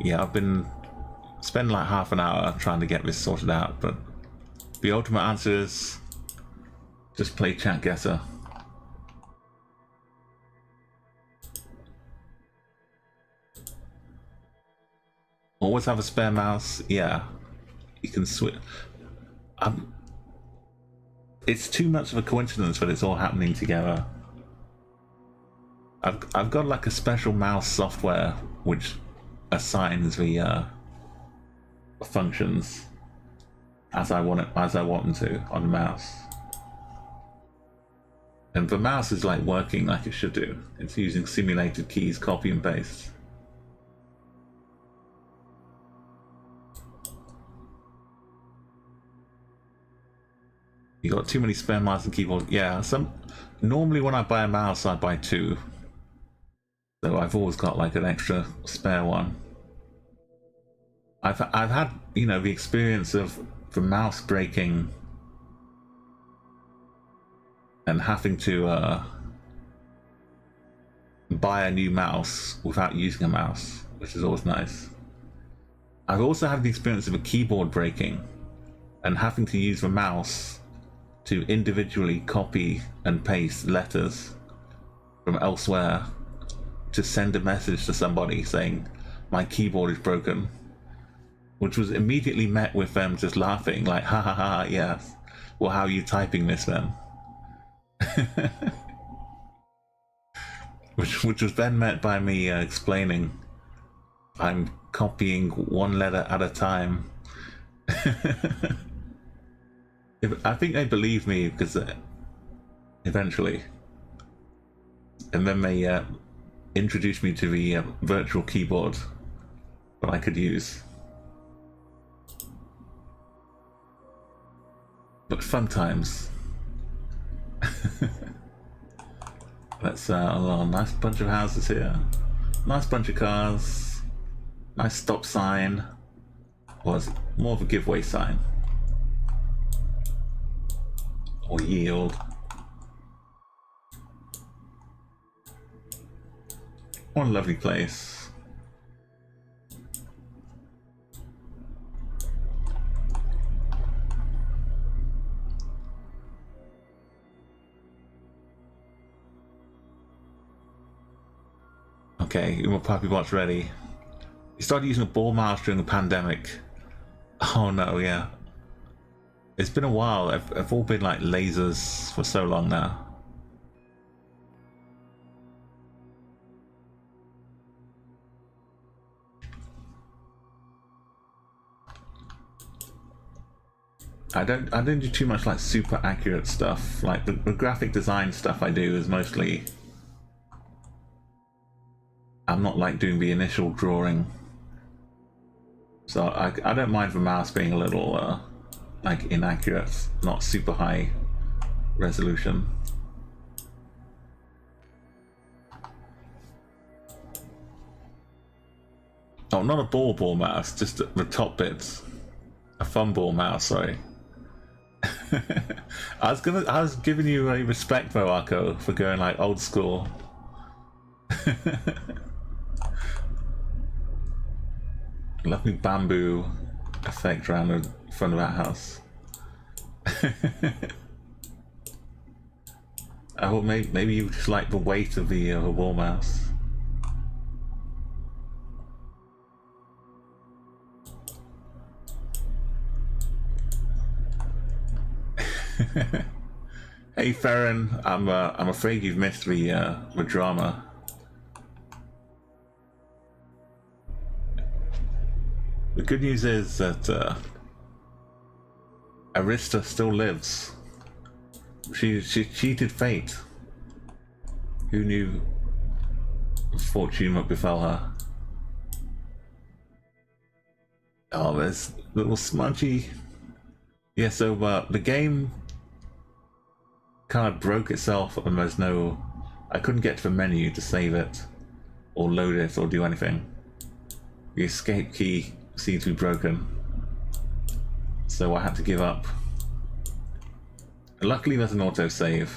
Yeah, I've been spending like half an hour trying to get this sorted out, but the ultimate answer is just play Chatguessr. Always have a spare mouse. Yeah, you can switch. It's too much of a coincidence that it's all happening together. I've got like a special mouse software which assigns the functions as I want them to on the mouse, and the mouse is like working like it should do. It's using simulated keys, copy and paste. You got too many spare mouse and keyboard. Yeah, normally when I buy a mouse I buy two, so I've always got like an extra spare one. I've had, you know, the experience of the mouse breaking and having to buy a new mouse without using a mouse, which is always nice. I've also had the experience of a keyboard breaking and having to use the mouse to individually copy and paste letters from elsewhere to send a message to somebody saying my keyboard is broken, which was immediately met with them just laughing like, ha ha ha, yes, well, how are you typing this then? which was then met by me explaining I'm copying one letter at a time. I think they believed me because eventually, and then they introduced me to the virtual keyboard that I could use. But fun times. That's a nice bunch of houses here, nice bunch of cars, nice stop sign, was more of a giveaway sign. Or yield. What a lovely place. Okay, my puppy watch ready. You started using a ball mouse during the pandemic. Oh no, yeah. It's been a while. I've all been like lasers for so long now. I don't do too much like super accurate stuff. Like the graphic design stuff I do is mostly, I'm not like doing the initial drawing. So I don't mind the mouse being a little like inaccurate, not super high resolution. Oh, not a ball mouse, just the top bits. A thumb ball mouse, sorry. I was giving you a respect though, Arco, for going like old school. Lovely bamboo effect around the front of that house. Oh, maybe you just like the weight of the wall mouse. Hey Farron, I'm afraid you've missed the drama. The good news is that Arista still lives. She cheated fate. Who knew fortune would befall her? Oh, there's little smudgy. Yeah, so the game kind of broke itself and there's no... I couldn't get to the menu to save it or load it or do anything. The escape key seems to be broken, so I had to give up. Luckily there's an autosave.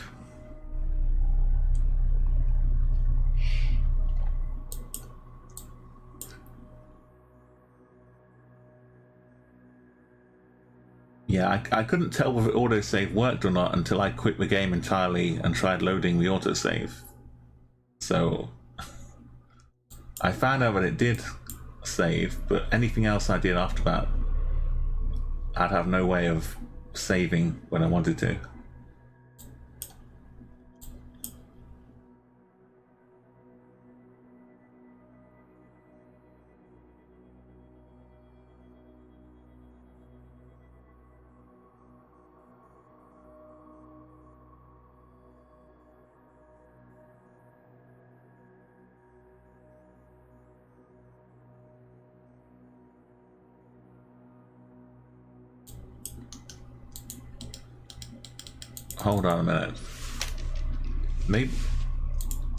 Yeah, I couldn't tell whether autosave worked or not until I quit the game entirely and tried loading the autosave. So I found out that it did save, but anything else I did after that, I'd have no way of saving when I wanted to. Hold on a minute. Maybe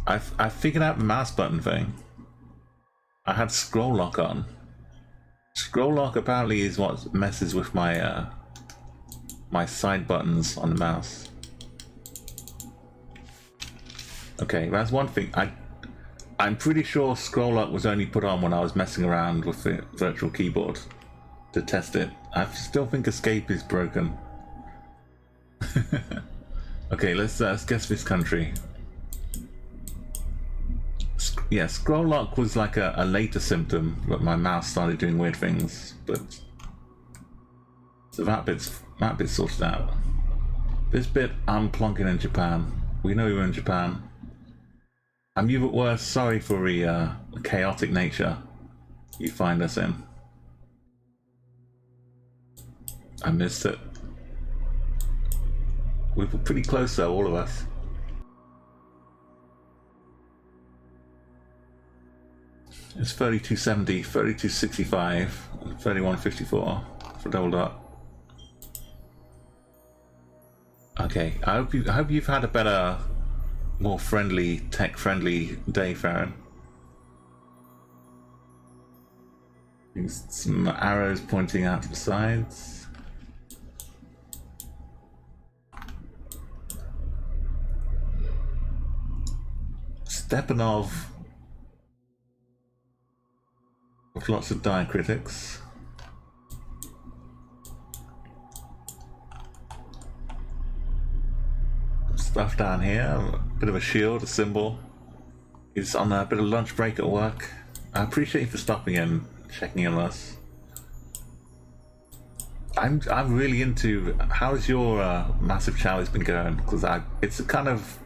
I figured out the mouse button thing. I had scroll lock on. Scroll lock apparently is what messes with my my side buttons on the mouse. Okay, that's one thing. I'm pretty sure scroll lock was only put on when I was messing around with the virtual keyboard to test it. I still think escape is broken. Okay, let's guess this country. Yeah, scroll lock was like a later symptom that my mouse started doing weird things, but so that bit's sorted out. This bit I'm plonking in Japan. We know you're in Japan. I'm you but worse. Sorry for the chaotic nature you find us in. I missed it. We were pretty close though, all of us. It's 3270, 3265, and 3154 for double dot. Okay, I hope you've had a better, more friendly, tech-friendly day, Farron. Some arrows pointing out to the sides. Stepanov with lots of diacritics. Stuff down here, a bit of a shield, a symbol. He's on a bit of lunch break at work. I appreciate you for stopping and checking in on us. I'm really into. How's your Massive Chalice been going? Because it's a kind of.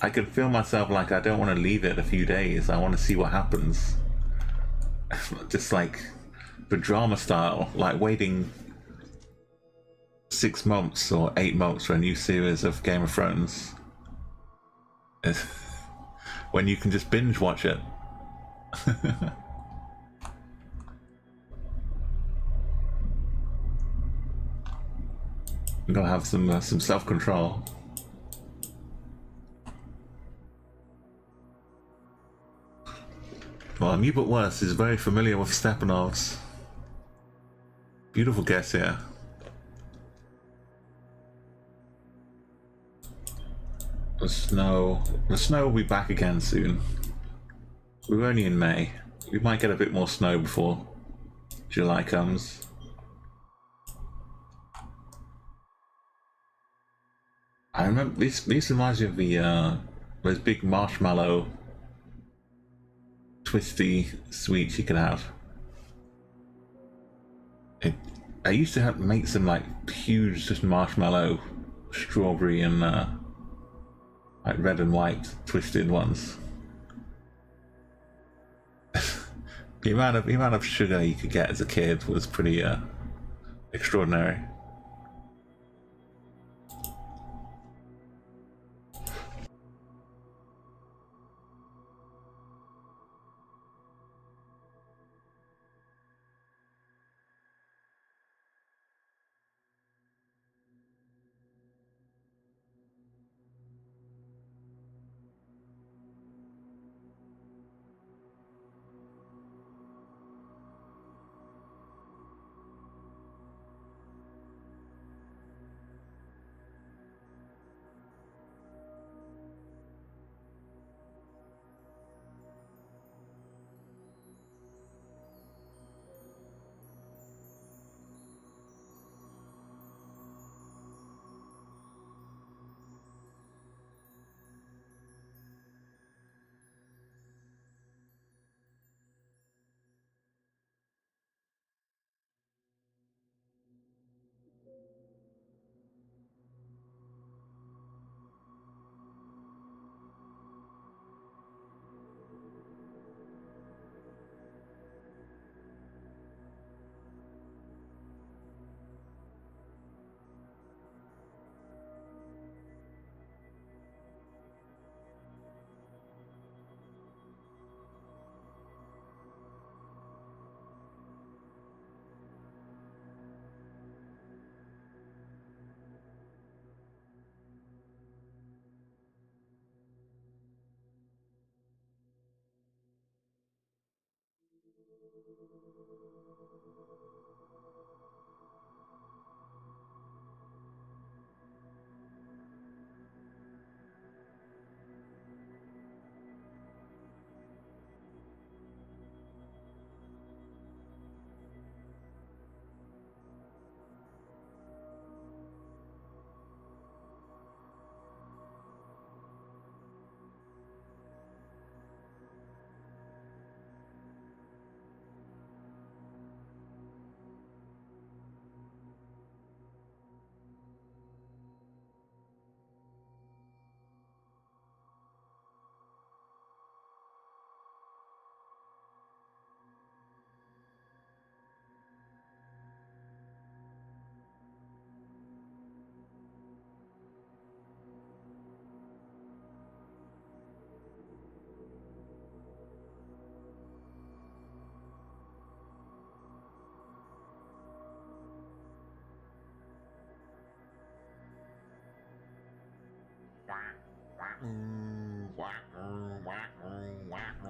I can feel myself like I don't want to leave it a few days. I want to see what happens. Just like the drama style, like waiting 6 months or 8 months for a new series of Game of Thrones. When you can just binge watch it. I'm gonna have some self-control. Well, you but worse is very familiar with Stepanovs. Beautiful guess here. The snow will be back again soon. We're only in May. We might get a bit more snow before July comes. I remember this reminds me of the those big marshmallow twisty sweets you could have. I used to make some like huge just marshmallow, strawberry and like red and white twisted ones. the amount of sugar you could get as a kid was pretty extraordinary.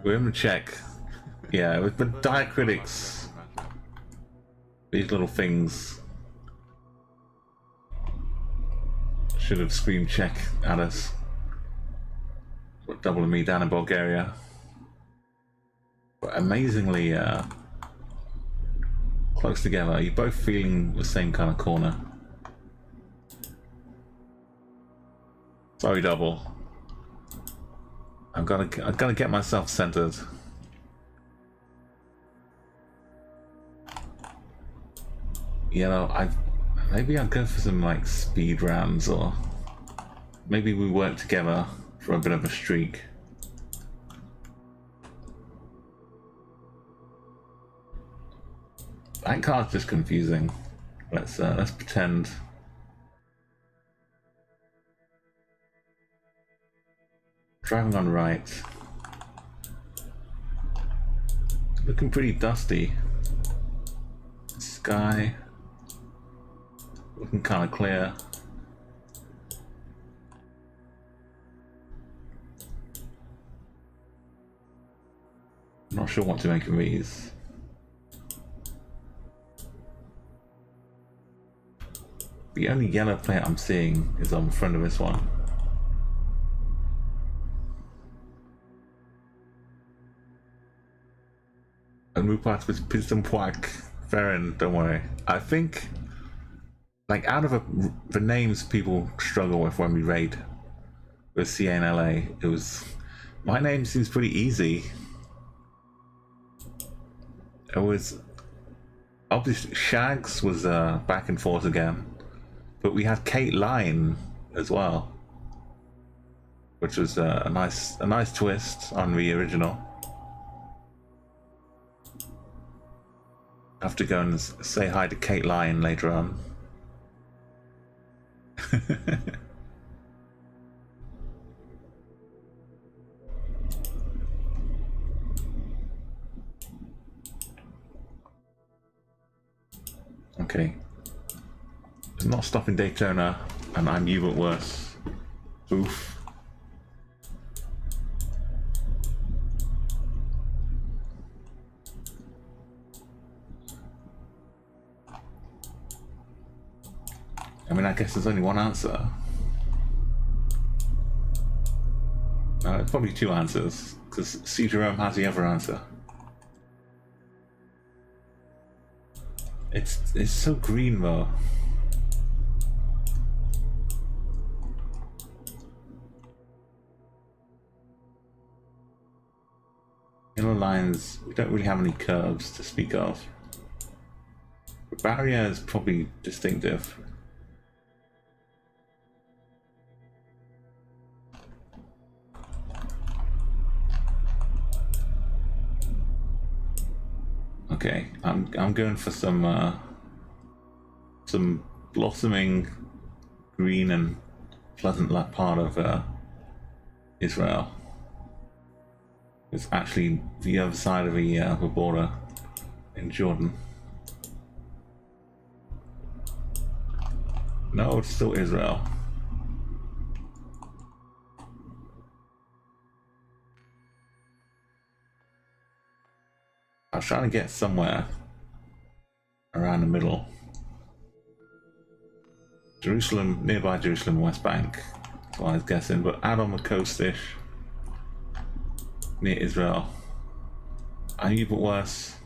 We're going to check. Yeah, with the diacritics, these little things should have screamed check at us. But doubling me down in Bulgaria. But amazingly close together. You're both feeling the same kind of corner. Sorry, double. I've got to get myself centered. You know, maybe I'll go for some like speed rounds, or maybe we work together for a bit of a streak. That card's just confusing. Let's pretend. Driving on right. Looking pretty dusty. Sky. Looking kind of clear. Not sure what to make of these. The only yellow plate I'm seeing is on the front of this one. And move past with Piston Poik. Farron, don't worry. I think, like, out of the names people struggle with when we raid with CA and LA, it was, my name seems pretty easy. It was, obviously, Shags was back and forth again, but we had Kate Line as well, which was a nice twist on the original. I have to go and say hi to Kate Line later on. Okay. It's not stopping Daytona, and I'm even worse. Oof. I mean, I guess there's only one answer. No, it's probably two answers, because C. Jerome has the other answer. It's so green though. Yellow lines, we don't really have any curves to speak of. The barrier is probably distinctive. Okay, I'm going for some blossoming green and pleasant part of Israel. It's actually the other side of the border in Jordan. No, it's still Israel. I was trying to get somewhere around the middle. Jerusalem, nearby Jerusalem, West Bank. That's what I was guessing, but out on the coast-ish. Near Israel. I'm even worse.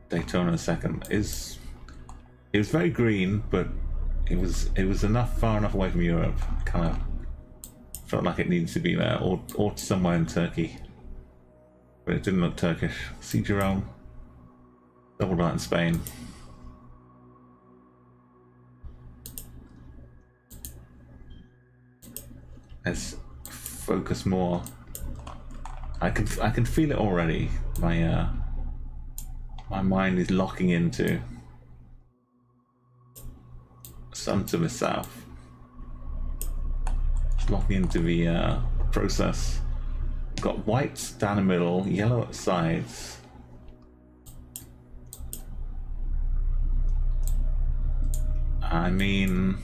Daytona second. It was very green, but it was far enough away from Europe. Kind of felt like it needed to be there, or somewhere in Turkey. But it didn't look Turkish. See Jerome. Double dot in Spain. Let's focus more. I can feel it already. My mind is locking into sun to the south. It's locking into the process. Got white down the middle, yellow at sides. I mean,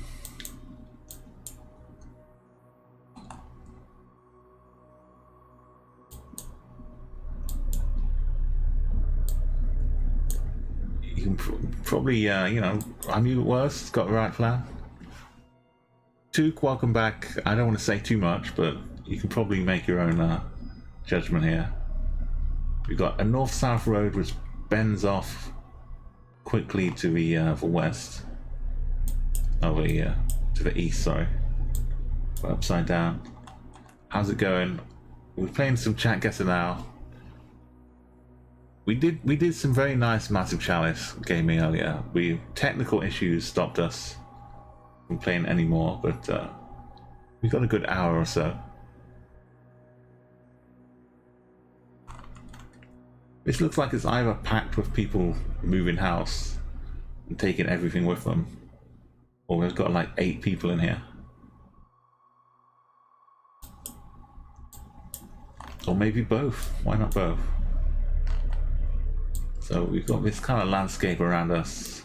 can probably, you know, I knew it was. It's got the right plan. Took, welcome back. I don't want to say too much, but you can probably make your own judgment here. We've got a north-south road which bends off quickly to the west. Oh, to the east, sorry. We're upside down. How's it going? We're playing some Chatguessr now. We did some very nice Massive Chalice gaming earlier. Technical issues stopped us from playing anymore, but we got a good hour or so. This looks like it's either packed with people moving house and taking everything with them, or we've got like 8 people in here. Or maybe both. Why not both? So we've got this kind of landscape around us.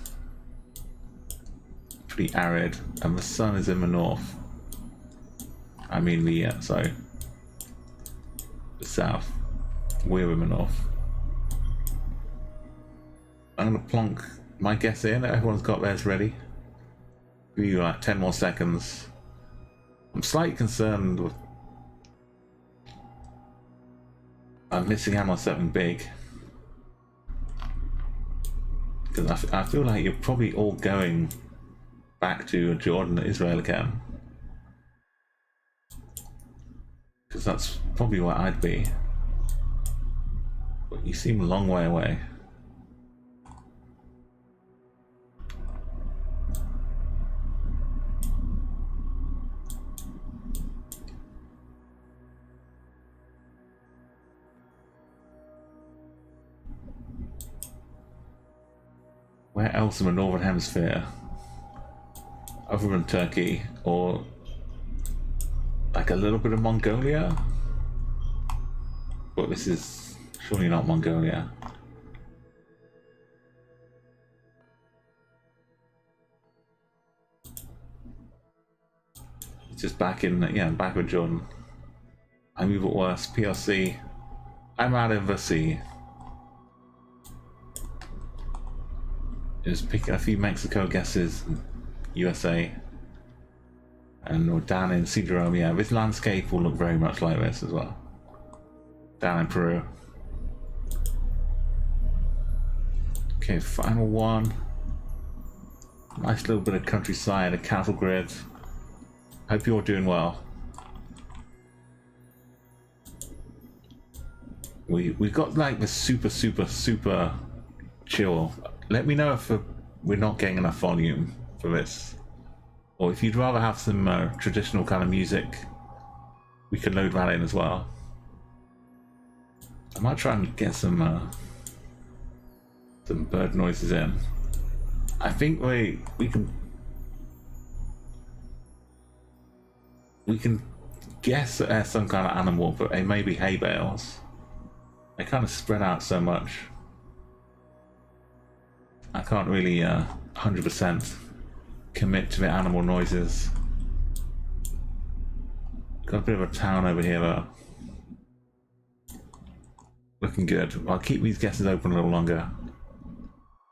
Pretty arid, and the sun is in the north. I mean the south. We're in the north. I'm gonna plonk my guess in. Everyone's got theirs ready. Give you like 10 more seconds. I'm slightly concerned with I'm missing out on something big. Because I feel like you're probably all going back to Jordan and Israel again. Because that's probably where I'd be. But you seem a long way away. Where else in the Northern Hemisphere, other than Turkey, or like a little bit of Mongolia? But this is surely not Mongolia. It's just back in, yeah, back with Jordan. I move it worse, PLC. I'm out of the sea. Just picking a few Mexico guesses, USA, and we're down in Cedrome. Yeah, this landscape will look very much like this as well. Down in Peru. Okay, final one. Nice little bit of countryside, a cattle grid. Hope you're doing well. We've got like the super chill. Let me know if we're not getting enough volume for this, or if you'd rather have some traditional kind of music, we can load that in as well. I might try and get some bird noises in. I think we can guess that there's some kind of animal, but it may be hay bales. They kind of spread out so much. I can't really 100% commit to the animal noises. Got a bit of a town over here though. Looking good. I'll keep these guesses open a little longer.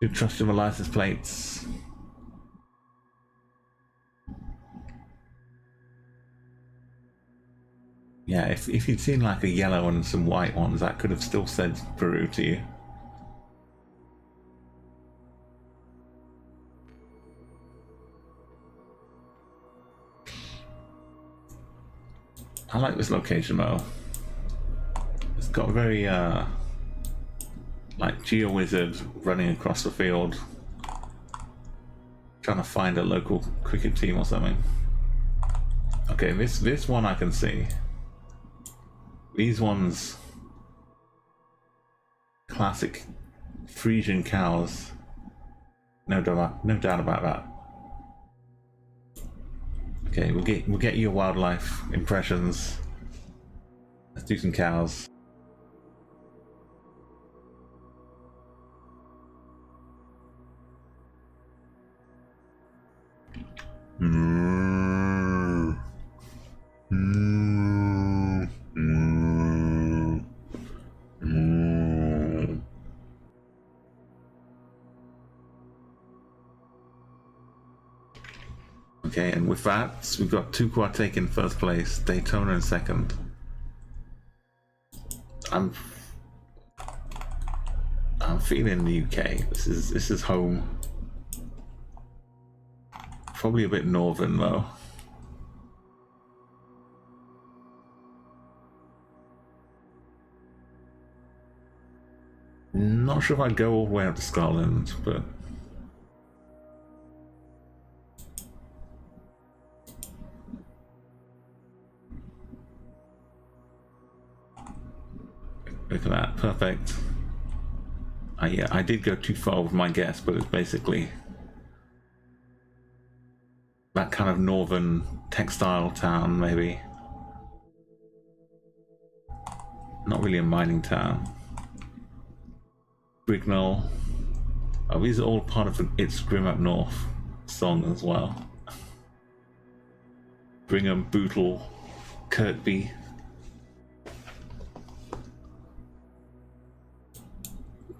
Do trust in the license plates. Yeah, if you'd seen like a yellow and some white ones, that could have still said Peru to you. I like this location though. It's got a very like GeoWizard running across the field, trying to find a local cricket team or something. Okay, this one I can see. These ones, classic Frisian cows. No doubt about that. Okay, we'll get your wildlife impressions. Let's do some cows. Okay, and with that, we've got Tukwa taking first place, Daytona in second. I'm feeling the UK. This is home. Probably a bit northern though. Not sure if I'd go all the way up to Scotland, but look at that, perfect. Yeah, I did go too far with my guess, but it's basically that kind of northern textile town, maybe. Not really a mining town. Brignall. Oh, these are all part of the It's Grim Up North song as well. Brigham, Bootle, Kirkby.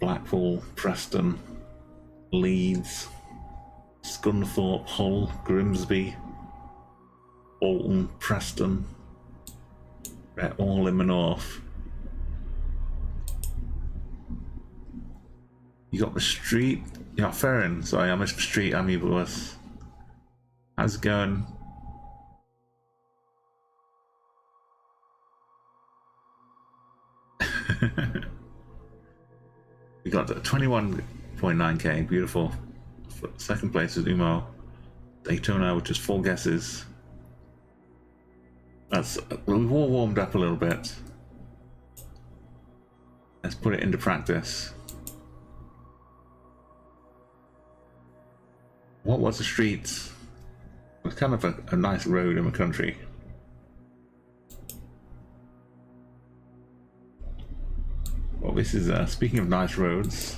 Blackpool, Preston, Leeds, Scunthorpe, Hull, Grimsby, Alton, Preston. They're all in the north. You got the street. You got Ferrin. Sorry, I missed the street. I'm Evilus. How's it going? We got 21.9k. Beautiful. Second place is Umo. Daytona, which is 4 guesses. That's we've all warmed up a little bit. Let's put it into practice. What was the street? It was kind of a nice road in the country. Well, this is speaking of nice roads.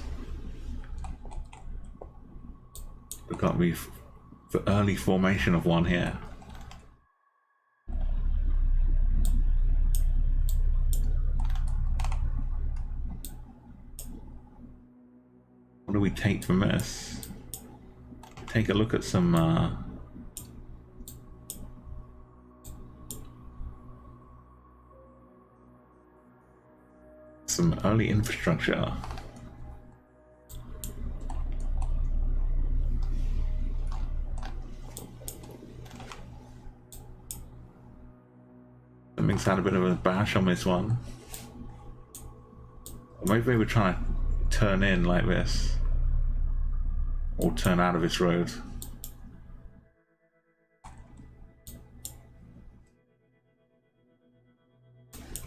We've got the early formation of one here. What do we take from this? Take a look at some early infrastructure. Something's had a bit of a bash on this one. Or maybe we're trying to turn in like this. Or turn out of this road.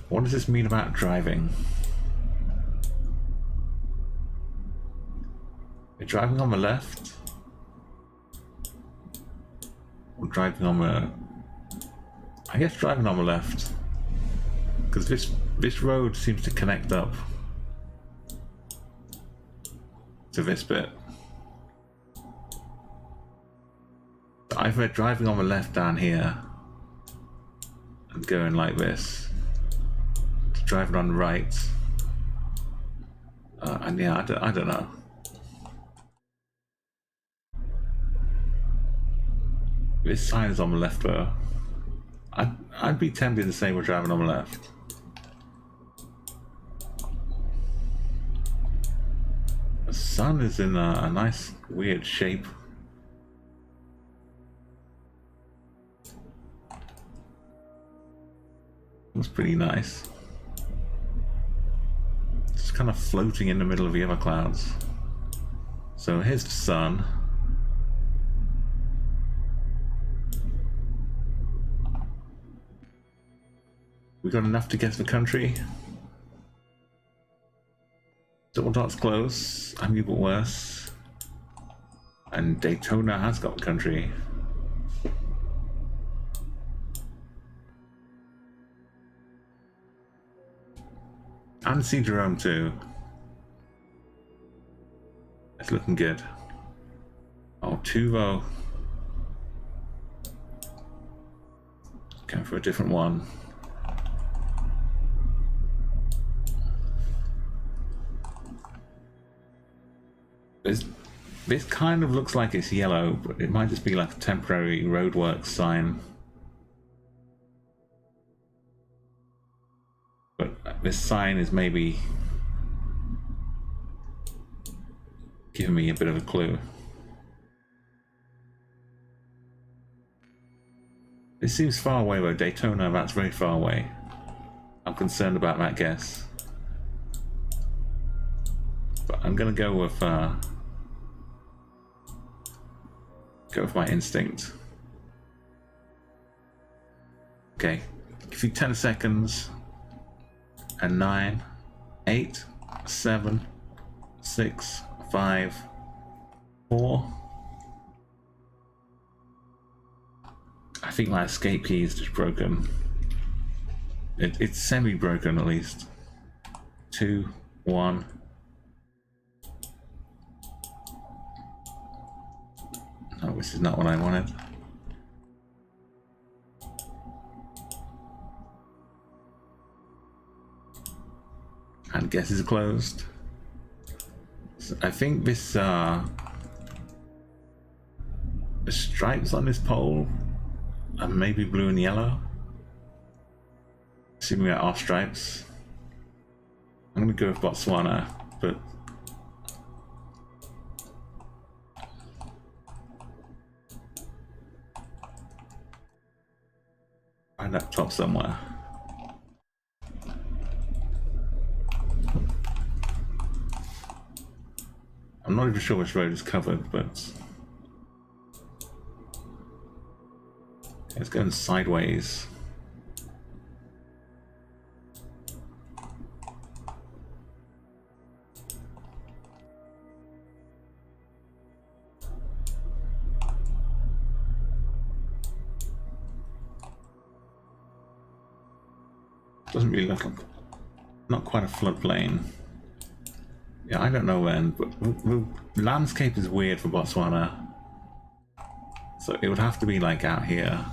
What does this mean about driving? We're driving on the left? Or driving on the... I guess driving on the left. Because this road seems to connect up to this bit. Either driving on the left down here and going like this, driving on the right, and yeah, I don't know. This sign is on the left though. I'd be tempted to say we're driving on the left. The sun is in a nice weird shape. That's pretty nice. It's kind of floating in the middle of the other clouds. So here's the sun. We got enough to guess the country. Double Dot's close. I'm but worse. And Daytona has got the country. And see Jerome too. It's looking good. Oh, Tuvo. Going for a different one. This kind of looks like it's yellow, but it might just be like a temporary roadworks sign. But this sign is maybe giving me a bit of a clue. It seems far away though. Daytona, that's very far away. I'm concerned about that guess. But I'm gonna go with my instinct. Okay, give you 10 seconds. And 9, 8, 7, 6, 5, 4. I think my escape key is just broken. It's semi-broken at least. 2, 1. No, this is not what I wanted. And guess is closed. So I think this the stripes on this pole are maybe blue and yellow. Assuming there are stripes. I'm gonna go with Botswana, but find that top somewhere. I'm not even sure which road is covered, but it's going sideways. Doesn't really look like, not quite a floodplain. Yeah, I don't know when, but the landscape is weird for Botswana. So it would have to be like out here.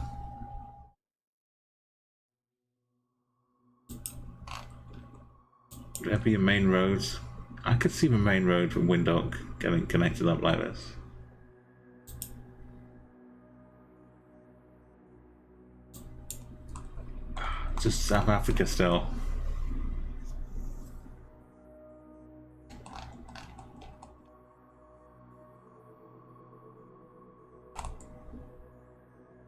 Would there be a main road? I could see the main road from Windhoek getting connected up like this. Just South Africa still.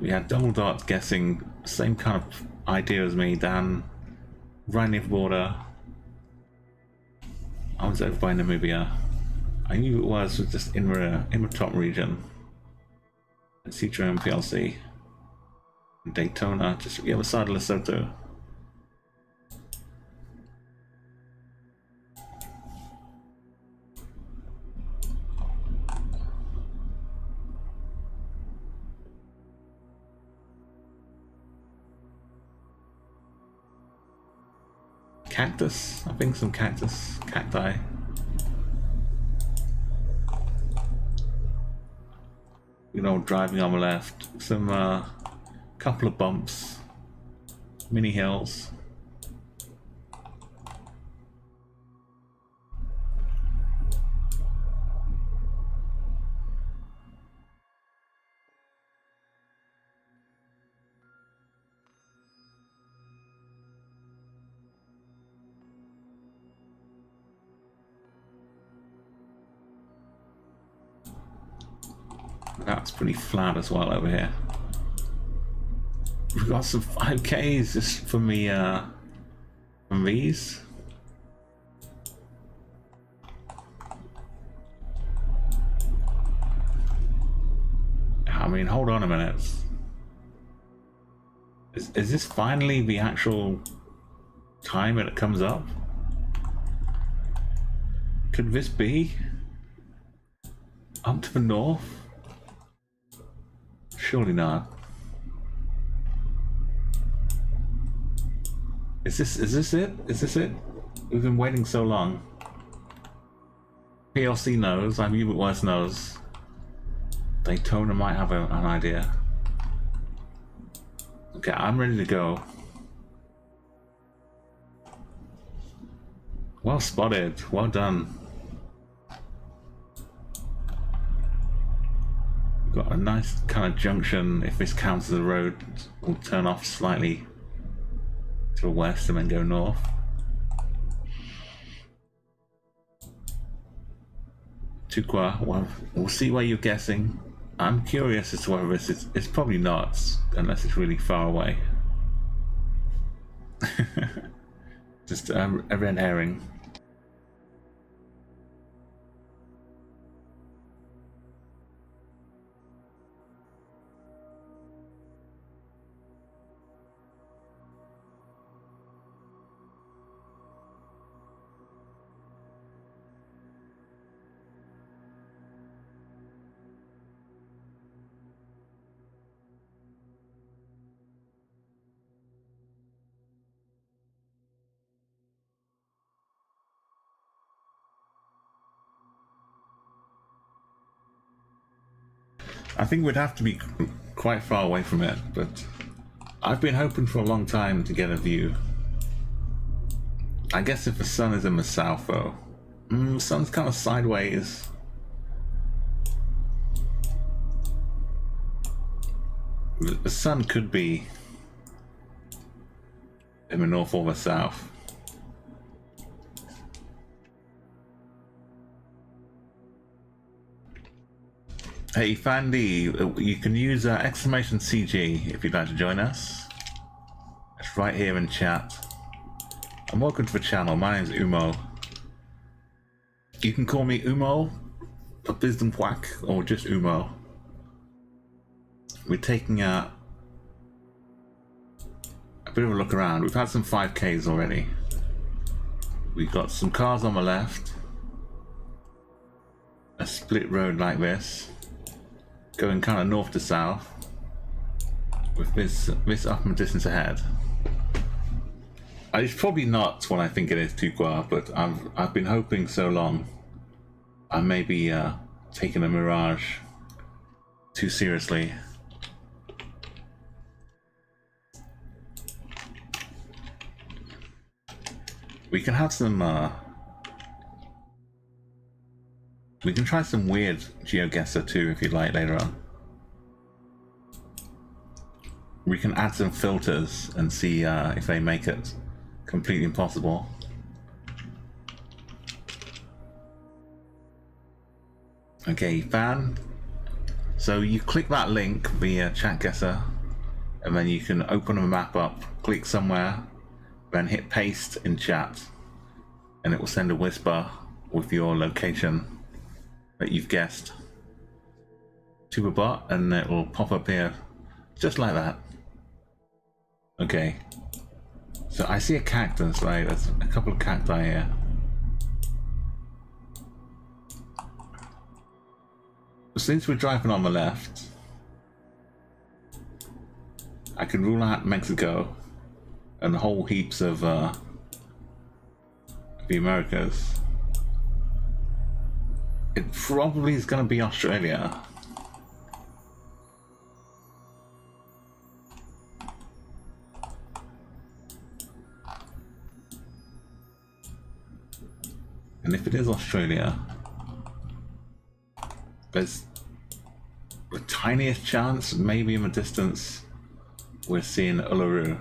We had double dots guessing, same kind of idea as me, Dan, right near the border. I was over by Namibia. I knew it was just in the top region. And Citroen PLC. And Daytona, just the other side of Lesotho. Cactus, I think some cacti. You know, driving on the left, some couple of bumps, mini hills. That's pretty flat as well over here. We've got some 5Ks just from the from these. I mean, hold on a minute. Is this finally the actual time that it comes up? Could this be up to the north? Surely not. Is this it? Is this it? We've been waiting so long. PLC knows, I mean, West knows. Daytona might have an idea. Okay, I'm ready to go. Well spotted. Well done. Got a nice kind of junction. If this counts as a road, we'll turn off slightly to the west and then go north. Tukwa, well, we'll see where you're guessing. I'm curious as to whether this is, it's probably not, unless it's really far away. Just a red herring. I think we'd have to be quite far away from it, but I've been hoping for a long time to get a view. I guess if the sun is in the south though. The sun's kind of sideways. The sun could be in the north or the south. Hey Fandy, you can use exclamation CG if you'd like to join us. It's right here in chat. And welcome to the channel. My name's Umo. You can call me Umo, a Bizdemwhack, or just Umo. We're taking a bit of a look around. We've had some 5Ks already. We've got some cars on the left. A split road like this, going kind of north to south, with this up in the distance ahead. It's probably not what I think it is, Tukwa, but I've been hoping so long. I may be taking a mirage too seriously. We can have some. We can try some weird GeoGuessr too, if you'd like, later on. We can add some filters and see if they make it completely impossible. Okay, fan. So you click that link via Chatguessr, and then you can open a map up, click somewhere, then hit paste in chat, and it will send a whisper with your location that you've guessed to the bot, and it will pop up here just like that. Okay, so I see a cactus, right? There's a couple of cacti here. Since we're driving on the left, I can rule out Mexico and whole heaps of the Americas. It probably is going to be Australia. And if it is Australia, there's the tiniest chance, maybe in the distance, we're seeing Uluru.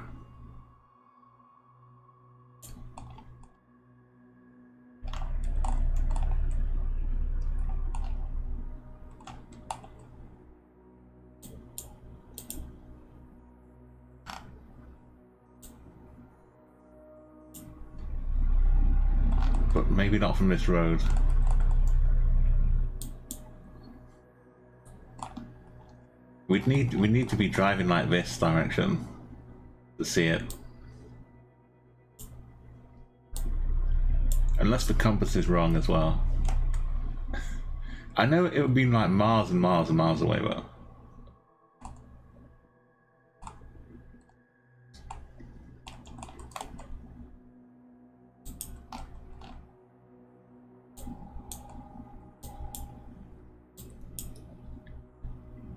But maybe not from this road. We need to be driving like this direction to see it. Unless the compass is wrong as well. I know it would be like miles and miles and miles away, but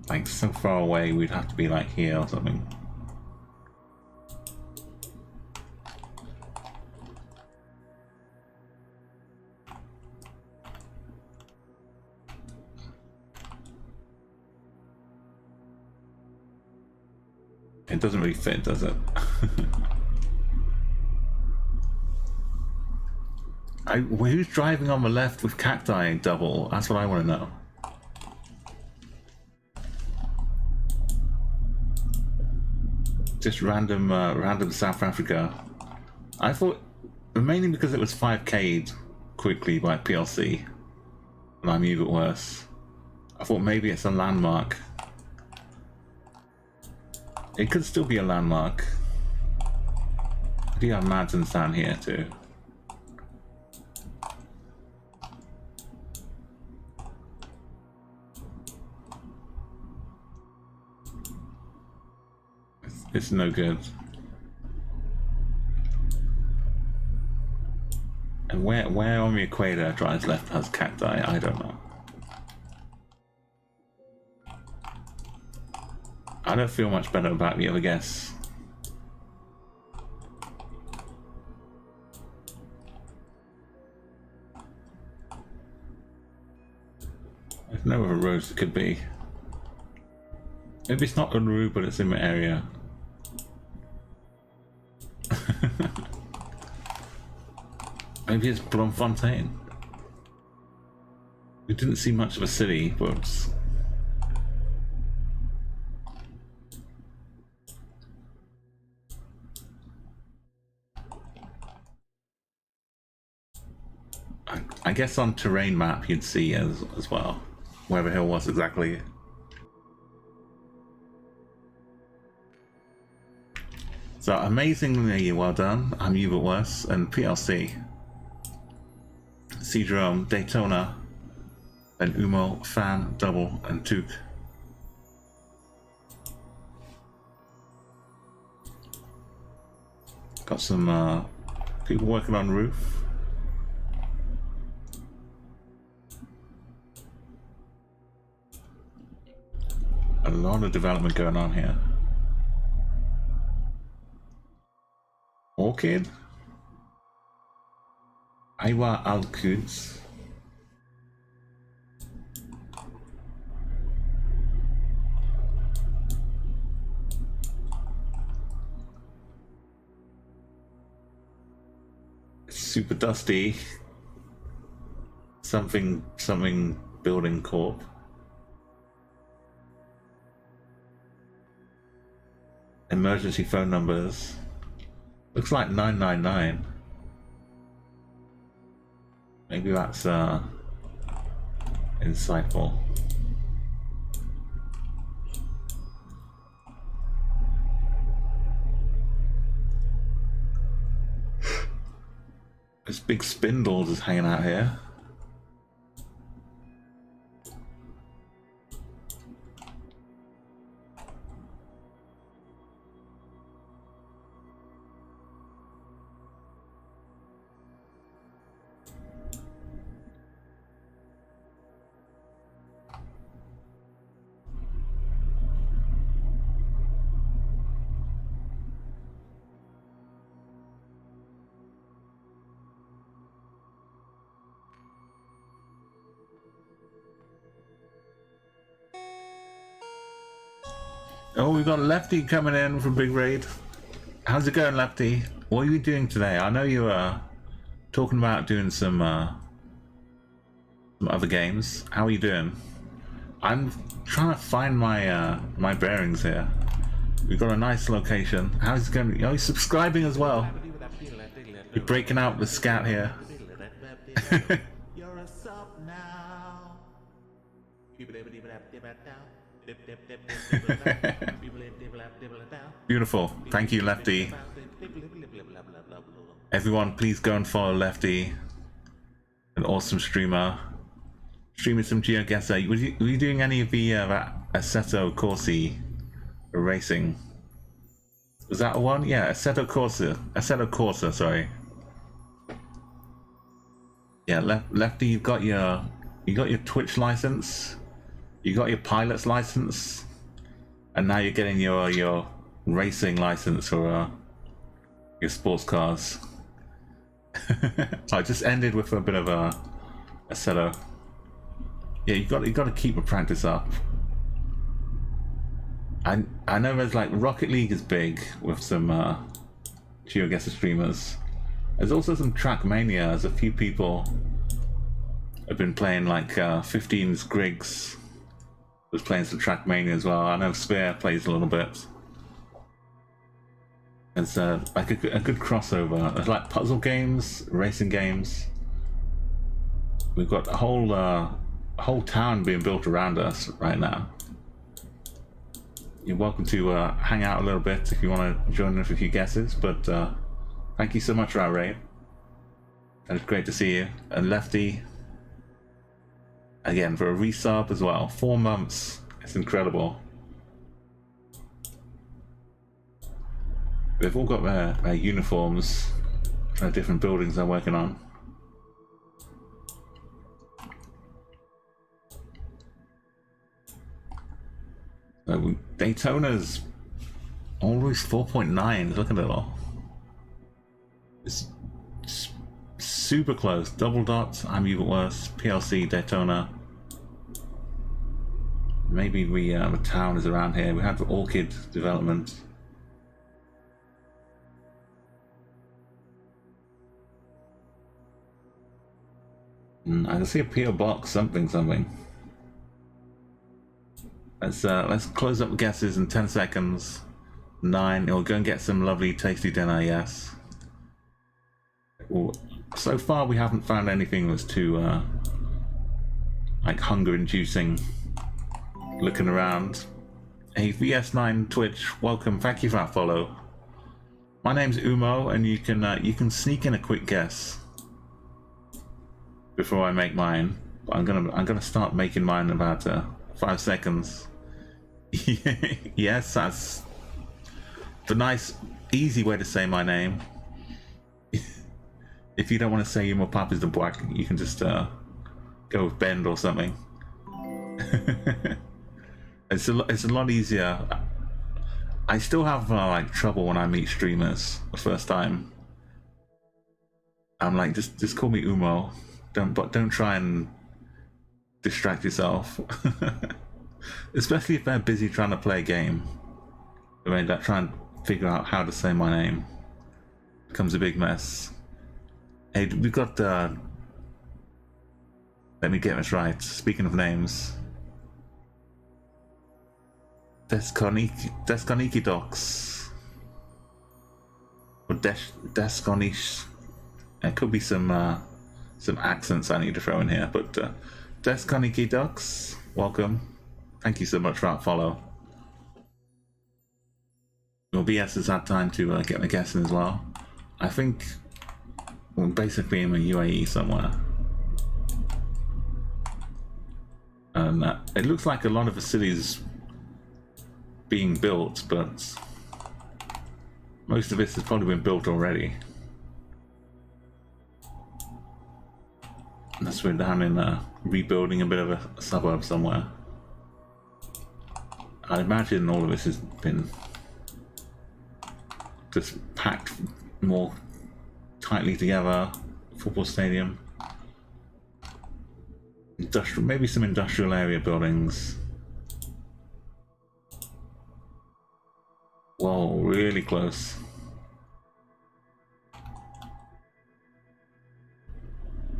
like so far away, we'd have to be like here or something. It doesn't really fit, does it? Who's driving on the left with cacti double? That's what I want to know. Just random South Africa. I thought, mainly because it was 5K'd quickly by PLC, and I'm even worse. I thought maybe it's a landmark. It could still be a landmark. I do have mountains down here too. It's no good. And where on the equator drives left has cacti? I don't know. I don't feel much better about the other guess. There's no other roads it could be. Maybe it's not Unruh, but it's in the area. Maybe it's Bloemfontein. We didn't see much of a city, but I guess on terrain map you'd see as well where the hill was exactly. So amazingly well done. I'm Hubert Worse and PLC. C Jerome, Daytona, and Umo, Fan, Double, and Took. Got some people working on roof. A lot of development going on here. Orchid? Aiwa Al-Quds. Super Dusty. Something Building Corp. Emergency phone numbers. Looks like 999. Maybe that's insightful. This big spindle just hanging out here. Oh, we've got Lefty coming in from Big Raid. How's it going, Lefty? What are you doing today? I know you were talking about doing some other games. How are you doing? I'm trying to find my my bearings here. We've got a nice location. How's it going? Oh, you're subscribing as well. You're breaking out the scat here. You're a sub now. Beautiful. Thank you, Lefty. Everyone, please go and follow Lefty. An awesome streamer. Streaming some Chatguessr. Were you doing any of the that Assetto Corsi racing? Was that one? Yeah, Assetto Corsa, sorry. Yeah, Lefty, you got your Twitch license, you got your pilot's license, and now you're getting your racing license for your sports cars. I just ended with a bit of a Assetto. Yeah, you got to keep the practice up. I know there's like Rocket League is big with some GeoGuessr streamers. There's also some Trackmania. There's a few people have been playing, like 15's Griggs was playing some Trackmania as well. I know Spear plays a little bit. It's like a good crossover. There's like puzzle games, racing games. We've got a whole town being built around us right now. You're welcome to hang out a little bit if you want to join in with a few guesses, but thank you so much for our raid. And it's great to see you. And Lefty, again, for a resub as well. 4 months. It's incredible. They've all got their uniforms for the different buildings they're working on. So Daytona's always 4.9. Look at it all. It's super close. Double Dots, I'm even worse. PLC, Daytona. Maybe the town is around here. We have the Orchid development. I can see a PO box, something. Let's close up the guesses in 10 seconds. 9. We'll go and get some lovely, tasty dinner. Yes. Well, so far we haven't found anything that's too like hunger-inducing. Looking around. Hey, VS9 Twitch, welcome. Thank you for that follow. My name's Umo, and you can sneak in a quick guess before I make mine. I'm gonna start making mine in about 5 seconds. Yes, that's the nice, easy way to say my name. If you don't want to say Umo Papa's the Black, you can just go with Bend or something. It's a lot easier. I still have like trouble when I meet streamers the first time. I'm like, just call me Umo. Don't try and distract yourself. Especially if they're busy trying to play a game. I mean, that try and figure out how to say my name becomes a big mess. Hey, we've got let me get this right. Speaking of names, Deskoniki Docs or Deskonish. There could be some accents I need to throw in here, but Deskoniki Docs, welcome. Thank you so much for that follow. Well, BS has had time to get my guessing as well. I think we're basically in the UAE somewhere. And it looks like a lot of the cities being built, but most of this has probably been built already. Unless we're down in rebuilding a bit of a suburb somewhere. I imagine all of this has been just packed more tightly together. Football stadium. Industrial, maybe some industrial area buildings. Whoa, really close.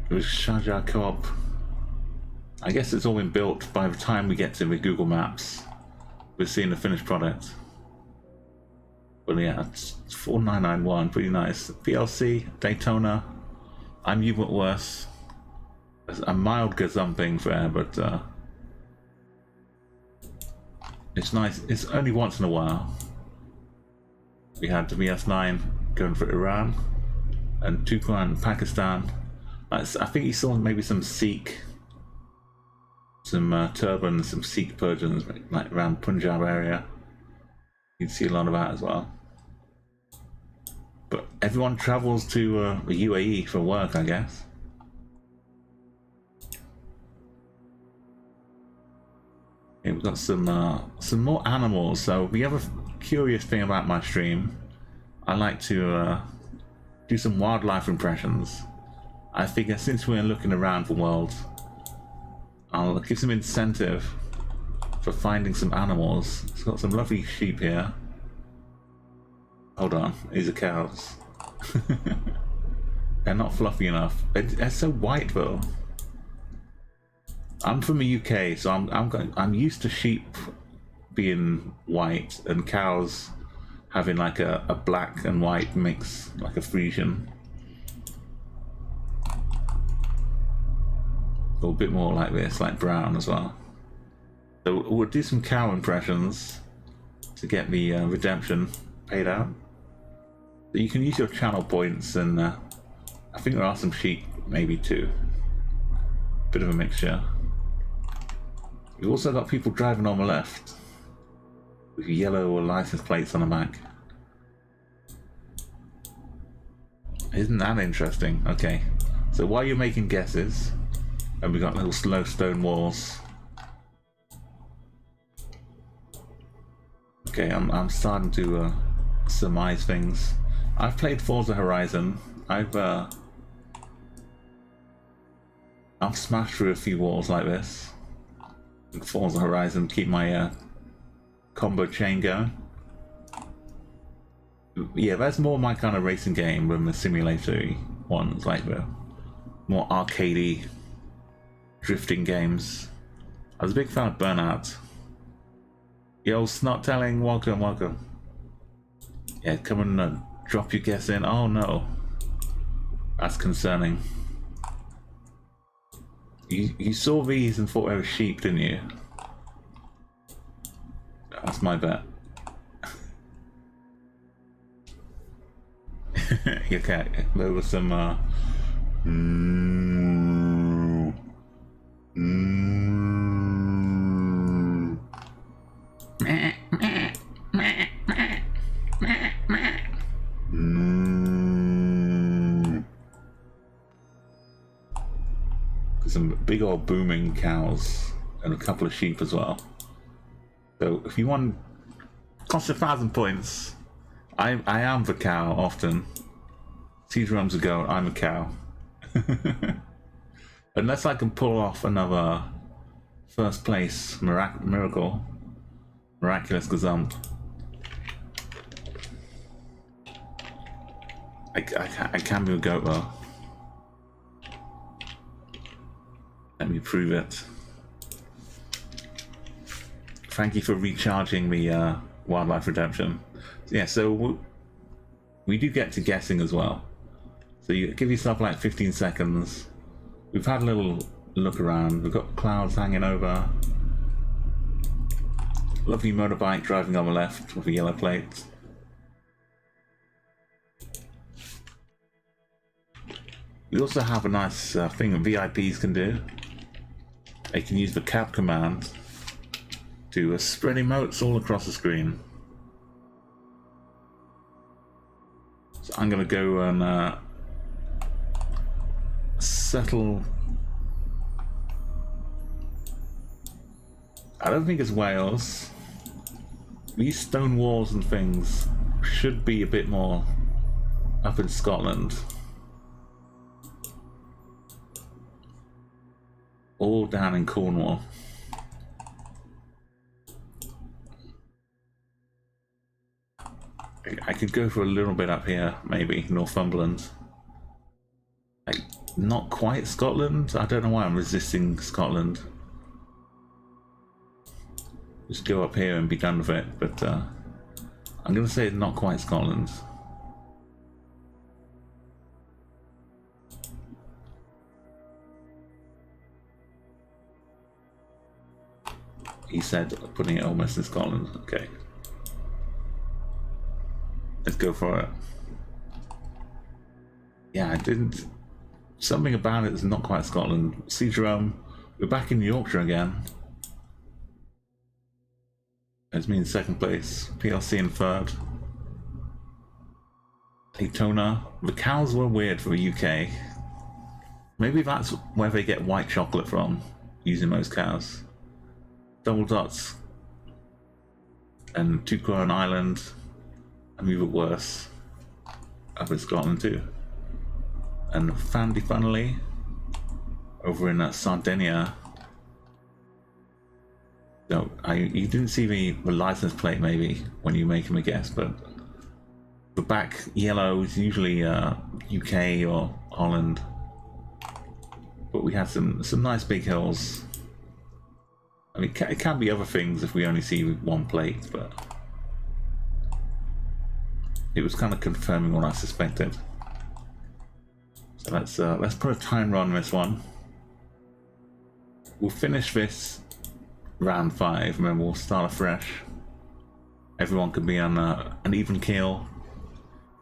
It was Sharjah Co-op. I guess it's all been built by the time we get to the Google Maps. We're seeing the finished product. But yeah, it's 4991, pretty nice. PLC, Daytona. I'm you but worse. A mild gazumping there, but it's nice. It's only once in a while. We had the VS9 going for Iran and Turkmen, Pakistan. I think you saw maybe some Sikh, some turban, some Sikh Persians like around Punjab area. You'd see a lot of that as well. But everyone travels to the UAE for work, I guess. Okay, we've got some more animals. So the other curious thing about my stream, I like to do some wildlife impressions. I figure since we're looking around the world, I'll give some incentive for finding some animals. It's got some lovely sheep here. Hold on, these are cows. They're not fluffy enough. They're so white though. I'm from the UK, so I'm used to sheep being white and cows having like a black and white mix, like a Frisian. Or a bit more like this, like brown as well. So we'll do some cow impressions to get the redemption paid out. So you can use your channel points, and I think there are some sheep, maybe too. Bit of a mixture. We've also got people driving on the left with yellow license plates on the back. Isn't that interesting? Okay, so while you're making guesses, and we got little slow stone walls. Okay, I'm starting to surmise things. I've played Forza Horizon. I've smashed through a few walls like this. In Forza Horizon, keep my combo chain going. Yeah, that's more my kind of racing game than the simulator ones, like the more arcadey drifting games. I was a big fan of Burnout. Yo, Snot Telling, welcome, welcome. Yeah, come and drop your guess in. Oh no, that's concerning. You saw these and thought they were sheep, didn't you? That's my bet. Okay, there was some some big old booming cows and a couple of sheep as well. So if you want, cost 1,000 points. I am the cow often. Seed rums ago, I'm a cow. Unless I can pull off another first place miraculous gazump. I can be a goat though. Let me prove it. Thank you for recharging the wildlife redemption. Yeah, so we do get to guessing as well. So you give yourself like 15 seconds. We've had a little look around. We've got clouds hanging over. Lovely motorbike driving on the left with a yellow plate. We also have a nice thing that VIPs can do. They can use the cab command to spread emotes all across the screen. So I'm gonna go and settle. I don't think it's Wales. These stone walls and things should be a bit more up in Scotland. All down in Cornwall. I could go for a little bit up here, maybe Northumberland. Like, not quite Scotland. I don't know why I'm resisting Scotland. Just go up here and be done with it, but I'm gonna say it's not quite Scotland. He said putting it almost in Scotland. Okay. Let's go for it. Yeah, I didn't. Something about it is not quite Scotland. See, Jerome, we're back in Yorkshire again. It's me in second place. PLC in third. Daytona. The cows were weird for the UK. Maybe that's where they get white chocolate from, using those cows. Double dots. And Two Crown Island. And even worse. Up in Scotland too. And Fandy Funnily over in Sardinia. No, you didn't see the license plate maybe when you make him a guess, but the back yellow is usually UK or Holland. But we had some nice big hills. I mean, it can be other things if we only see one plate, but it was kind of confirming what I suspected. So let's put a timer on this one. We'll finish this round 5 and then we'll start afresh. Everyone can be on an even keel,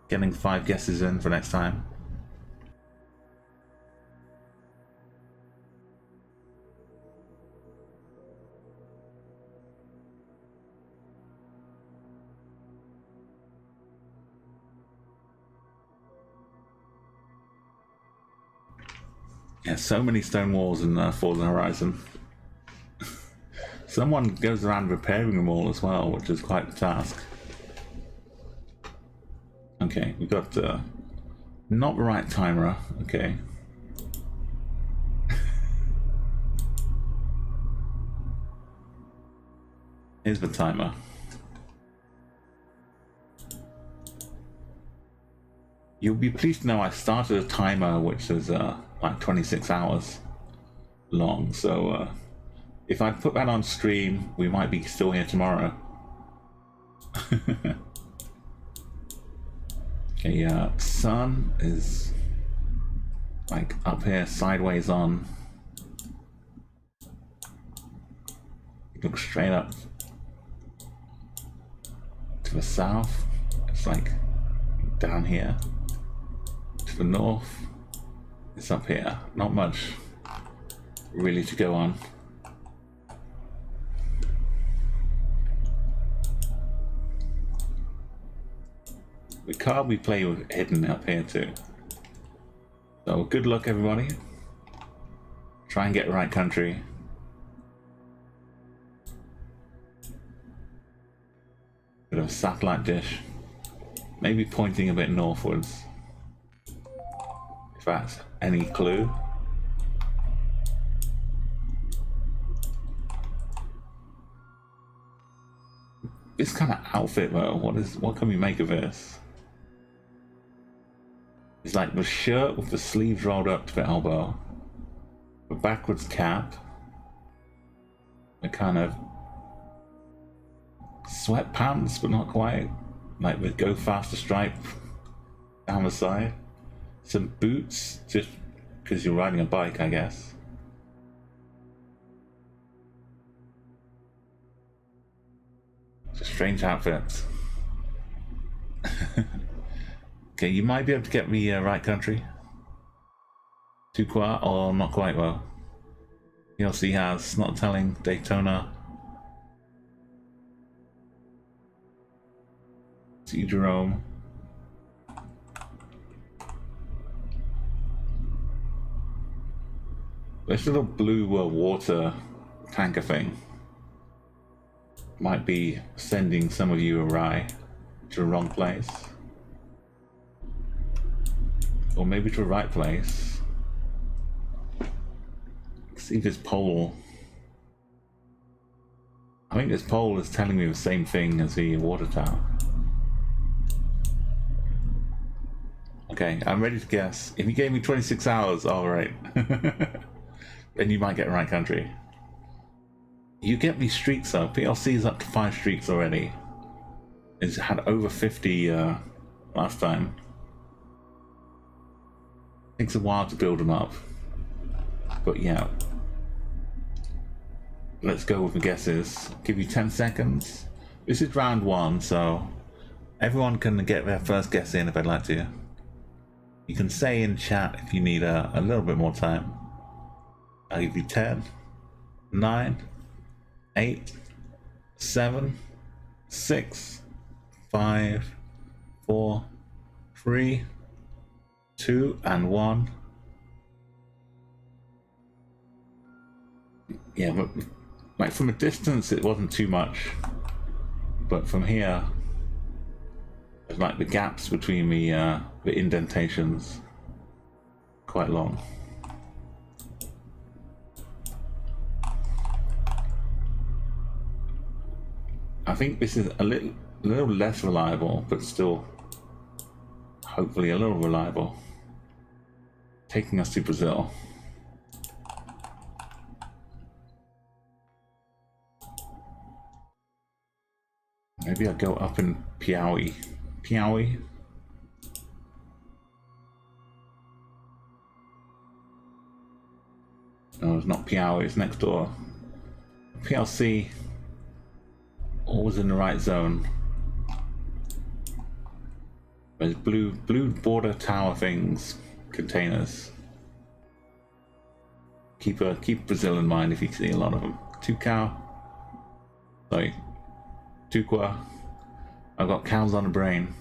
getting 5 guesses in for next time. Yeah, so many stone walls in Forza Horizon. Someone goes around repairing them all as well, which is quite the task. Okay, we got not the right timer. Okay. Here's the timer. You'll be pleased to know I started a timer which is like 26 hours long, so if I put that on stream, we might be still here tomorrow. Okay, sun is like up here, sideways on. Look straight up to the south. It's like down here. To the north, it's up here. Not much really to go on. The card we play with hidden up here too. So good luck everybody. Try and get the right country. Bit of a satellite dish. Maybe pointing a bit northwards. If that's any clue. This kind of outfit though, what can we make of this? It's like the shirt with the sleeves rolled up to the elbow, the backwards cap, the kind of sweatpants, but not quite, like the go faster stripe down the side, some boots, just because you're riding a bike, I guess. It's a strange outfit. Okay, you might be able to get me right country. Too quiet or not quite well. PLC has not telling Daytona. See Jerome. This little blue water tanker thing might be sending some of you awry to the wrong place. Or maybe to the right place. See this pole. I think this pole is telling me the same thing as the water tower. Okay, I'm ready to guess. If you gave me 26 hours, alright. Then you might get the right country. You get these streaks though. PLC's up to 5 streaks already. It's had over 50 last time. Takes a while to build them up, but yeah. Let's go with the guesses. Give you 10 seconds. This is round 1, so everyone can get their first guess in if they'd like to. You can say in chat if you need a little bit more time. I'll give you 10, 9, 8, 7, 6, 5, 4, 3, 2 and 1. Yeah, but like from a distance it wasn't too much, but from here there's like the gaps between the indentations quite long. I think this is a little less reliable, but still hopefully a little reliable. Taking us to Brazil. Maybe I'll go up in Piauí. Piauí? No, it's not Piauí, it's next door. PLC, always in the right zone. There's blue border tower things, containers. Keep Brazil in mind if you see a lot of them. Tuqua. I've got cows on the brain.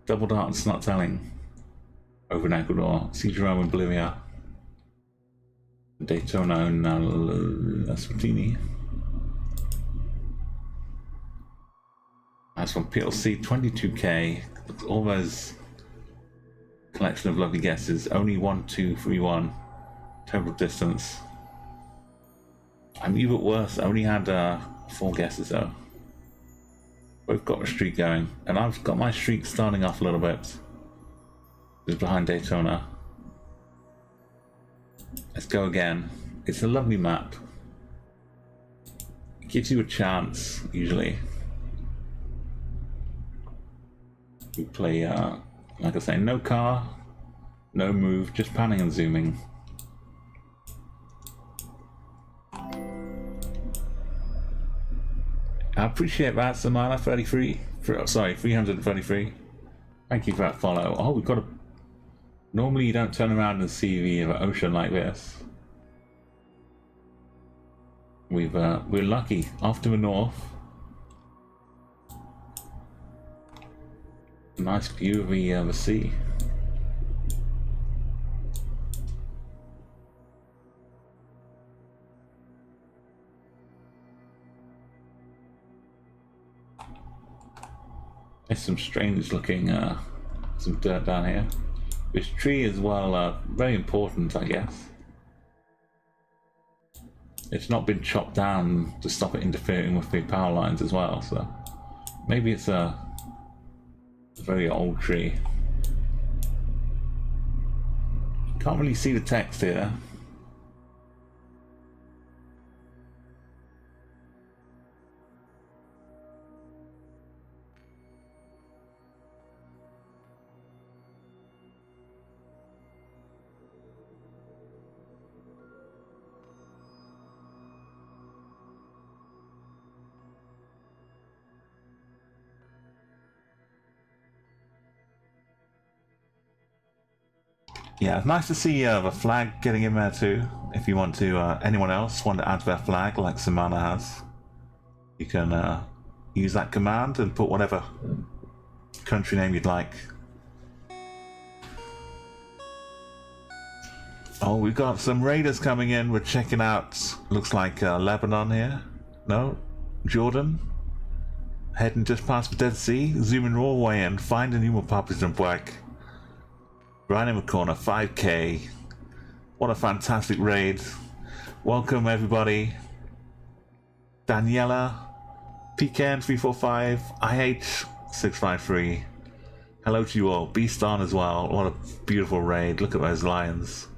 Double dart and snot telling. Over in Ecuador. See Jerome in Bolivia. Daytona and Eswatini. That's from PLC 22k. All those collection of lovely guesses. Only 1, 2, 3, 1. Total distance. I'm even worse. I only had 4 guesses though. Both got a streak going, and I've got my streak starting off a little bit. It's behind Daytona. Let's go again. It's a lovely map. It gives you a chance, usually. We play, like I say, no car, no move, just panning and zooming. I appreciate that, Samana 33. Sorry, 333. Thank you for that follow. Oh, we've got a. Normally, you don't turn around and see the ocean like this. We're lucky. Off to the north. A nice view of the sea. There's some strange looking, some dirt down here. This tree as well, very important, I guess. It's not been chopped down to stop it interfering with the power lines as well, so maybe it's a very old tree. Can't really see the text here. Yeah, it's nice to see the flag getting in there too. If you want to, anyone else want to add their flag like Samana has, you can use that command and put whatever country name you'd like. Oh, we've got some raiders coming in. We're checking out, looks like Lebanon here. No, Jordan. Heading just past the Dead Sea, zooming all the way in, finding new Papas and Black. Right in the corner, 5k. What a fantastic raid. Welcome everybody. Daniela, PKN345, IH653. Hello to you all. Beast on as well. What a beautiful raid. Look at those lions.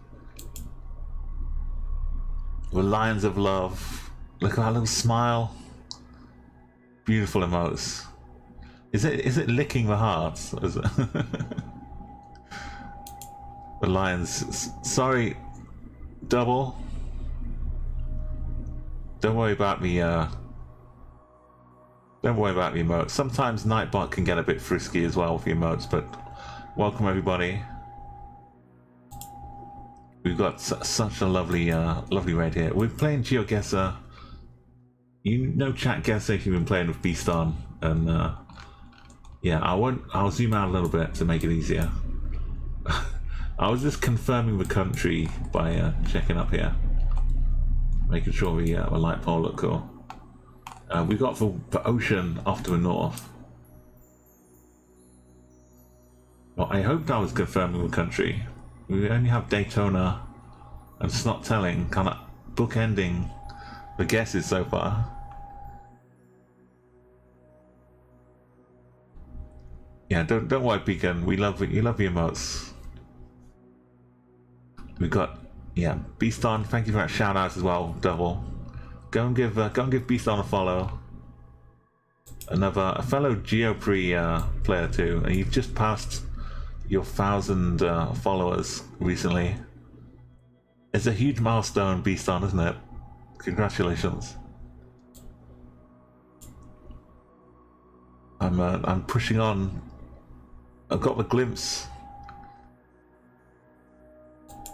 The lions of love. Look at that little smile. Beautiful emotes. Is it licking the hearts? Is it? The lions. Sorry, double. Don't worry about the emotes. Sometimes Nightbot can get a bit frisky as well with the emotes, but welcome everybody. We've got such a lovely raid here. We're playing Chatguessr. You know Chatguessr if you've been playing with Beast on, and yeah, I'll zoom out a little bit to make it easier. I was just confirming the country by checking up here, making sure the light pole look cool. We got the ocean off to the north. Well, I hoped I was confirming the country. We only have Daytona and Snot Telling, kind of bookending the guesses so far. Yeah, don't worry, Beacon. We love you. Love the emotes. We got Beast on. Thank you for that shout out as well, Double. Go and give Beast on a follow. A fellow Geopre player too, and you've just passed your 1,000 followers recently. It's a huge milestone, Beast on, isn't it? Congratulations. I'm pushing on. I've got the glimpse.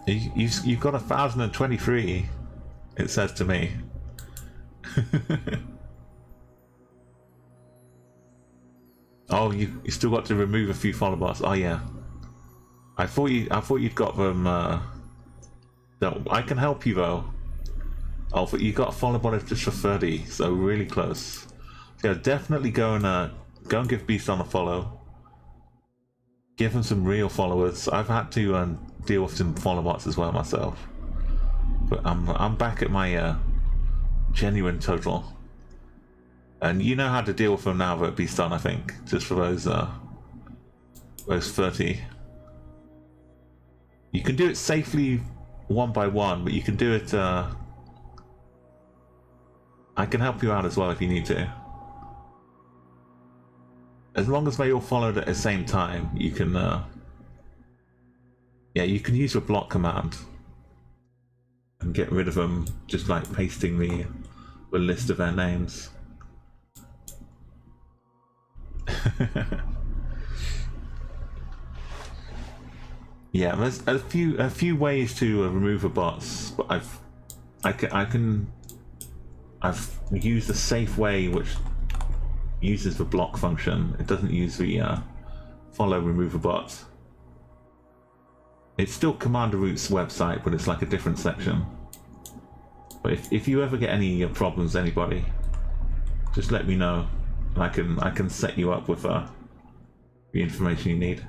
You've got 1,023. It says to me. Oh, you still got to remove a few follow bots. Oh yeah. I thought you'd got them. No, I can help you though. Oh, but you got a follow bot just for 30, so really close. So yeah, definitely go and give Beast on a follow. Give him some real followers. I've had to deal with some follow bots as well myself, but I'm back at my genuine total. And you know how to deal with them now that Beast on, I think, just for those 30. You can do it safely one by one, but you can do it. I can help you out as well if you need to. As long as they all followed at the same time, you can. Yeah, you can use the block command and get rid of them, just like pasting the list of their names. Yeah, there's a few ways to remove the bots, but I've used a safe way which uses the block function. It doesn't use the follow remove a bot. It's still Commander Root's website, but it's like a different section. But if you ever get any problems, anybody, just let me know. I can set you up with the information you need.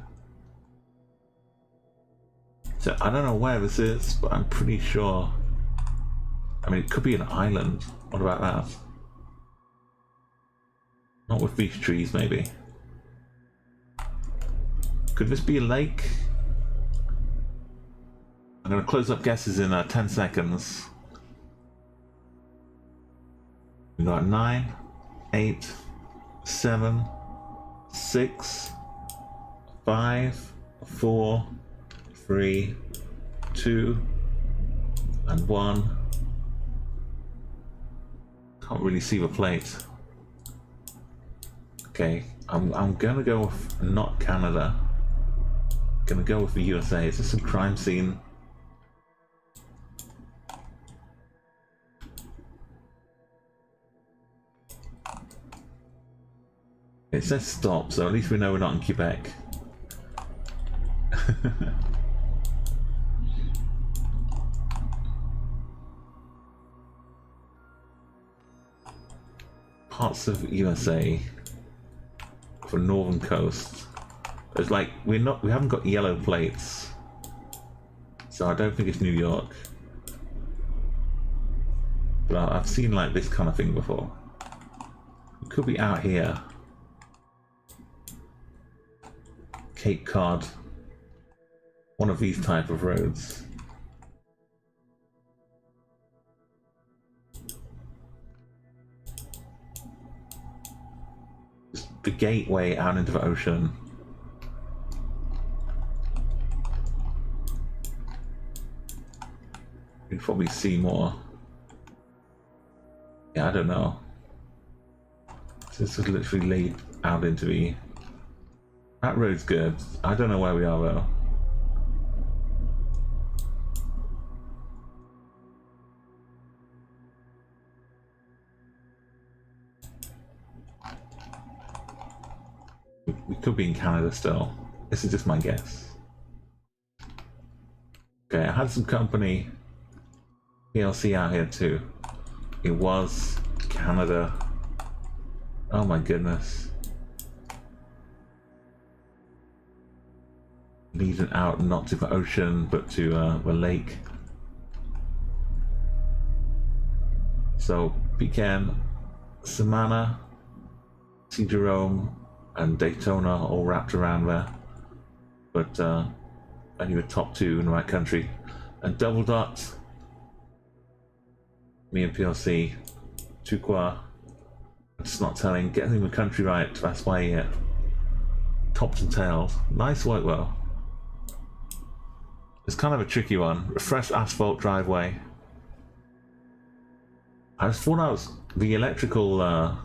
So I don't know where this is, but I'm pretty sure. I mean, it could be an island. What about that? Not with these trees, maybe. Could this be a lake? I'm gonna close up guesses in 10 seconds. We got 9, 8, 7, 6, 5, 4, 3, 2, and 1. Can't really see the plate. Okay, I'm gonna go with not Canada. Gonna go with the USA. Is this a crime scene? It says stop, so at least we know we're not in Quebec. Parts of USA for northern coast. It's like we haven't got yellow plates, so I don't think it's New York. But I've seen like this kind of thing before. It could be out here. Cape Cod. One of these type of roads. The gateway out into the ocean. You can probably see more. Yeah, I don't know. This is literally laid out into the... That road's good. I don't know where we are though. We could be in Canada still. This is just my guess. Okay, I had some company PLC out here too. It was Canada. Oh my goodness. Leading out not to the ocean but to the lake. So Pecan, Samana, St. Jerome, and Daytona all wrapped around there. But only the top two in my country. And Double Dot, me and PLC, Tukwa, it's not telling, getting the country right, that's why he tops and tails. Nice work though. It's kind of a tricky one. A fresh asphalt driveway. I just thought I was the electrical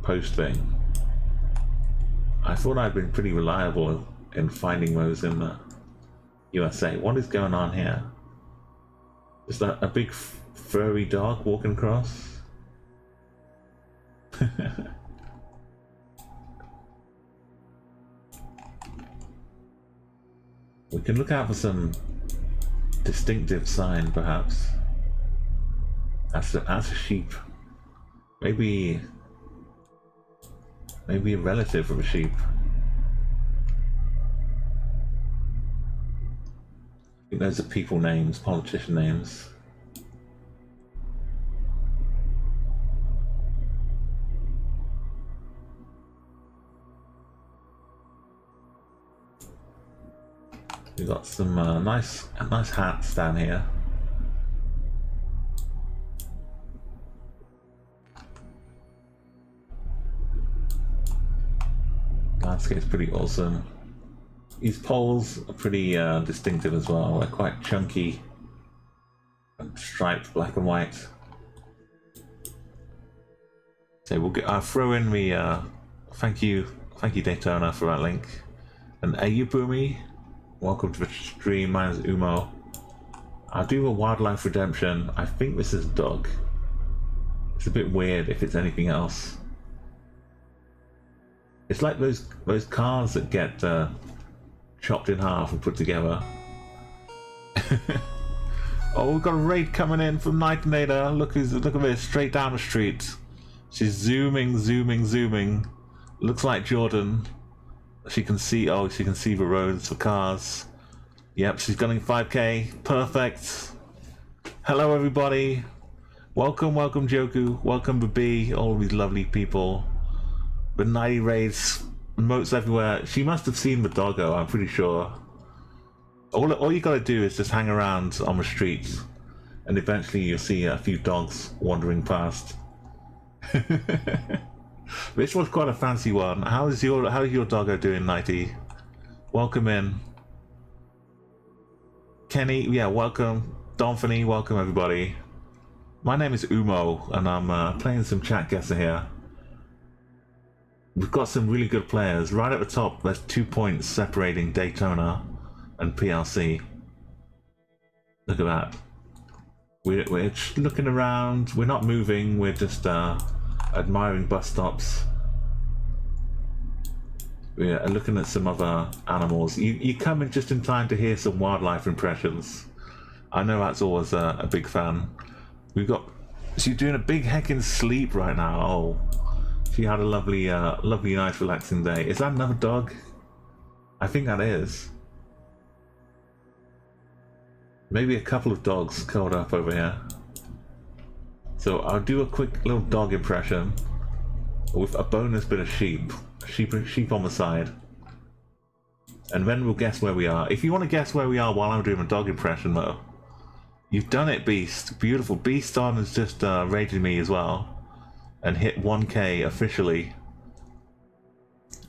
post thing. I thought I'd been pretty reliable in finding those in the USA. What is going on here? Is that a big furry dog walking across? We can look out for some distinctive sign, perhaps. That's a sheep. Maybe a relative of a sheep. I think those are people names, politician names. We've got some nice hats down here. Landscape's pretty awesome. These poles are pretty distinctive as well. They're quite chunky and striped black and white. So I'll throw in the thank you Daytona for that link. And Ayubumi, welcome to the stream. My name's Umo. I'll do a wildlife redemption. I think this is a dog. It's a bit weird if it's anything else. It's like those cars that get chopped in half and put together. Oh, we've got a raid coming in from Nightinator. Look at this, straight down the street. She's zooming. Looks like Jordan. She can see the roads for cars. Yep, she's gunning 5k. Perfect. Hello everybody. Welcome Joku. Welcome Babi. All these lovely people. The 90 raids, moats everywhere. She must have seen the doggo, I'm pretty sure. All you gotta do is just hang around on the streets, and eventually you'll see a few dogs wandering past. This was quite a fancy one. How's your doggo doing, Nighty? Welcome in. Kenny, yeah, welcome. Donphony, welcome everybody. My name is Umo, and I'm playing some Chatguessr here. We've got some really good players. Right at the top, there's 2 points separating Daytona and PLC. Look at that. We're just looking around. We're not moving. We're just admiring bus stops. We're looking at some other animals. You come in just in time to hear some wildlife impressions. I know that's always a big fan. She's doing a big heckin' sleep right now. Oh. She had a lovely, nice, relaxing day. Is that another dog? I think that is. Maybe a couple of dogs curled up over here. So I'll do a quick little dog impression with a bonus bit of sheep on the side, and then we'll guess where we are. If you want to guess where we are while I'm doing a dog impression, though, you've done it, Beast. Beautiful. Beast on has just raided me as well. And hit 1k officially.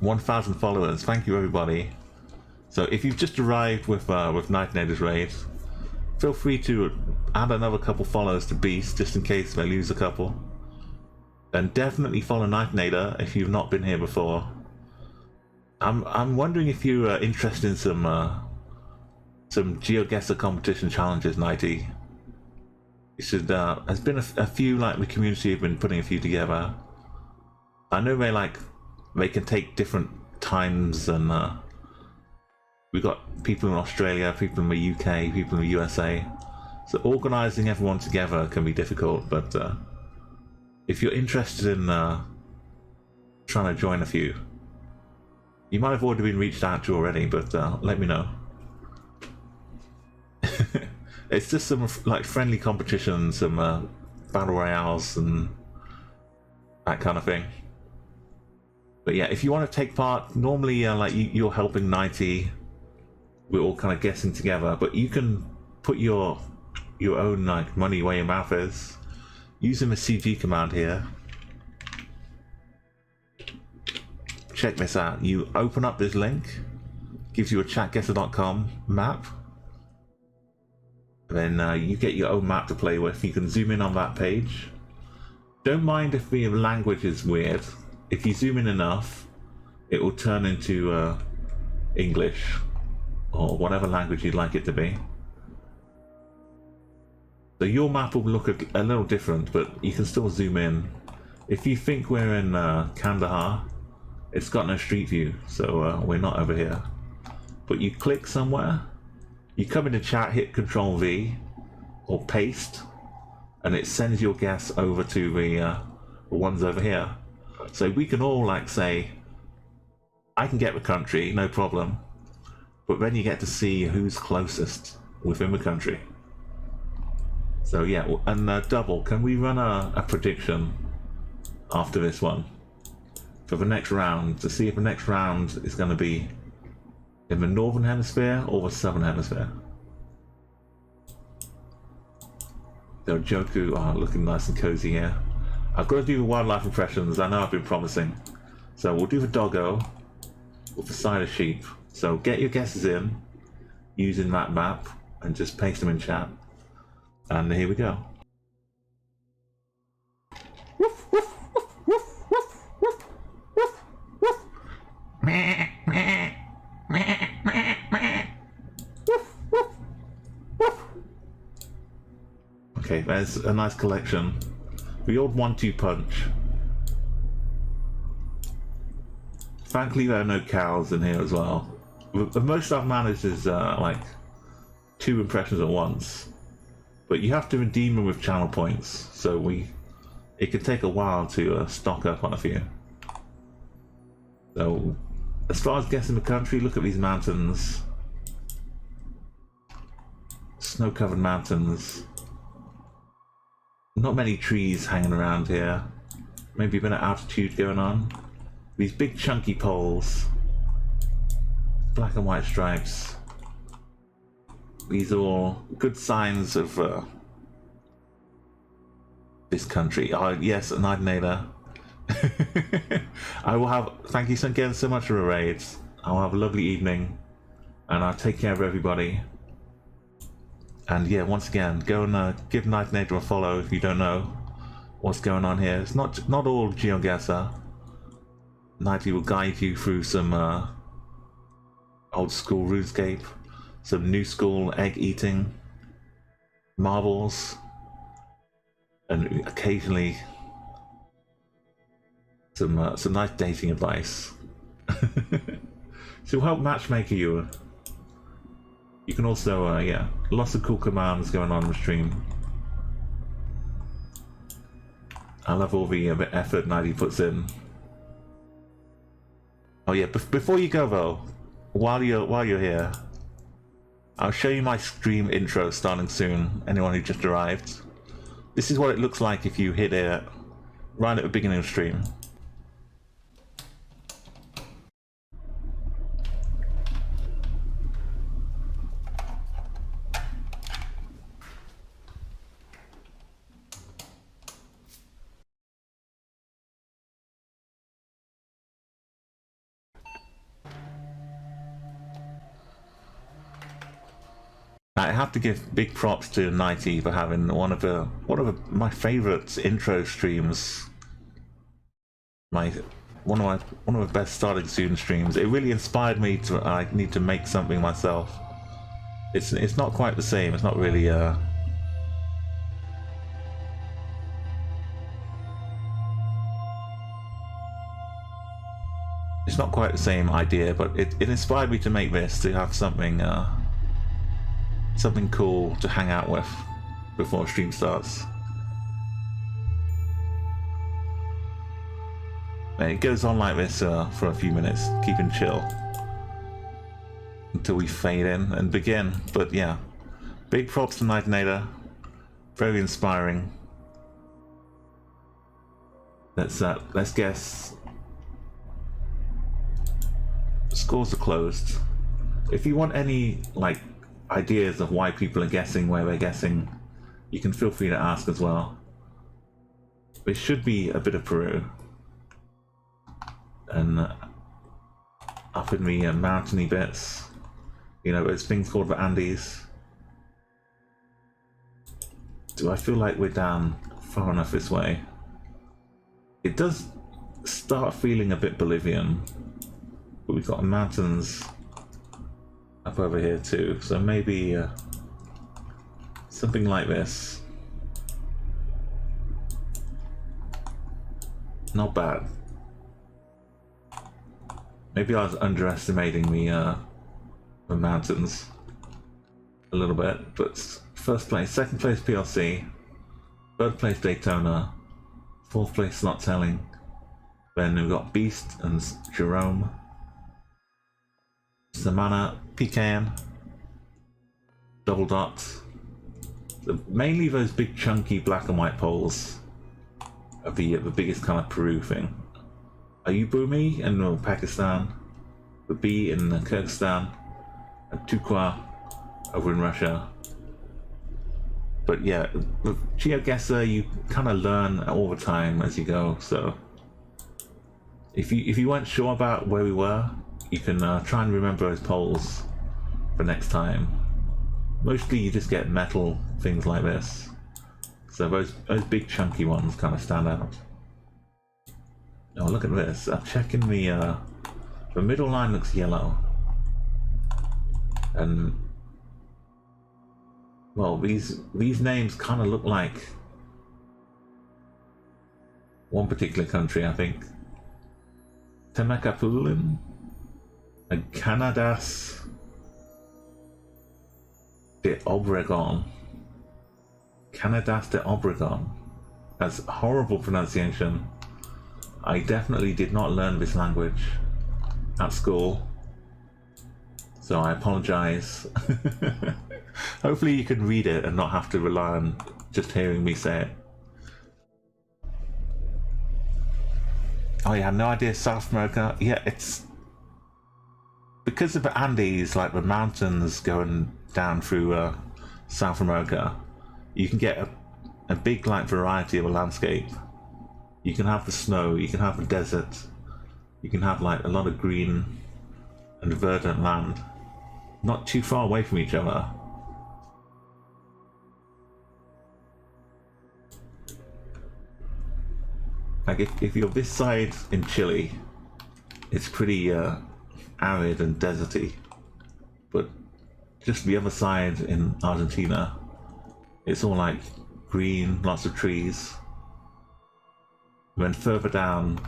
1,000 followers. Thank you everybody. So if you've just arrived with Nightinator's raid, feel free to add another couple follows to Beast just in case they lose a couple. And definitely follow Nightinator if you've not been here before. I'm wondering if you're interested in some GeoGuessr competition challenges, Nighty. There's been a few, like the community have been putting a few together. I know they can take different times, and we've got people in Australia, people in the UK, people in the USA. So organising everyone together can be difficult, but if you're interested in trying to join a few, you might have already been reached out to already, but let me know. It's just some like friendly competitions, some battle royales and that kind of thing. But yeah, if you want to take part, normally like you're helping 90. We're all kind of guessing together, but you can put your own like money where your mouth is using the CG command here. Check this out. You open up this link, gives you a chatguessr.com map. Then you get your own map to play with. You can zoom in on that page. Don't mind if the language is weird. If you zoom in enough, it will turn into English or whatever language you'd like it to be. So your map will look a little different, but you can still zoom in. If you think we're in Kandahar, it's got no street view, so we're not over here. But you click somewhere, you come into chat, hit Control V or paste, and it sends your guess over to the ones over here. So we can all like say, I can get the country, no problem. But then you get to see who's closest within the country. So yeah, and double, can we run a prediction after this one for the next round to see if the next round is going to be in the northern hemisphere or the southern hemisphere? So Joku are looking nice and cozy here. I've got to do the wildlife impressions. I know I've been promising. So we'll do the doggo with the side of sheep. So get your guesses in using that map and just paste them in chat. And here we go. Okay, there's a nice collection. The old 1-2 punch. Thankfully there are no cows in here as well. The most I've managed is like 2 impressions at once. But you have to redeem them with channel points, so it could take a while to stock up on a few. So, as far as guessing the country, look at these mountains. Snow-covered mountains. Not many trees hanging around here. Maybe a bit of altitude going on. These big chunky poles. Black and white stripes. These are all good signs of this country. Oh, yes, an Ignator. I will have. Thank you again so much for the raids. I'll have a lovely evening, and I'll take care of everybody. And yeah, once again, go and give Ignator a follow if you don't know what's going on here. It's not all GeoGuessr. Nighty will guide you through some old school RuneScape. Some new school egg eating, marbles, and occasionally some nice dating advice. So help matchmaker you. You can also yeah, lots of cool commands going on the stream. I love all the effort Nighty puts in. Oh yeah, before you go though, while you're here, I'll show you my stream intro starting soon, anyone who just arrived. This is what it looks like if you hit it right at the beginning of the stream. I have to give big props to Nighty for having one of my favourite intro streams. One of the best starting soon streams. It really inspired me to. I need to make something myself. It's not quite the same. It's not really it's not quite the same idea, but it inspired me to make this, to have something something cool to hang out with before stream starts. And it goes on like this for a few minutes, keeping chill until we fade in and begin. But yeah, big props to Ignator, very inspiring. Let's guess scores are closed. If you want any like ideas of why people are guessing where they're guessing, you can feel free to ask as well. It should be a bit of Peru. And up in the mountainy bits, you know, those things called the Andes. Do I feel like we're down far enough this way? It does start feeling a bit Bolivian, but we've got mountains up over here too, so maybe something like this. Not bad. Maybe I was underestimating the mountains a little bit, but first place, second place PLC, third place Daytona, fourth place Not Telling. Then we've got Beast and Jerome, Savannah, PKN, Double Dots. Mainly those big chunky black and white poles are the biggest kind of Peru thing. Ayubumi in Pakistan, the B in Kyrgyzstan, and Tukwa over in Russia. But yeah, with Chatguessr you kind of learn all the time as you go, so if you weren't sure about where we were, you can try and remember those poles for next time. Mostly you just get metal things like this, so those big chunky ones kind of stand out. Oh, look at this. I'm checking the middle line looks yellow. And well, these names kind of look like one particular country, I think. Temecapulin and Canadas de Obregon. Canadas de Obregon. That's horrible pronunciation. I definitely did not learn this language at school, so I apologize. Hopefully you can read it and not have to rely on just hearing me say it. Oh yeah, no idea. South America. Yeah, it's because of the Andes, like the mountains going down through South America. You can get a big like variety of a landscape. You can have the snow, you can have the desert, you can have like a lot of green and verdant land, not too far away from each other. Like if you're this side in Chile, it's pretty arid and deserty, but just the other side in Argentina, it's all like green, lots of trees. And then further down,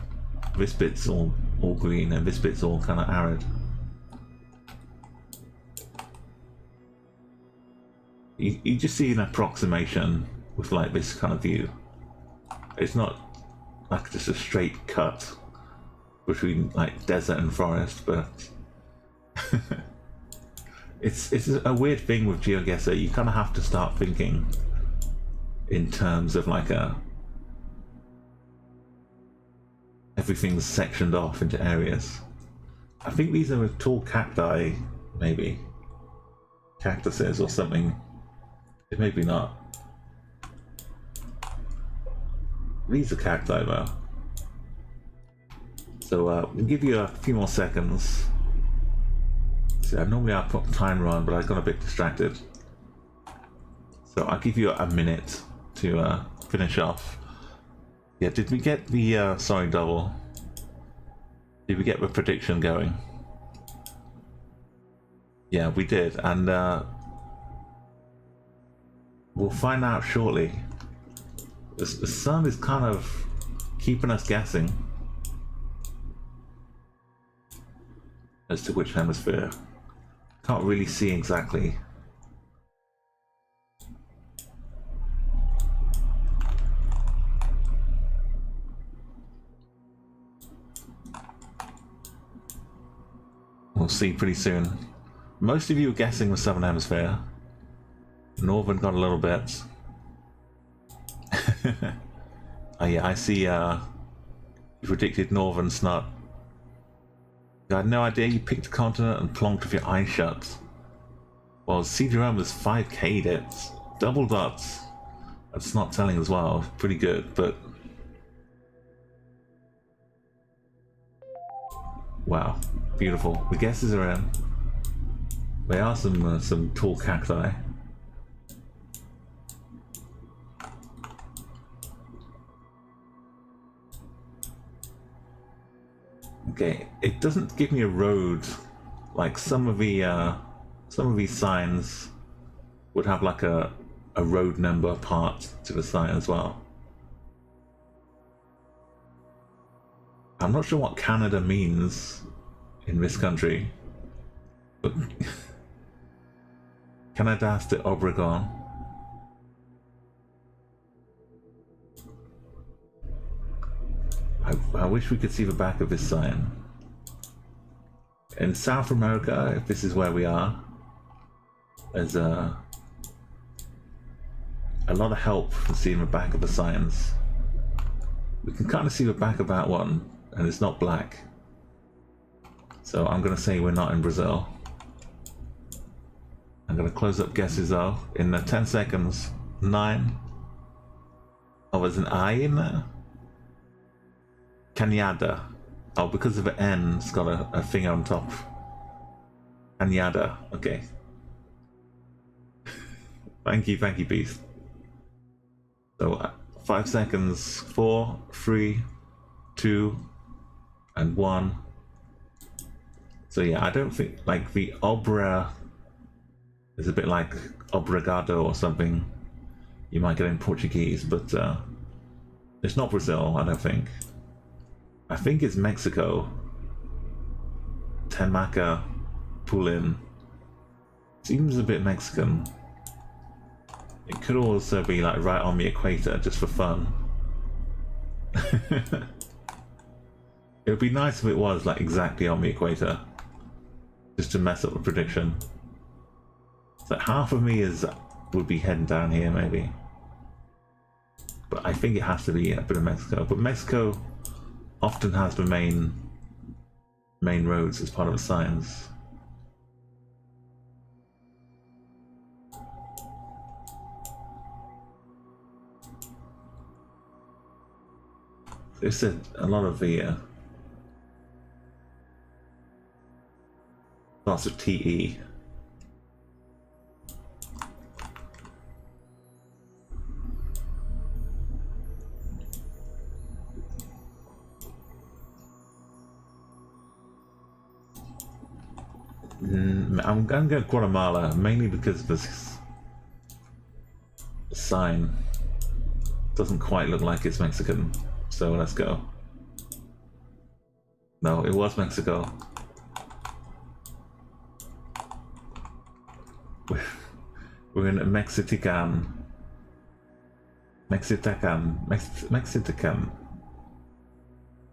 this bit's all green and this bit's all kind of arid. You just see an approximation with like this kind of view. It's not like just a straight cut between like desert and forest, but it's a weird thing with GeoGuessr. You kind of have to start thinking in terms of like everything's sectioned off into areas. I think these are tall cacti, maybe cactuses or something. Maybe not. These are cacti though. So we'll give you a few more seconds. See, normally I put timer on, but I got a bit distracted. So I'll give you a minute to finish off. Yeah, did we get the, sorry, double. Did we get the prediction going? Yeah, we did, and we'll find out shortly. The sun is kind of keeping us guessing as to which hemisphere. Can't really see exactly. We'll see pretty soon. Most of you are guessing the Southern Hemisphere. Northern got a little bit. Oh yeah, I see you predicted Northern's not I had no idea you picked a continent and plonked with your eyes shut. Well, CD-ROM was 5K'd it. Double dots. That's not telling as well. Pretty good, but... Wow. Beautiful. The guesses are in. They are some tall cacti. Okay, it doesn't give me a road. Like some of these signs would have like a road number part to the sign as well. I'm not sure what Canada means in this country, but Canada de Obregon. I wish we could see the back of this sign. In South America, if this is where we are, there's a lot of help from seeing the back of the signs. We can kind of see the back of that one, and it's not black. So I'm going to say we're not in Brazil. I'm going to close up guesses though. In 10 seconds. 9. Oh, there's an I in there? Canada. Oh, because of the N, it's got a thing on top. Canada. Okay. Thank you, Beast. So, 5 seconds. 4, 3, 2, and 1. So yeah, I don't think, like, the obra is a bit like obrigado or something you might get in Portuguese, but it's not Brazil, I don't think. I think it's Mexico. Temaca Pulin. Seems a bit Mexican. It could also be like right on the equator, just for fun. It would be nice if it was like exactly on the equator, just to mess up the prediction. So half of me would be heading down here maybe, but I think it has to be a bit of Mexico. But Mexico often has the main roads as part of the signs. They said a lot of the lots of TE. I'm going to go Guatemala, mainly because this sign doesn't quite look like it's Mexican, so let's go. No, it was Mexico. We're in Mexican.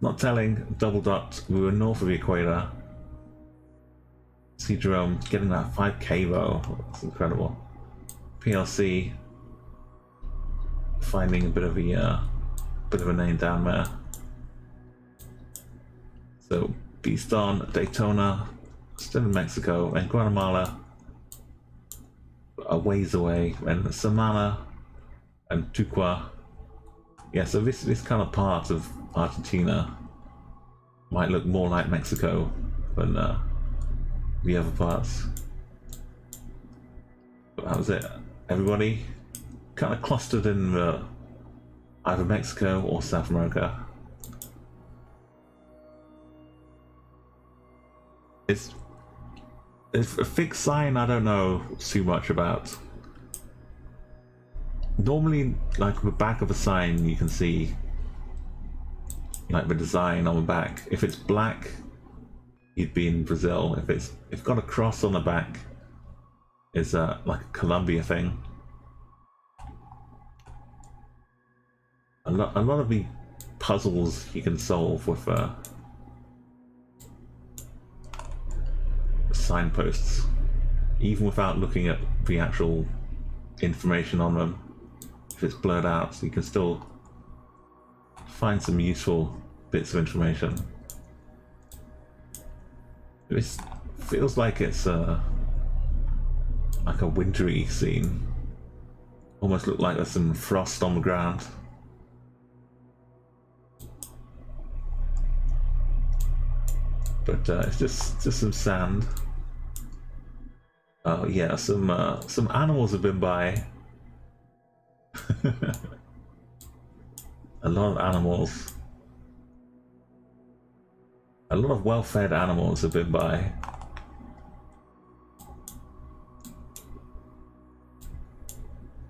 Not telling, double dot, we were north of the equator. See Jerome getting that 5K though, that's incredible. PLC finding a bit of a name down there. So Beast on Daytona, still in Mexico, and Guatemala a ways away, and Samana and Tuqua. Yeah, so this kind of part of Argentina might look more like Mexico than the other parts. But that was it. Everybody kind of clustered in either Mexico or South America. It's a fixed sign I don't know too much about. Normally, like the back of a sign, you can see like the design on the back. If it's black, you'd be in Brazil. If it's got a cross on the back, it's like a Colombia thing. A lot of the puzzles you can solve with signposts, even without looking at the actual information on them. If it's blurred out, so you can still find some useful bits of information. It feels like it's like a wintry scene. Almost look like there's some frost on the ground. But it's just some sand. Oh yeah, some animals have been by. A lot of animals. A lot of well-fed animals have been by.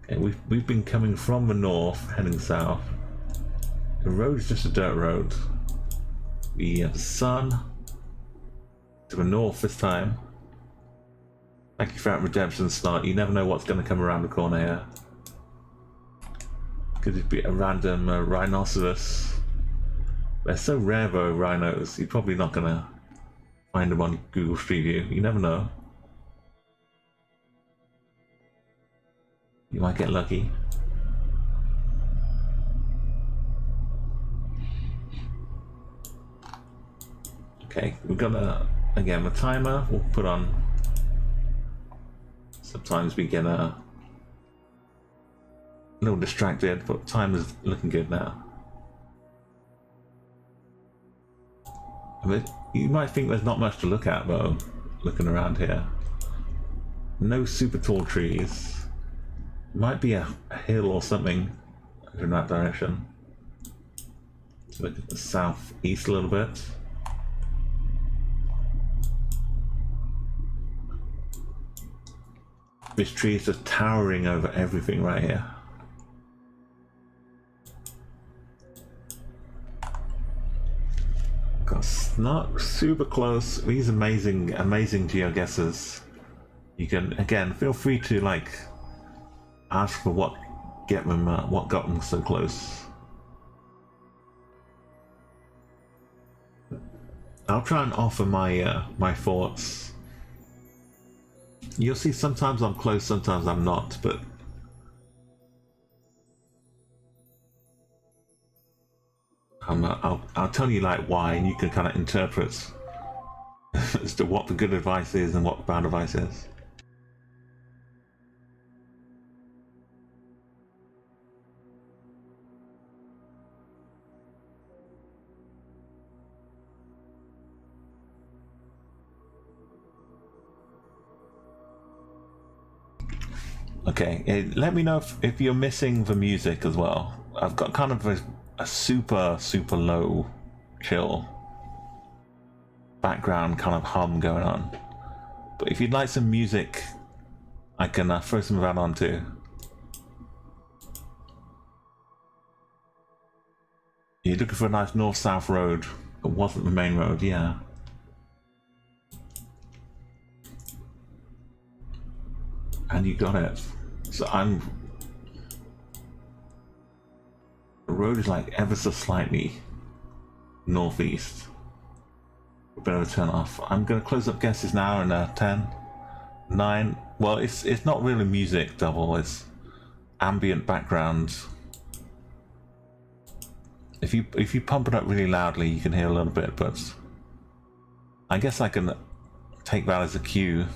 Okay, we've been coming from the north, heading south. The road is just a dirt road. We have the sun to the north this time. Thank you for that redemption start. You never know what's going to come around the corner here. Could it be a random rhinoceros? They're so rare though, rhinos. You're probably not going to find them on Google Street View. You never know. You might get lucky. Okay, we've got again, the timer we'll put on. Sometimes we get a little distracted, but time is looking good now. But you might think there's not much to look at though, looking around here. No super tall trees. Might be a hill or something over in that direction. Look at the southeast a little bit. This tree is just towering over everything right here. Not super close. These amazing geoguessers. You can again feel free to like ask for what got them so close. I'll try and offer my my thoughts. You'll see sometimes I'm close, sometimes I'm not, but I'll tell you like why, and you can kind of interpret as to what the good advice is and what the bad advice is. Okay, let me know if you're missing the music as well. I've got kind of a super low, chill background kind of hum going on. But if you'd like some music, I can throw some of that on too. You're looking for a nice north-south road. It wasn't the main road, yeah. And you got it. So the road is like ever so slightly northeast. We better turn off. I'm gonna close up guesses now in 10, 9. Well, it's not really music double, it's ambient background. If you pump it up really loudly, you can hear a little bit, but I guess I can take that as a cue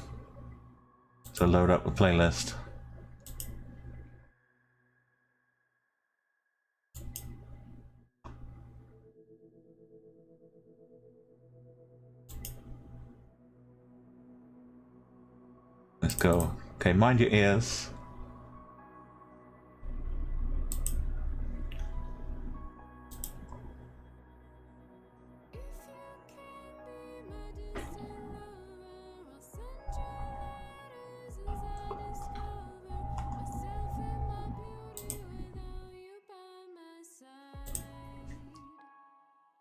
to load up the playlist. Let's go. Okay, mind your ears.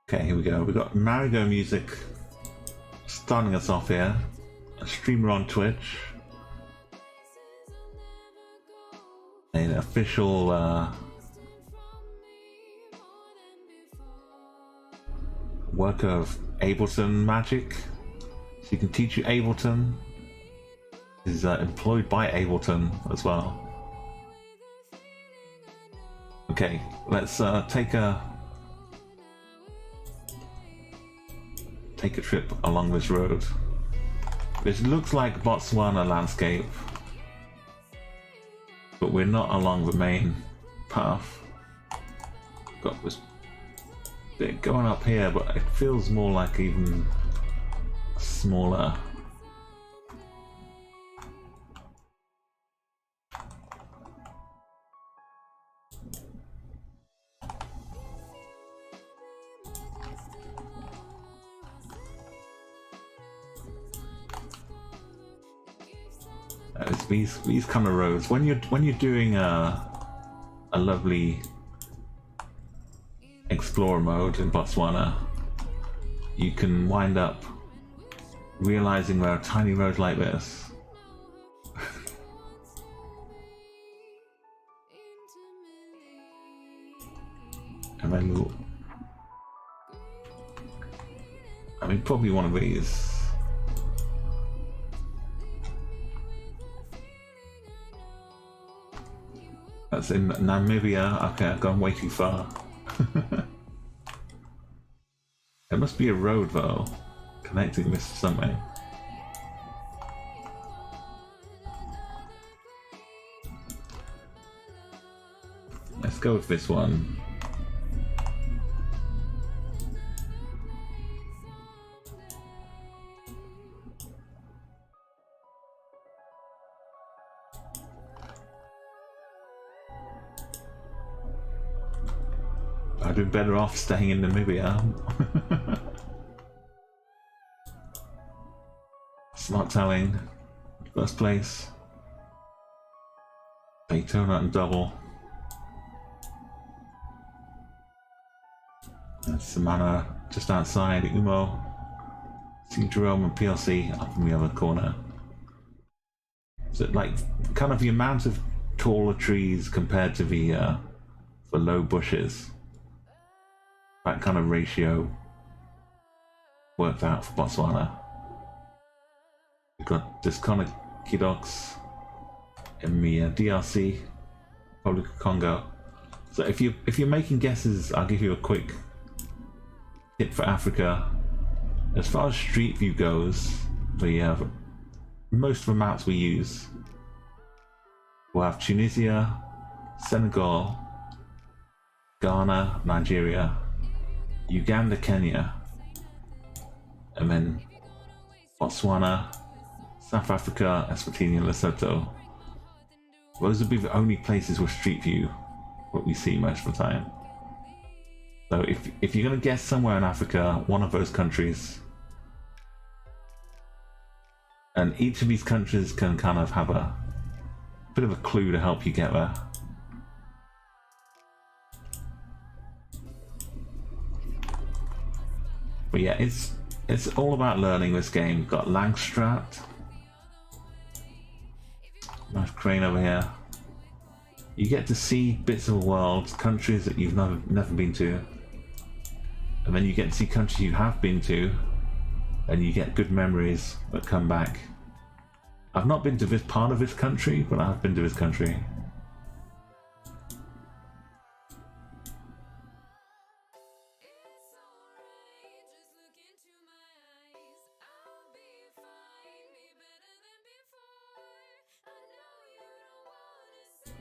Okay, here we go. We've got Marigo music starting us off here. A streamer on Twitch. An official work of Ableton magic. So you can teach you Ableton. Is employed by Ableton as well. Okay, let's take a trip along this road. This looks like Botswana landscape, but we're not along the main path. Got this bit going up here, but it feels more like even smaller. It's these kind of roads. When you're doing a lovely explorer mode in Botswana, you can wind up realizing there are tiny roads like this. And then I mean, probably one of these. That's in Namibia. Okay, I've gone way too far. There must be a road though, connecting this to something. Let's go with this one. I'd been better off staying in Namibia. Smart telling. First place. Daytona and double. And Samana just outside. Umo. See Jerome and PLC up in the other corner. So like kind of the amount of taller trees compared to the low bushes. That kind of ratio worked out for Botswana. We've got disconnect Kidox in the DRC, Republic of Congo. So if you're making guesses, I'll give you a quick tip for Africa. As far as Street View goes, most of the maps we use will have Tunisia, Senegal, Ghana, Nigeria, Uganda, Kenya, and then Botswana, South Africa, Eswatini, and Lesotho. Those would be the only places with Street View what we see most of the time. So if you're going to guess somewhere in Africa, one of those countries, and each of these countries can kind of have a bit of a clue to help you get there. But yeah, it's all about learning this game. We've got Langstraat. Nice crane over here. You get to see bits of the world, countries that you've never been to. And then you get to see countries you have been to, and you get good memories that come back. I've not been to this part of this country, but I've been to this country.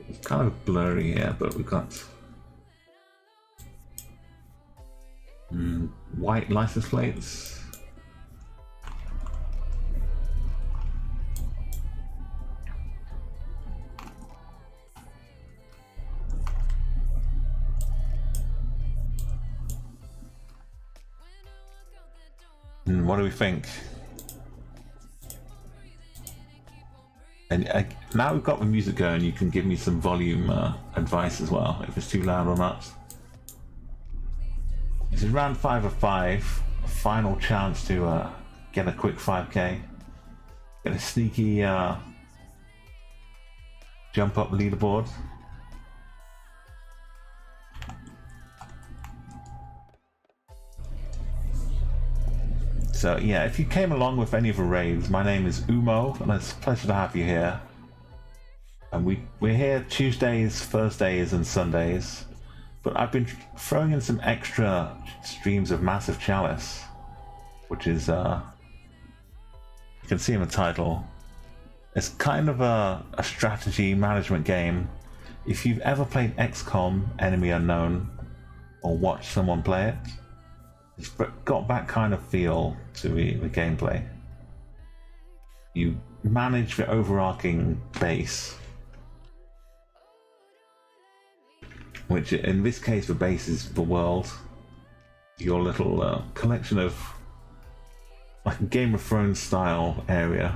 It's kind of blurry here, but we've got white license plates. And what do we think? And now we've got the music going, you can give me some volume advice as well, if it's too loud or not. This is round 5 of 5, a final chance to get a quick 5k. Get a sneaky jump up the leaderboard. So yeah, if you came along with any of the raves, my name is Umo, and it's a pleasure to have you here. And we're here Tuesdays, Thursdays, and Sundays. But I've been throwing in some extra streams of Massive Chalice, which is You can see in the title. It's kind of a strategy management game. If you've ever played XCOM, Enemy Unknown, or watched someone play it, it's got that kind of feel to the gameplay. You manage the overarching base, which in this case the base is the world, your little collection of like a Game of Thrones style area,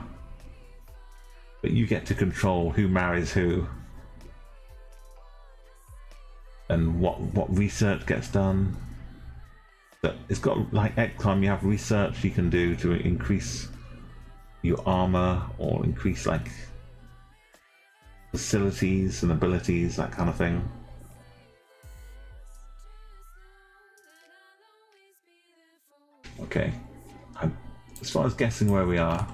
but you get to control who marries who and what research gets done. But it's got, like XCOM, you have research you can do to increase your armor or increase like facilities and abilities, that kind of thing. Okay, as far as guessing where we are,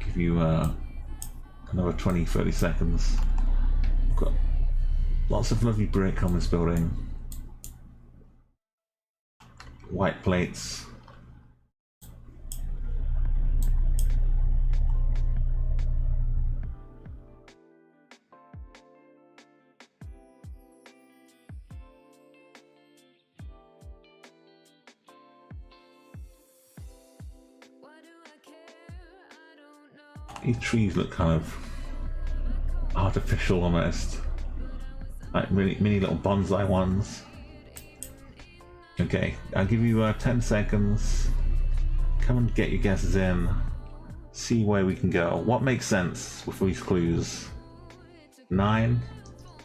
give you another 20-30 seconds. We've got lots of lovely brick on this building, white plates. These trees look kind of artificial almost, like really mini little bonsai ones. Okay, I'll give you 10 seconds. Come and get your guesses in. See where we can go. What makes sense with these clues? 9,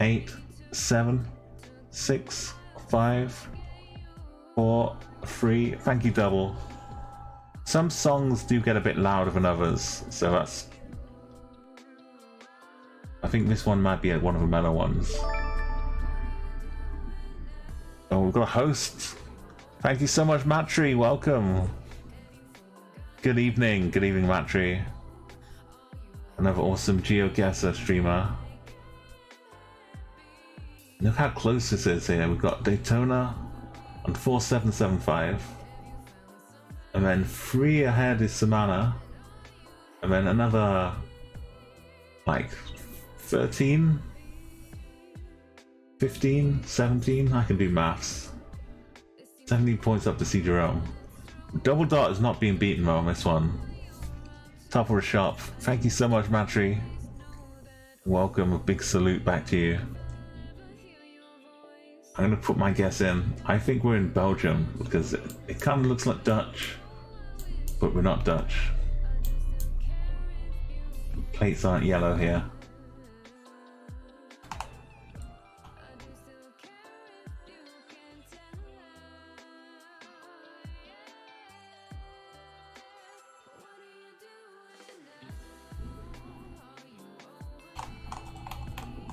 8, 7, 6, 5, 4, 3. Thank you, Double. Some songs do get a bit louder than others, so that's... I think this one might be one of the mellow ones. Oh, we've got a host. Thank you so much, Matri. Welcome. Good evening, Matri. Another awesome Chatguessr streamer. Look how close this is here. We've got Daytona on 4775. And then 3 ahead is Samana. And then another like 13, 15, 17. I can do maths. 17 points up to C. Jerome. Double Dot is not being beaten though on this one. Top of the shop. Thank you so much, Matri. Welcome, a big salute back to you. I'm gonna put my guess in. I think we're in Belgium because it kind of looks like Dutch, but we're not Dutch. Plates aren't yellow here.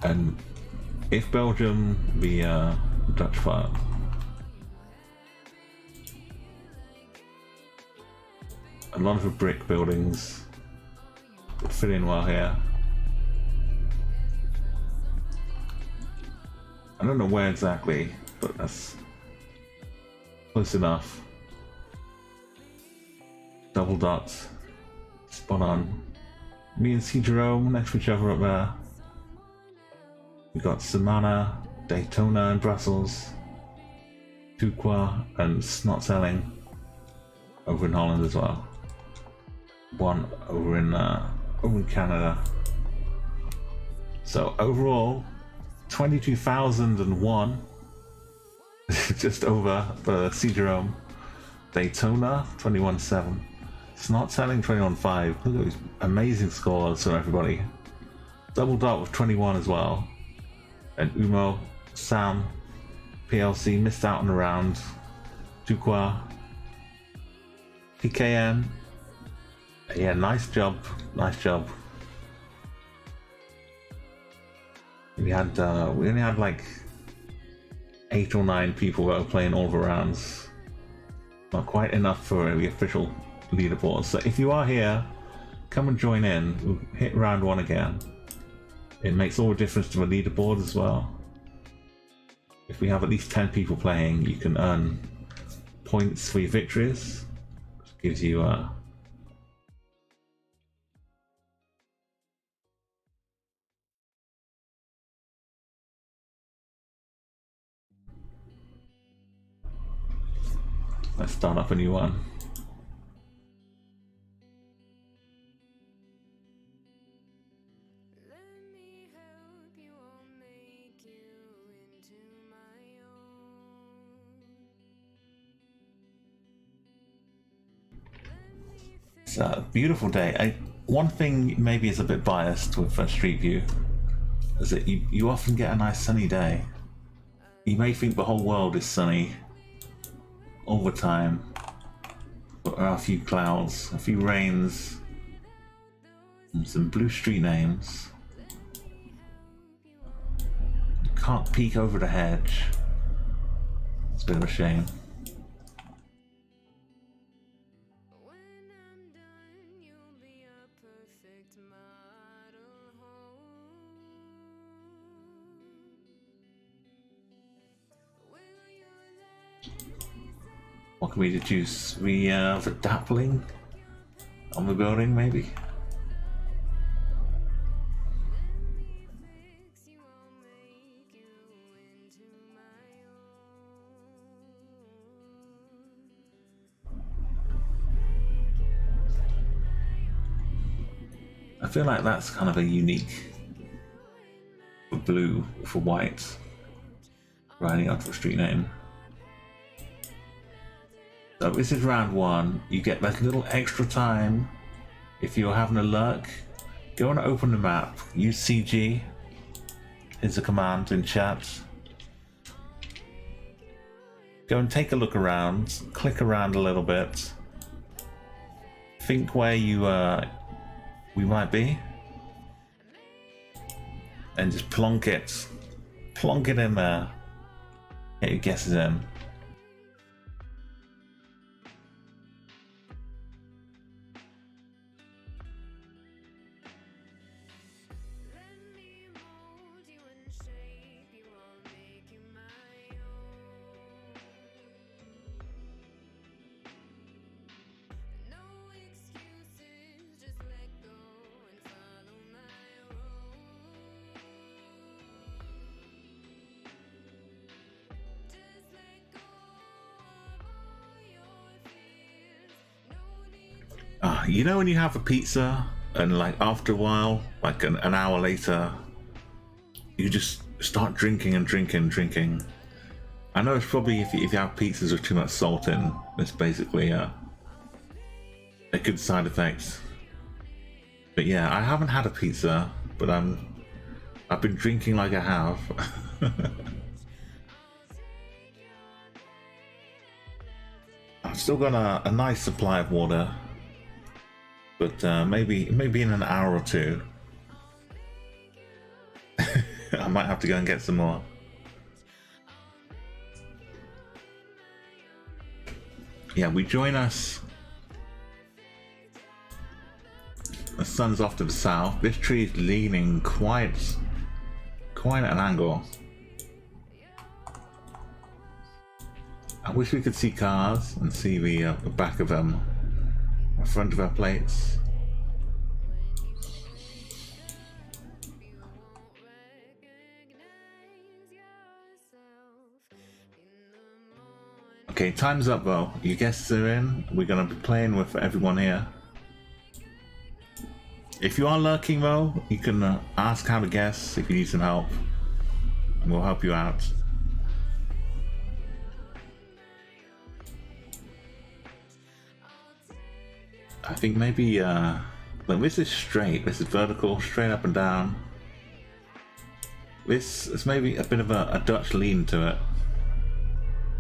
And if Belgium, the Dutch file. A lot of the brick buildings would fit in well here. I don't know where exactly, but that's close enough. Double dots, spot on. Me and C. Jerome next to each other up there. We got Samana, Daytona in Brussels, Tukwa and Snot Selling over in Holland as well. One over in Canada. So overall, 22,001, just over for C. Jerome. Daytona 21.7. Snot Selling 21.5. Look at these amazing scores for everybody. Double Dot with 21 as well. And Umo, Sam, PLC missed out on the round. Tukwa, PKN. Yeah, nice job, nice job. We only had like 8 or 9 people that were playing all the rounds. Not quite enough for the official leaderboard. So if you are here, come and join in. We'll hit round 1 again. It makes all the difference to the leaderboard as well. If we have at least 10 people playing, you can earn points for your victories. gives you let's start up a new one. It's a beautiful day. One thing maybe is a bit biased with Street View is that you often get a nice sunny day. You may think the whole world is sunny all the time, but there are a few clouds, a few rains, and some blue street names. You can't peek over the hedge. It's a bit of a shame. What can we deduce? We have a dappling on the building, maybe? I feel like that's kind of a unique for blue, for white, writing out for a street name. So this is round one. You get that little extra time if you're having a lurk. Go and open the map. Use CG is a command in chat. Go and take a look around. Click around a little bit. Think where we might be, and just plonk it in there. Get your guesses in. You know when you have a pizza and like after a while, like an hour later, you just start drinking and drinking. I know it's probably if you have pizzas with too much salt in, it's basically a good side effect. But yeah, I haven't had a pizza, but I've been drinking like I have. I've still got a nice supply of water. But maybe in an hour or two, I might have to go and get some more. Yeah, we join us. The sun's off to the south. This tree is leaning quite at an angle. I wish we could see cars and see the back of them. In front of our plates. Okay, time's up though. Your guests are in. We're gonna be playing with everyone here. If you are lurking though, you can ask how to guess if you need some help, and we'll help you out. I think maybe, look, this is straight, this is vertical, straight up and down. This is maybe a bit of a Dutch lean to it.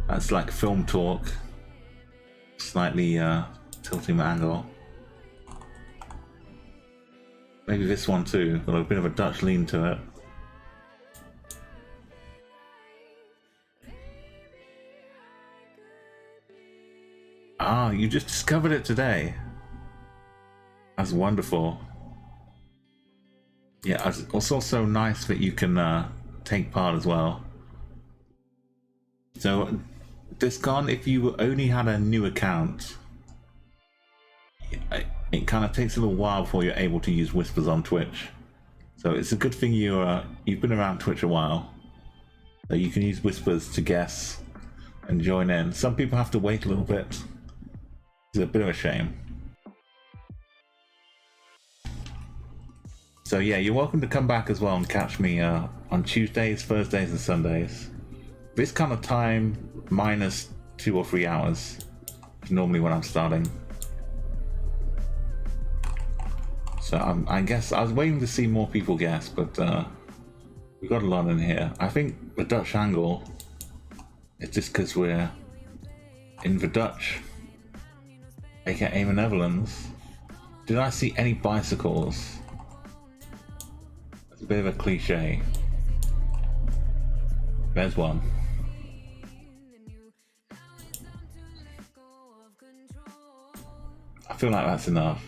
That's like film talk. Slightly tilting the angle. Maybe this one too, got a bit of a Dutch lean to it. Ah, you just discovered it today. That's wonderful. Yeah, it's also nice that you can take part as well. So, Discon, if you only had a new account, it kind of takes a little while before you're able to use whispers on Twitch. So it's a good thing you've been around Twitch a while, so you can use whispers to guess and join in. Some people have to wait a little bit. It's a bit of a shame. So yeah, you're welcome to come back as well and catch me on Tuesdays, Thursdays and Sundays. This kind of time minus 2 or 3 hours is normally when I'm starting. So I guess I was waiting to see more people guess, but we got a lot in here. I think the Dutch angle is just because we're in the Dutch, aka the Netherlands. Did I see any bicycles? It's a bit of a cliche. There's one. I feel like that's enough.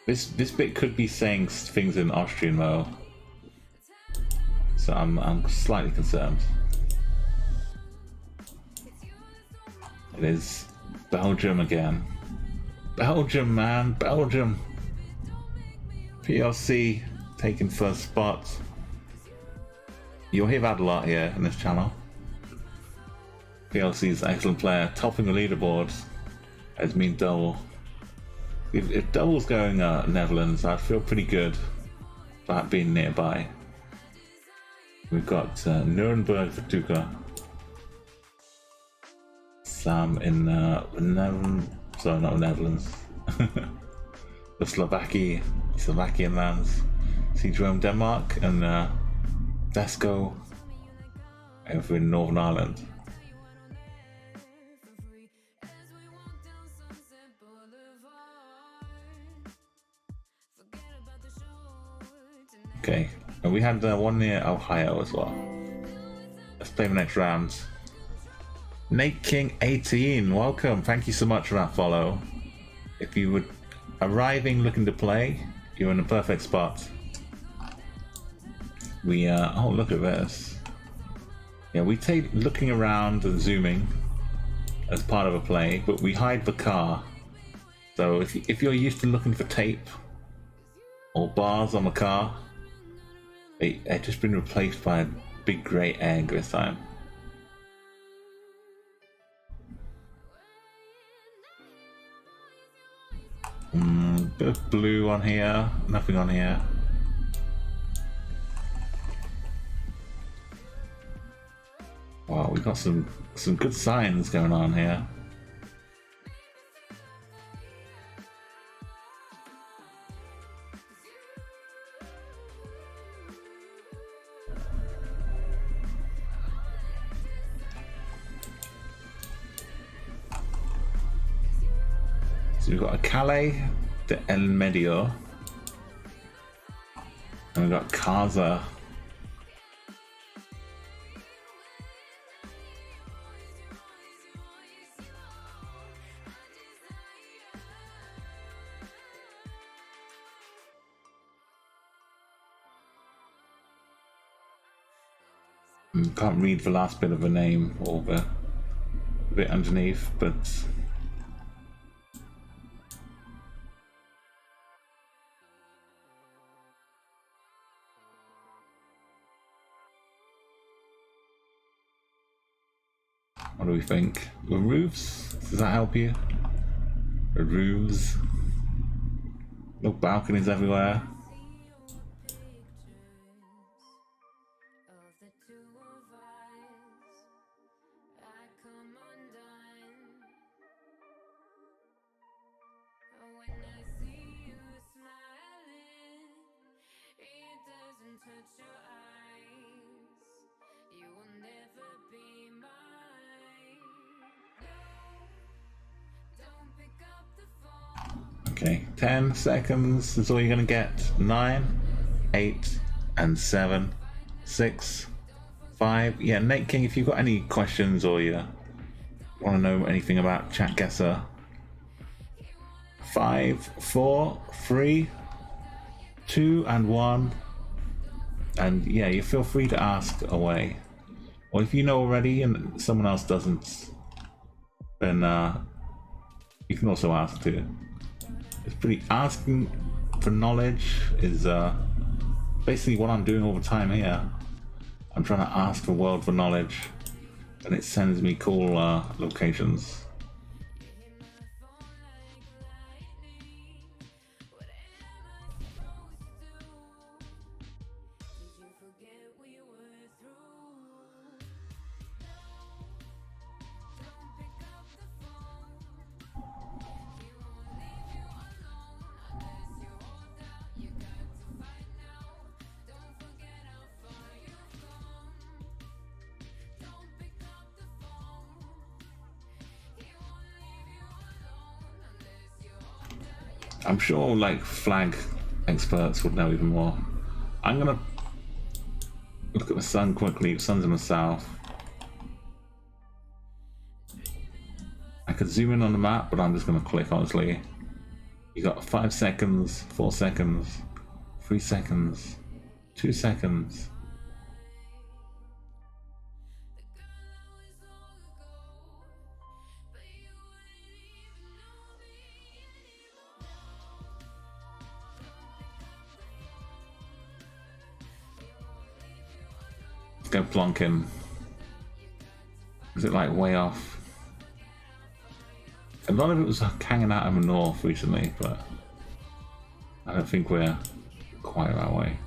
This bit could be saying things in Austrian though, so I'm slightly concerned. It is Belgium again. Belgium, man, Belgium. PLC taking first spot. You'll hear that a lot here in this channel. PLC's an excellent player, topping the leaderboard as mean double. If double's going Netherlands, I'd feel pretty good about being nearby. We've got Nuremberg for Tuka. Sam in sorry, not Netherlands. The Slovakian lands. See Jerome Denmark and Desco over in Northern Ireland. Okay, and we had one near Ohio as well. Let's play the next round. Nate King 18, welcome. Thank you so much for that follow. If you were arriving looking to play, you're in a perfect spot. We oh, look at this. Yeah, we take looking around and zooming as part of a play, but we hide the car. So if you're used to looking for tape or bars on the car, it just been replaced by a big grey egg this time. Bit of blue on here, nothing on here. Wow, we got some good signs going on here. So we've got a Calais de El Medio, and we've got Casa. Can't read the last bit of the name or the bit underneath, but what do we think? The roofs? Does that help you? The roofs? No balconies everywhere. Okay, 10 seconds is all you're gonna get. 9, 8, and 7, 6, 5. Yeah, Nate King, if you've got any questions or you want to know anything about Chatguessr, 5, 4, 3, 2, and 1. And yeah, you feel free to ask away. Or if you know already and someone else doesn't, then you can also ask too. It's pretty asking for knowledge is basically what I'm doing all the time here. I'm trying to ask the world for knowledge, and it sends me cool locations. I'm sure like flag experts would know even more. I'm gonna look at the sun quickly. The sun's in the south. I could zoom in on the map, but I'm just gonna click honestly. You got 5 seconds, 4 seconds, 3 seconds, 2 seconds. Go plonking. Is it like way off? A lot of it was hanging out in the north recently, but I don't think we're quite that way.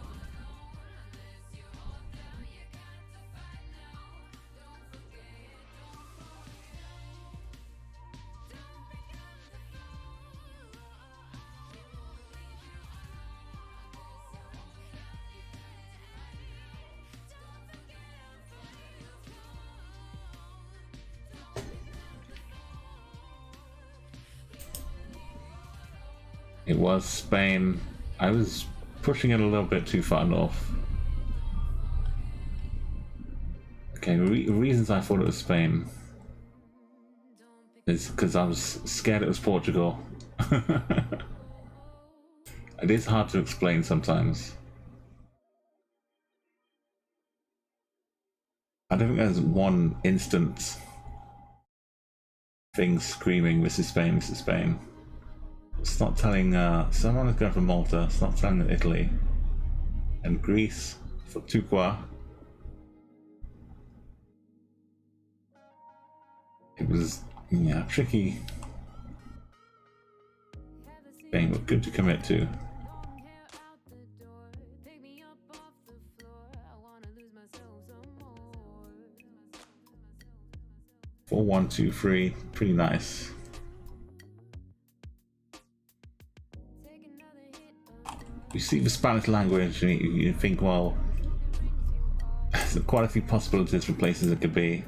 It was Spain. I was pushing it a little bit too far north. Okay, the reasons I thought it was Spain is because I was scared it was Portugal. It is hard to explain sometimes. I don't think there's one instant thing screaming, "This is Spain, this is Spain." It's not telling someone is going from Malta, it's not telling Italy. And Greece for Tukwa. It was, yeah, tricky thing, but good to commit to. 4, 1, 2, 3, pretty nice. You see the Spanish language and you think, well, there's quite a few possibilities for places it could be.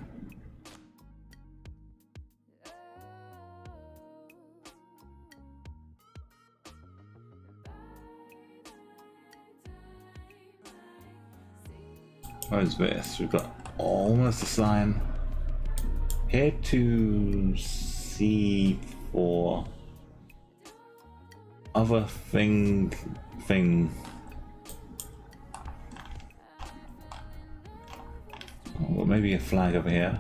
What is this? We've got almost a sign. Here to see for other thing. Well, maybe a flag over here.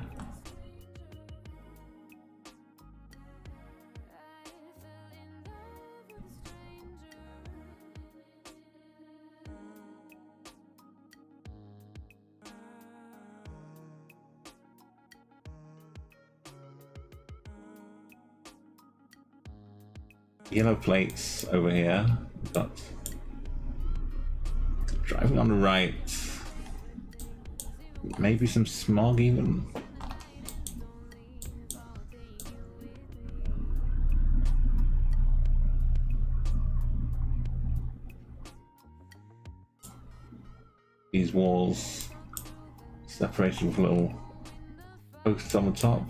Yellow plates over here. We've got driving on the right. Maybe some smog even. These walls, separation with little posts on the top.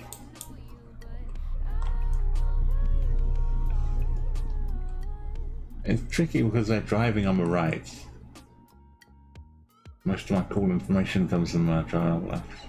It's tricky because they're driving on the right. Most of my cool information comes from driving on the left.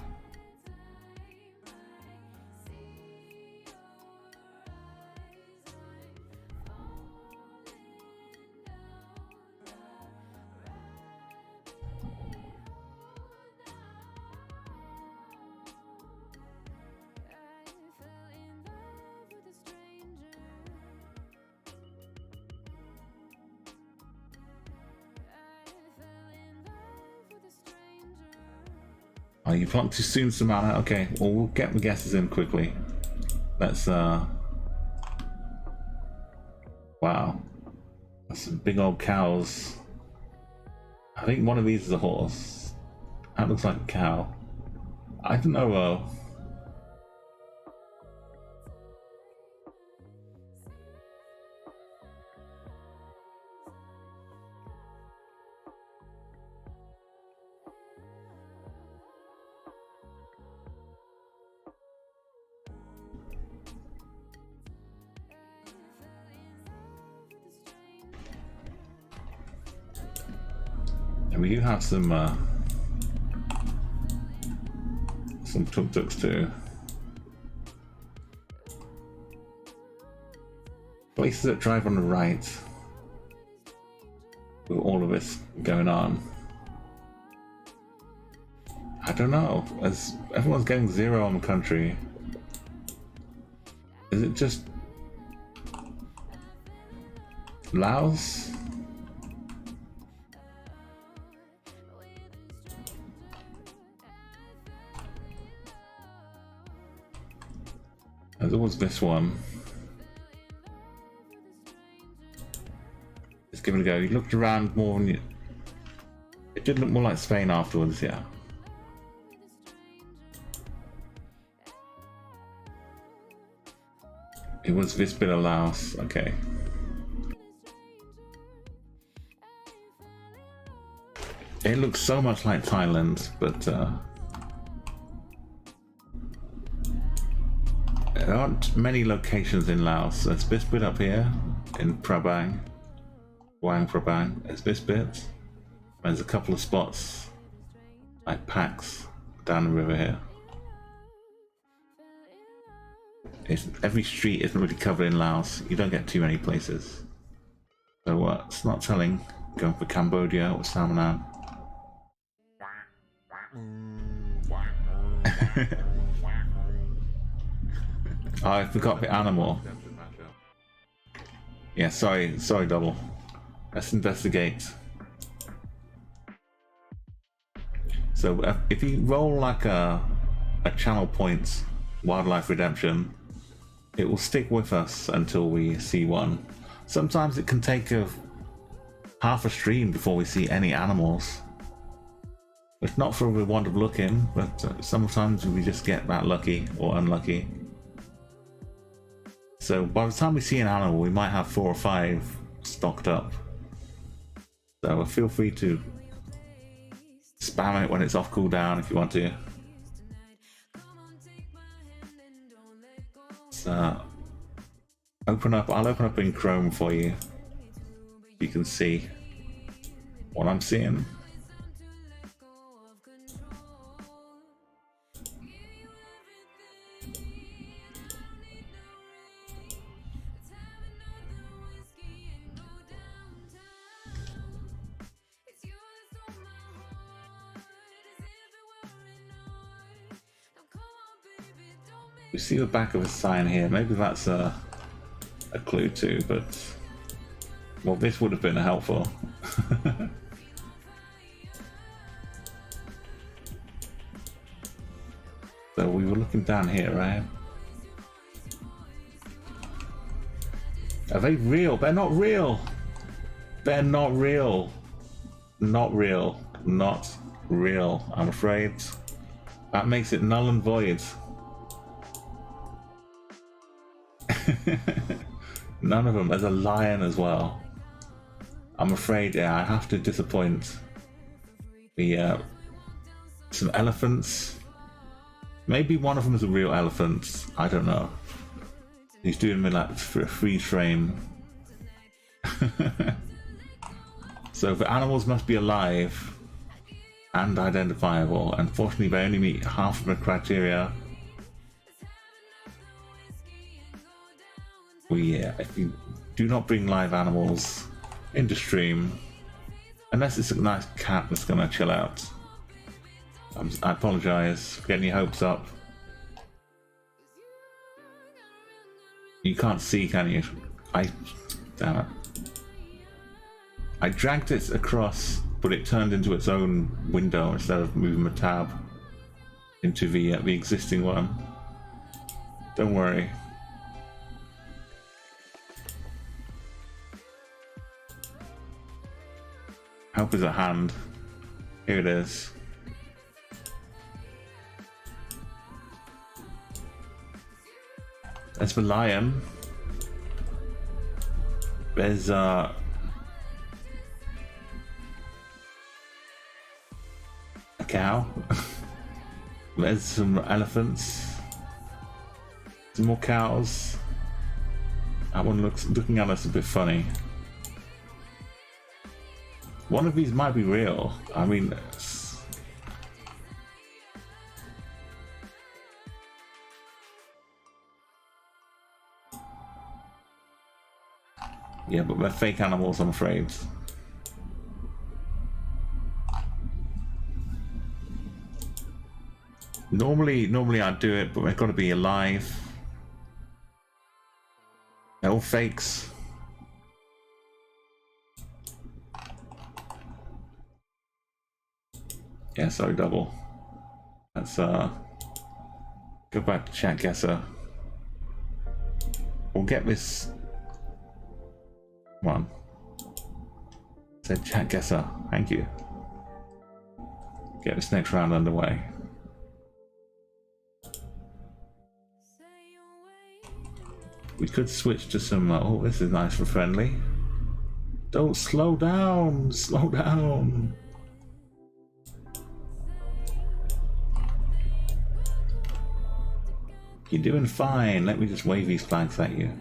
Oh, you want to soon, Samantha? Okay, well, we'll get the guesses in quickly. Let's, wow. That's some big old cows. I think one of these is a horse. That looks like a cow. I don't know, and we do have some tuk-tuks too. Places that drive on the right. With all of this going on. I don't know, as everyone's getting 0 on the country. Is it just Laos? There's always this one. Let's give it a go. You looked around more than you... It did look more like Spain afterwards, yeah. It was this bit of Laos, okay. It looks so much like Thailand, but there aren't many locations in Laos. There's this bit up here in Prabang, Luang Prabang. There's this bit. There's a couple of spots like packs down the river here. Every street isn't really covered in Laos. You don't get too many places. So it's not telling going for Cambodia or Samanan. Oh, I forgot the animal. Yeah, sorry, double. Let's investigate. So if you roll like a channel points wildlife redemption, it will stick with us until we see one. Sometimes it can take half a stream before we see any animals. It's not for the want of looking, but sometimes we just get that lucky or unlucky. So by the time we see an animal, we might have 4 or 5 stocked up. So feel free to spam it when it's off cooldown if you want to. So I'll open up in Chrome for you. You can see what I'm seeing. We see the back of a sign here. Maybe that's a clue too, but well, this would have been helpful. So we were looking down here, right? Are they real? They're not real. They're not real. Not real. Not real. I'm afraid that makes it null and void. None of them. There's a lion as well. I'm afraid, yeah, I have to disappoint. Some elephants. Maybe one of them is a real elephant. I don't know. He's doing me like for a freeze frame. So the animals must be alive and identifiable. Unfortunately, they only meet half of the criteria. If you do not bring live animals into stream, unless it's a nice cat that's gonna chill out, I apologize for getting your hopes up. You can't see, can you? Damn it. I dragged it across, but it turned into its own window instead of moving the tab. into the existing one. Don't worry. Help is at hand. Here it is. There's the lion. There's a cow. There's some elephants. Some more cows. That one looking at us a bit funny. One of these might be real. I mean, yeah, but they're fake animals, I'm afraid. Normally I'd do it, but they've got to be alive. They're all fakes. Yeah, sorry, double. Let's go back to Chatguessr. We'll get this one. Said Chatguessr, thank you. Get this next round underway. We could switch to some. Oh, this is nice for friendly. Don't slow down. Slow down. You're doing fine. Let me just wave these flags at you.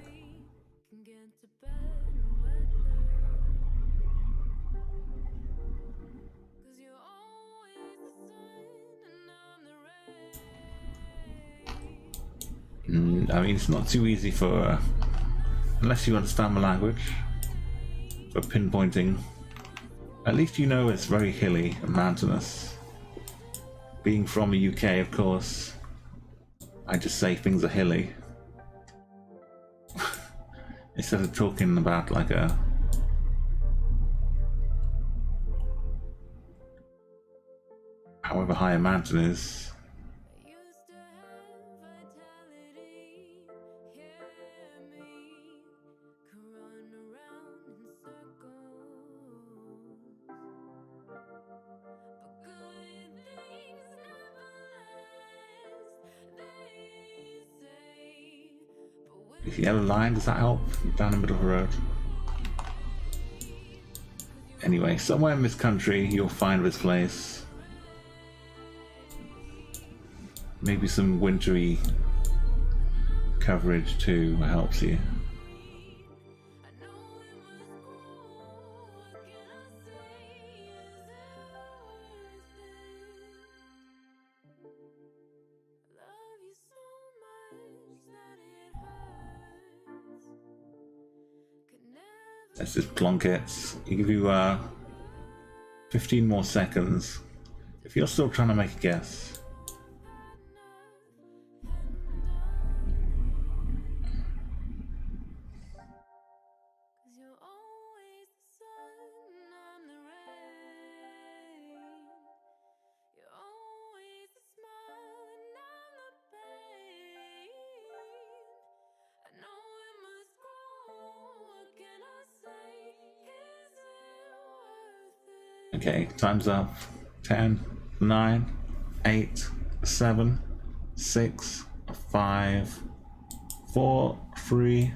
I mean, it's not too easy for, unless you understand the language, for pinpointing. At least you know it's very hilly and mountainous. Being from the UK, of course, I just say things are hilly. Instead of talking about like a however high a mountain is. Yellow line, does that help? Down the middle of the road. Anyway, somewhere in this country you'll find this place. Maybe some wintry coverage too helps you. Let's just plonk it. I'll give you 15 more seconds. If you're still trying to make a guess. Okay, time's up. 10, 9, 8, 7, 6, 5, 4, 3,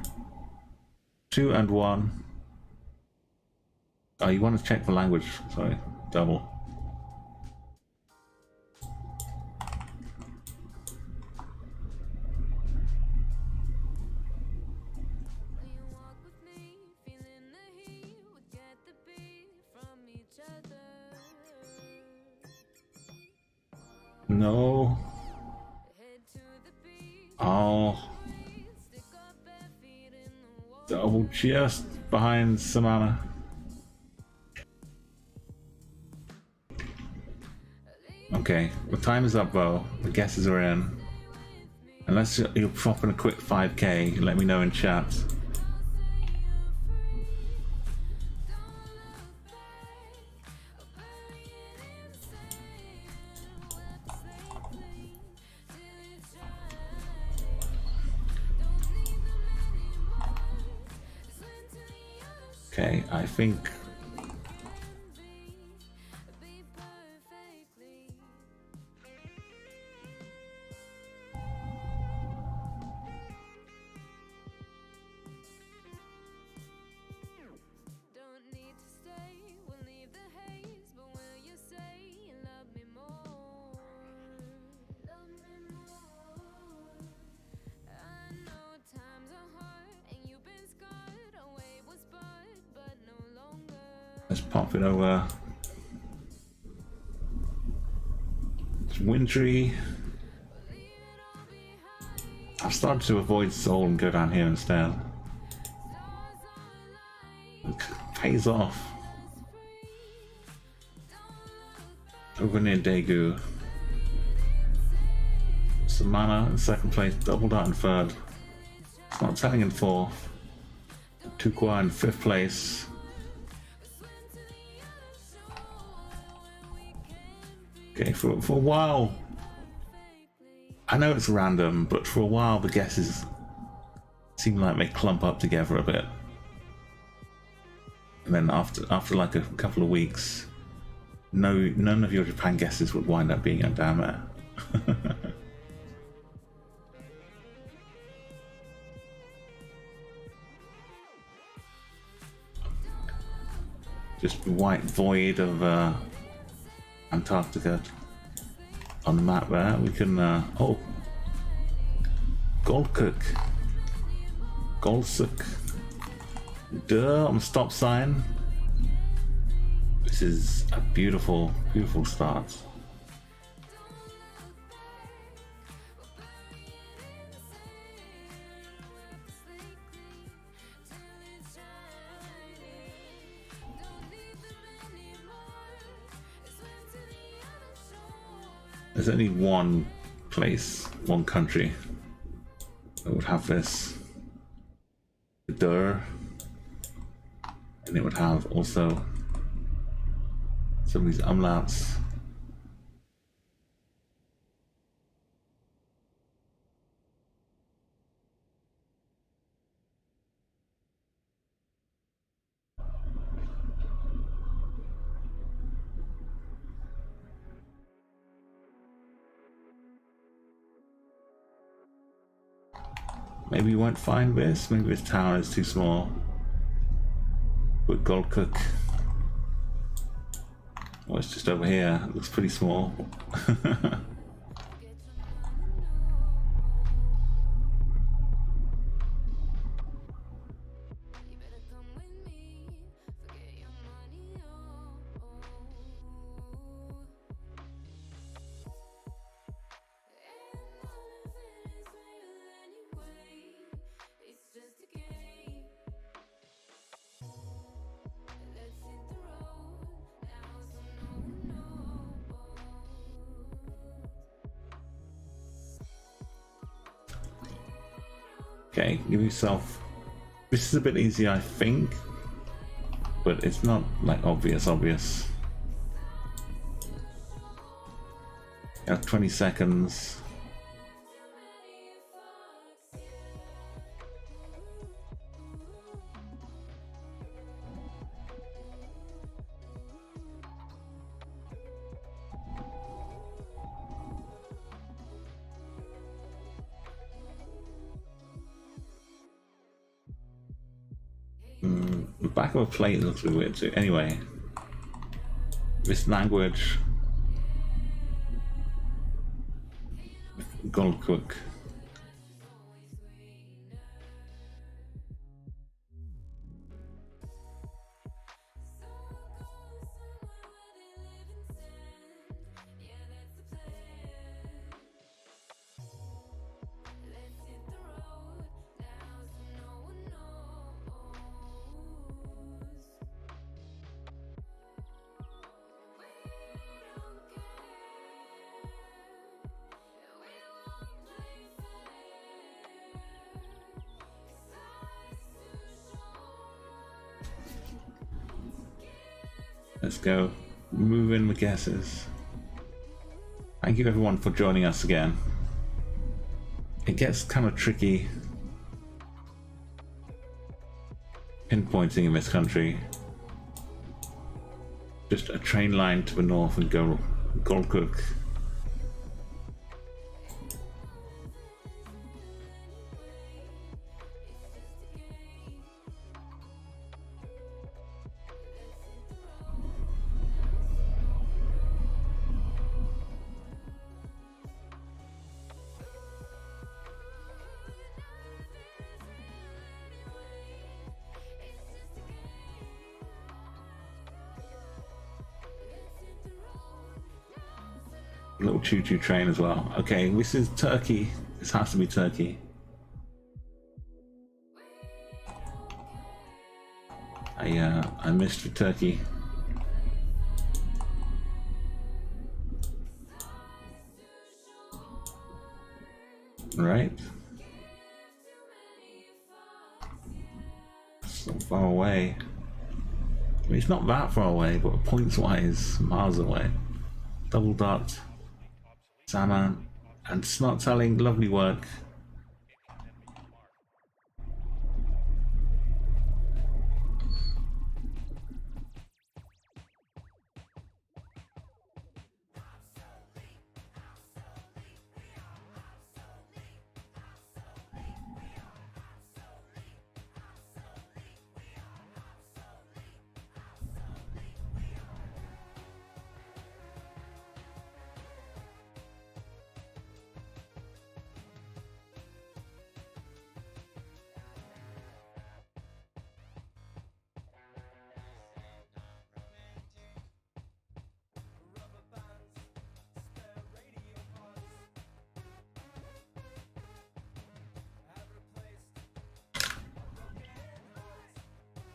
2, and 1. Oh, you want to check the language? Sorry, double. No. Oh. Double just behind Samana. Okay, the time is up though. The guesses are in. Unless you'll pop in a quick 5k, let me know in chat. Okay, I think let's pop it over. It's wintry. I've started to avoid Seoul and go down here instead. It pays off. Over near Daegu. Samana in second place, doubled out in third. It's not telling in fourth. Tukwa in fifth place. Okay, for a while, I know it's random, but for a while the guesses seem like they clump up together a bit. And then after like a couple of weeks, none of your Japan guesses would wind up being a Dame. Just white void of Antarctica on the map there. We can oh, Goldcook, Goldsuk, duh, on the stop sign. This is a beautiful, beautiful start. There's only one place, one country that would have this. Dur. And it would have also some of these umlauts. Maybe you won't find this, maybe this tower is too small. But Goldcook, oh, it's just over here, it looks pretty small. Okay, give yourself. This is a bit easier, I think, but it's not like obvious. You have 20 seconds. The back of a plate looks a bit weird too. Anyway, this language, Goldcook. Let's go. Move in the guesses. Thank you everyone for joining us again. It gets kind of tricky. pinpointing in this country. Just a train line to the north and go Golcook. Little choo-choo train as well. Okay, this is Turkey. This has to be Turkey. I missed for Turkey. Right. So far away. I mean, it's not that far away, but points-wise, miles away. Double dot. Salmon and snot telling, lovely work.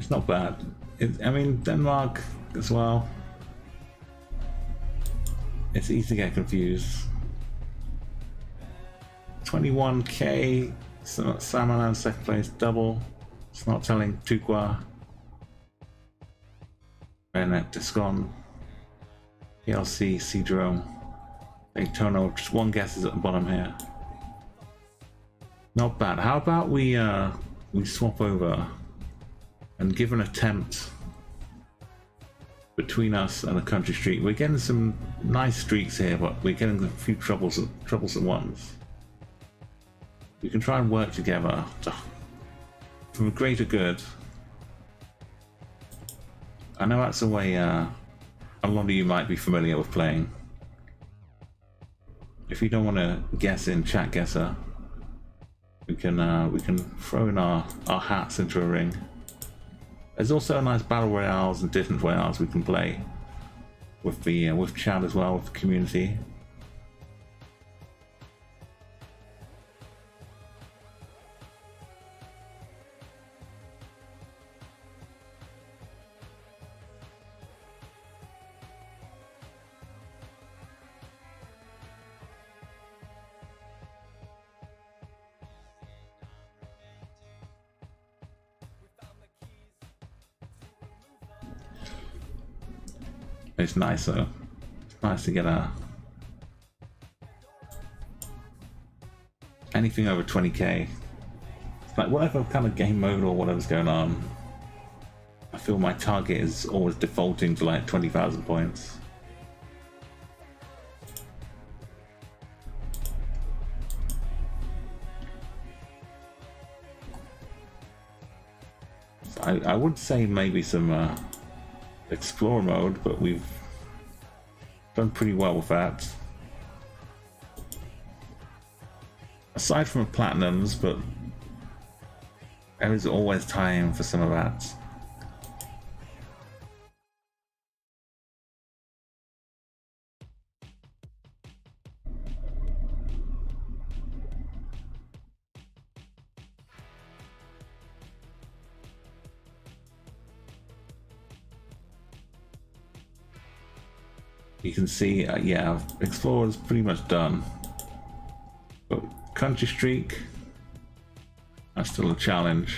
It's not bad. I mean, Denmark as well. It's easy to get confused. 21k, Samanan second place, double. It's not telling Tukwa. Renet, Discon. PLC, Seadrome. Daytona, just one guess is at the bottom here. Not bad. How about we swap over and give an attempt between us and the country streak. We're getting some nice streaks here, but we're getting a few troublesome ones. We can try and work together for a greater good. I know that's a way a lot of you might be familiar with playing. If you don't want to guess in Chatguessr, we can throw in our hats into a ring. There's also nice battle royales and different royales we can play with the with chat as well, with the community. It's nice though. It's nice to get anything over 20k. It's like whatever kind of game mode or whatever's going on, I feel my target is always defaulting to like 20,000 points. So I would say maybe some Explorer mode, but we've done pretty well with that. Aside from the platinums, but there is always time for some of that. You can see, yeah, Explorer's pretty much done. But Country Streak, that's still a challenge.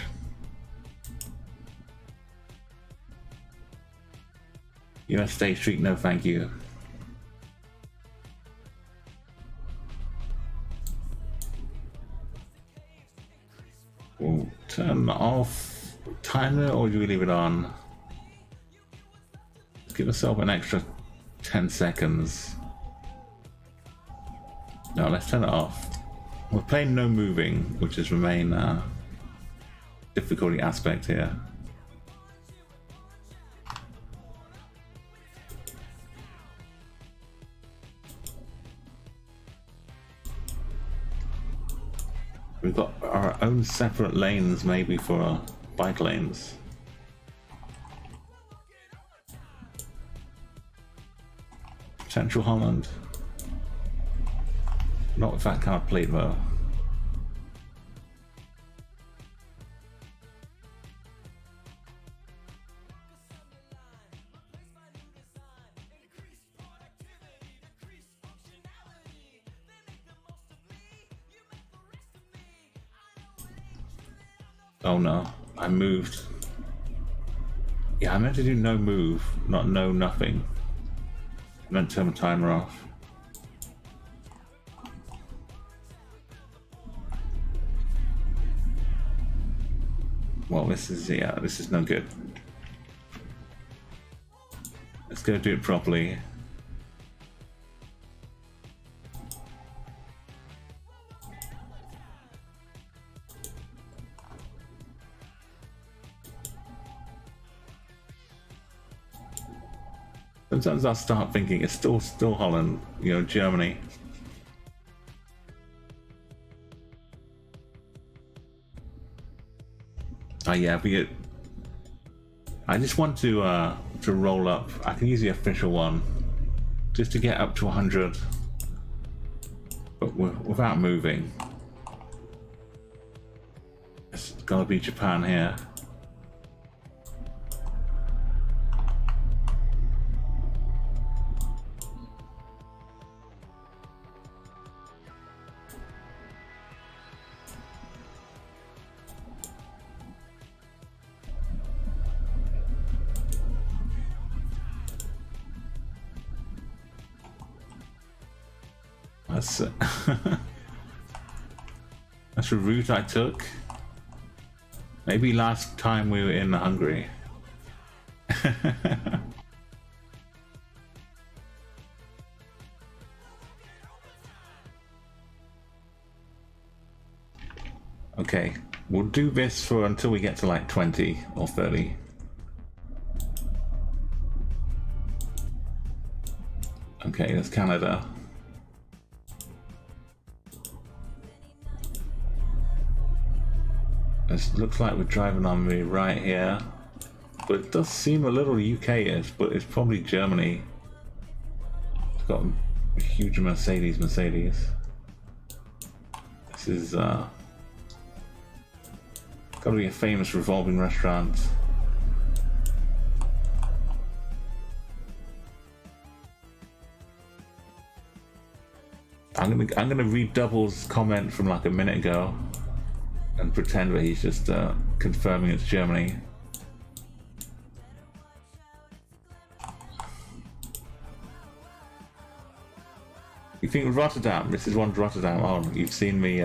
US State Streak, no thank you. We'll turn timer or do we leave it on? Let's give myself an extra 10 seconds. No, let's turn it off. We're playing no moving, which is the main difficulty aspect here. We've got our own separate lanes, maybe, for bike lanes. Central Holland. Not with that kind of plate, though. Oh no, I moved. Yeah, I meant to do no move, not no nothing. I meant to turn the timer off. Well, this is no good. Let's go do it properly. Sometimes I start thinking it's still Holland, you know, Germany. Oh yeah, I just want to roll up. I can use the official one just to get up to 100, but without moving. It's gotta be Japan here. That's that's the route I took. Maybe last time we were in Hungary. Okay, we'll do this for until we get to like 20 or 30. Okay, that's Canada. It looks like we're driving on me right here, but it does seem a little UK-ish, but it's probably Germany. It's got a huge Mercedes. This is gotta be a famous revolving restaurant. I'm gonna read Double's comment from like a minute ago and pretend that he's just confirming it's Germany. You think Rotterdam? This is one to Rotterdam. Oh, you've seen me.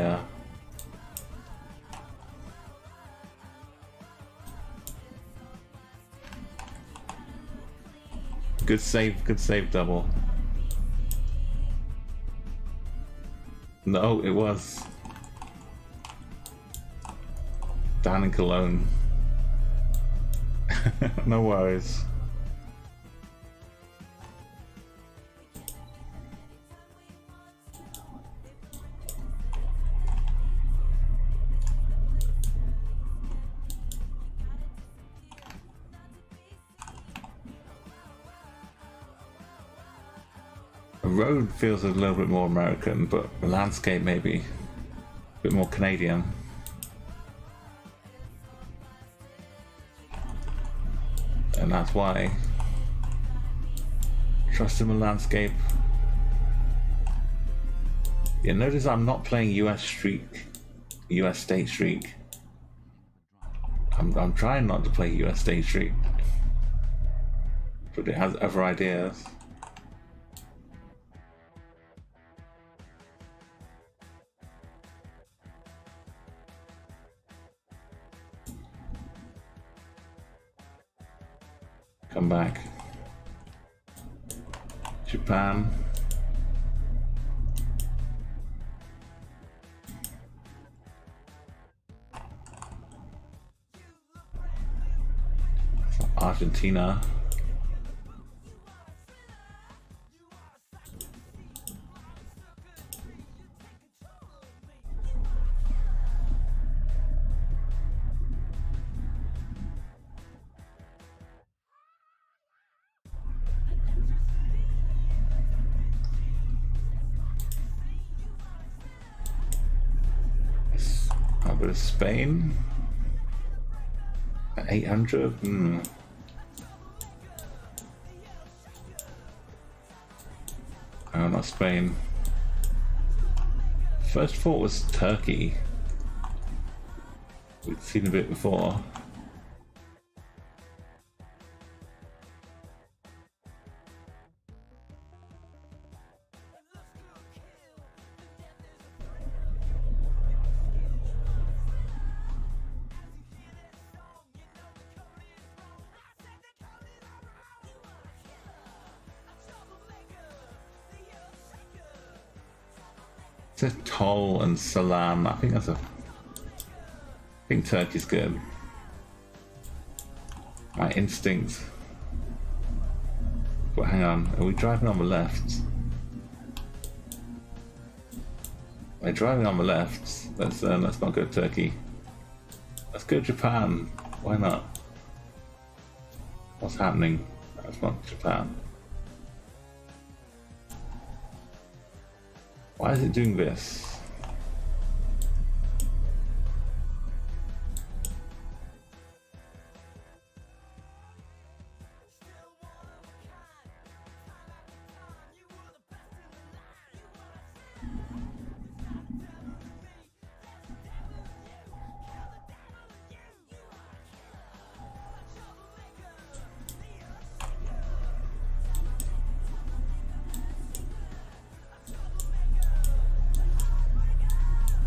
Good save, Double. No, it was down in Cologne. No worries. The road feels a little bit more American, but the landscape maybe a bit more Canadian. And that's why. Trust in the landscape. Yeah, notice I'm not playing US State Streak. I'm trying not to play US State Streak, but it has other ideas. Come back. Japan. Argentina. A bit of Spain. 800. Oh, not Spain. First thought was Turkey. We've seen a bit before. It says Toll and Salam. I think that's a. I think Turkey's good. My instinct. But hang on, are we driving on the left? We're driving on the left. Let's not go Turkey. Let's go Japan. Why not? What's happening? That's not Japan. Why is it doing this?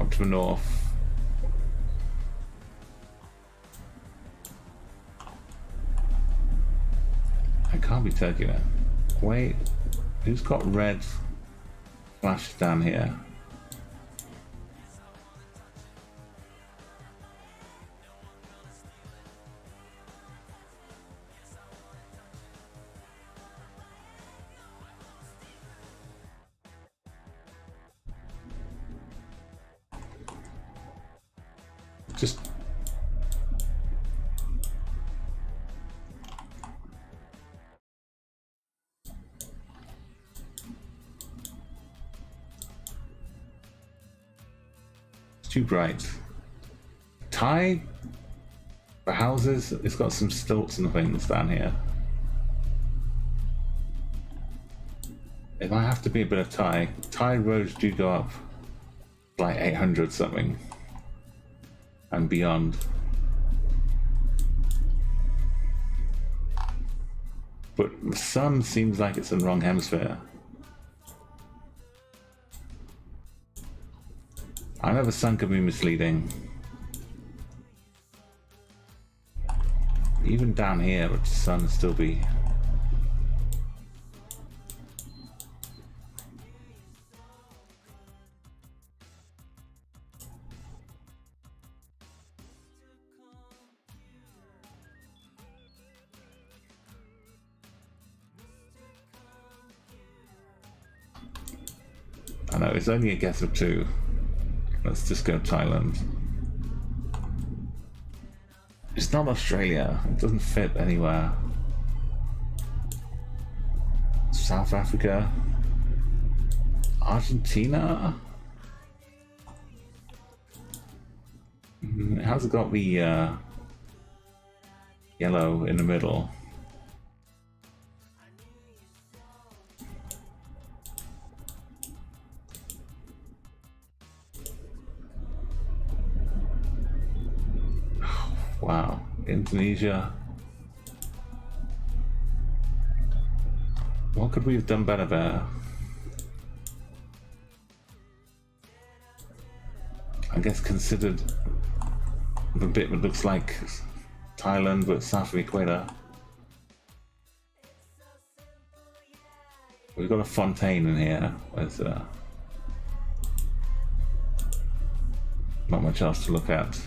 Up to the north. It can't be Turkey then. Wait, who's got red flashes down here? Just it's too bright. Thai for houses, it's got some stilts and things down here. It might have to be a bit of Thai. Thai roads do go up like 800 something. And beyond. But the sun seems like it's in the wrong hemisphere. I know the sun could be misleading. Even down here, but the sun would still be. I know, it's only a guess of 2. Let's just go Thailand. It's not Australia. It doesn't fit anywhere. South Africa. Argentina? How's it got the yellow in the middle? Wow, Indonesia. What could we have done better there? I guess considered the bit that looks like Thailand but south of the equator. We've got a fontaine in here. There's not much else to look at.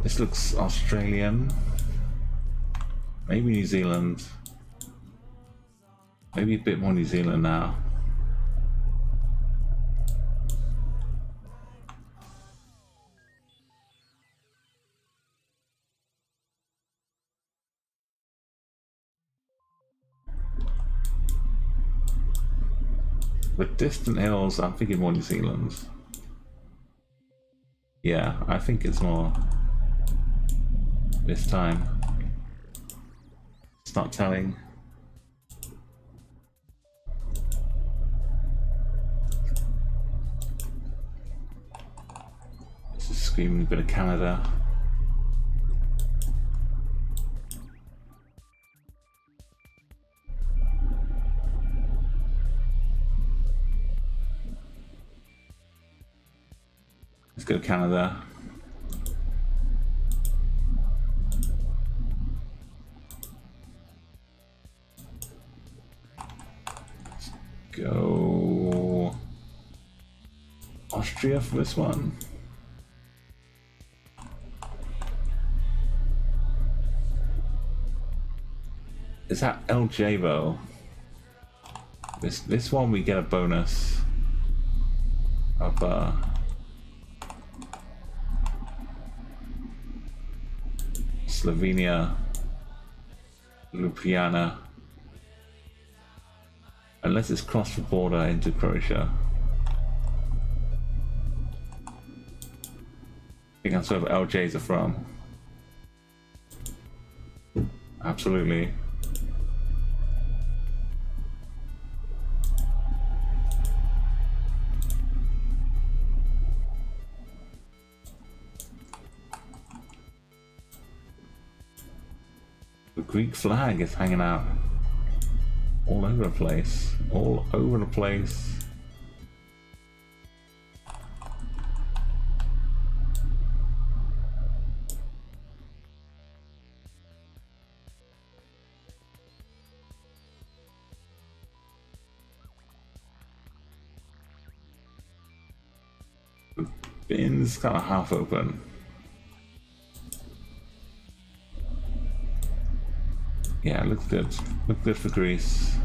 This looks Australian. Maybe New Zealand. Maybe a bit more New Zealand now. The distant hills, I'm thinking more New Zealand. Yeah, I think it's more this time. It's not telling. This is screaming a bit of Canada. Let's go Canada. Let's go Austria for this one. Is that El Javo? This one we get a bonus of Slovenia, Ljubljana, unless it's crossed the border into Croatia. I think that's where LJs are from. Absolutely. The Greek flag is hanging out all over the place. All over the place. The bin's kind of half open. Yeah, looks good. Looks good for Greece.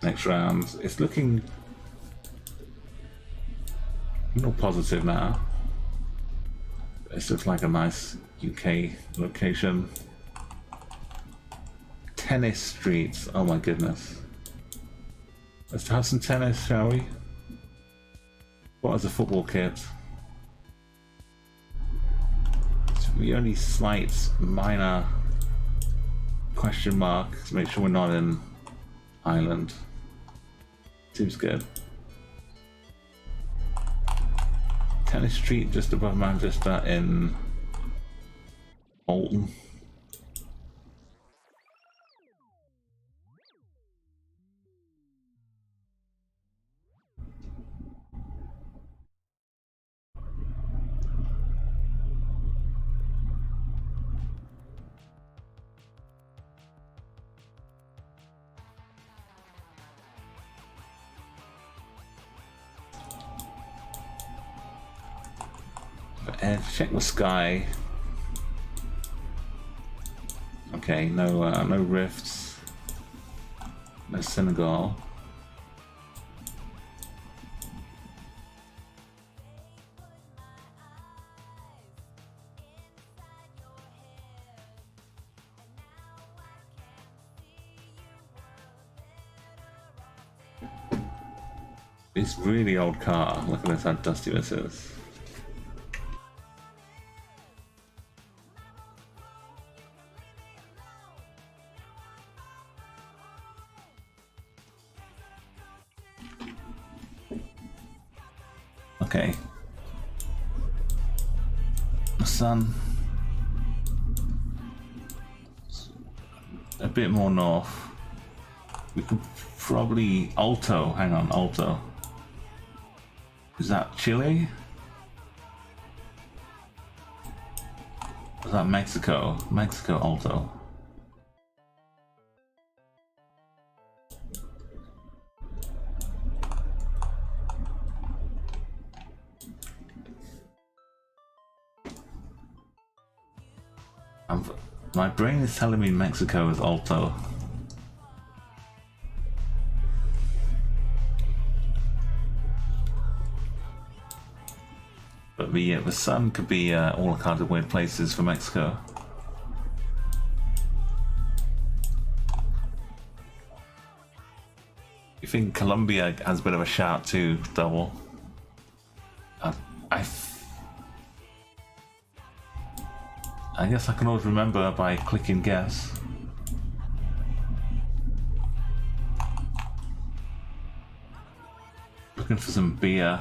Next round, it's looking a little positive now. This looks like a nice UK location. Tennis streets, oh my goodness. Let's have some tennis, shall we? What is a football kit? So the only slight minor question mark to make sure we're not in Ireland. Seems good. Tennis street just above Manchester in Bolton. And check the sky. Okay, no rifts, no Senegal. This really old car. Look at this, how dusty this is. Okay. The sun. bit more north. We could probably Alto. Hang on, Alto. Is that Chile? Is that Mexico? Mexico Alto. My brain is telling me Mexico is Alto. But the sun could be all kinds of weird places for Mexico. You think Colombia has a bit of a shout too, double? I guess I can always remember by clicking guess. Looking for some beer.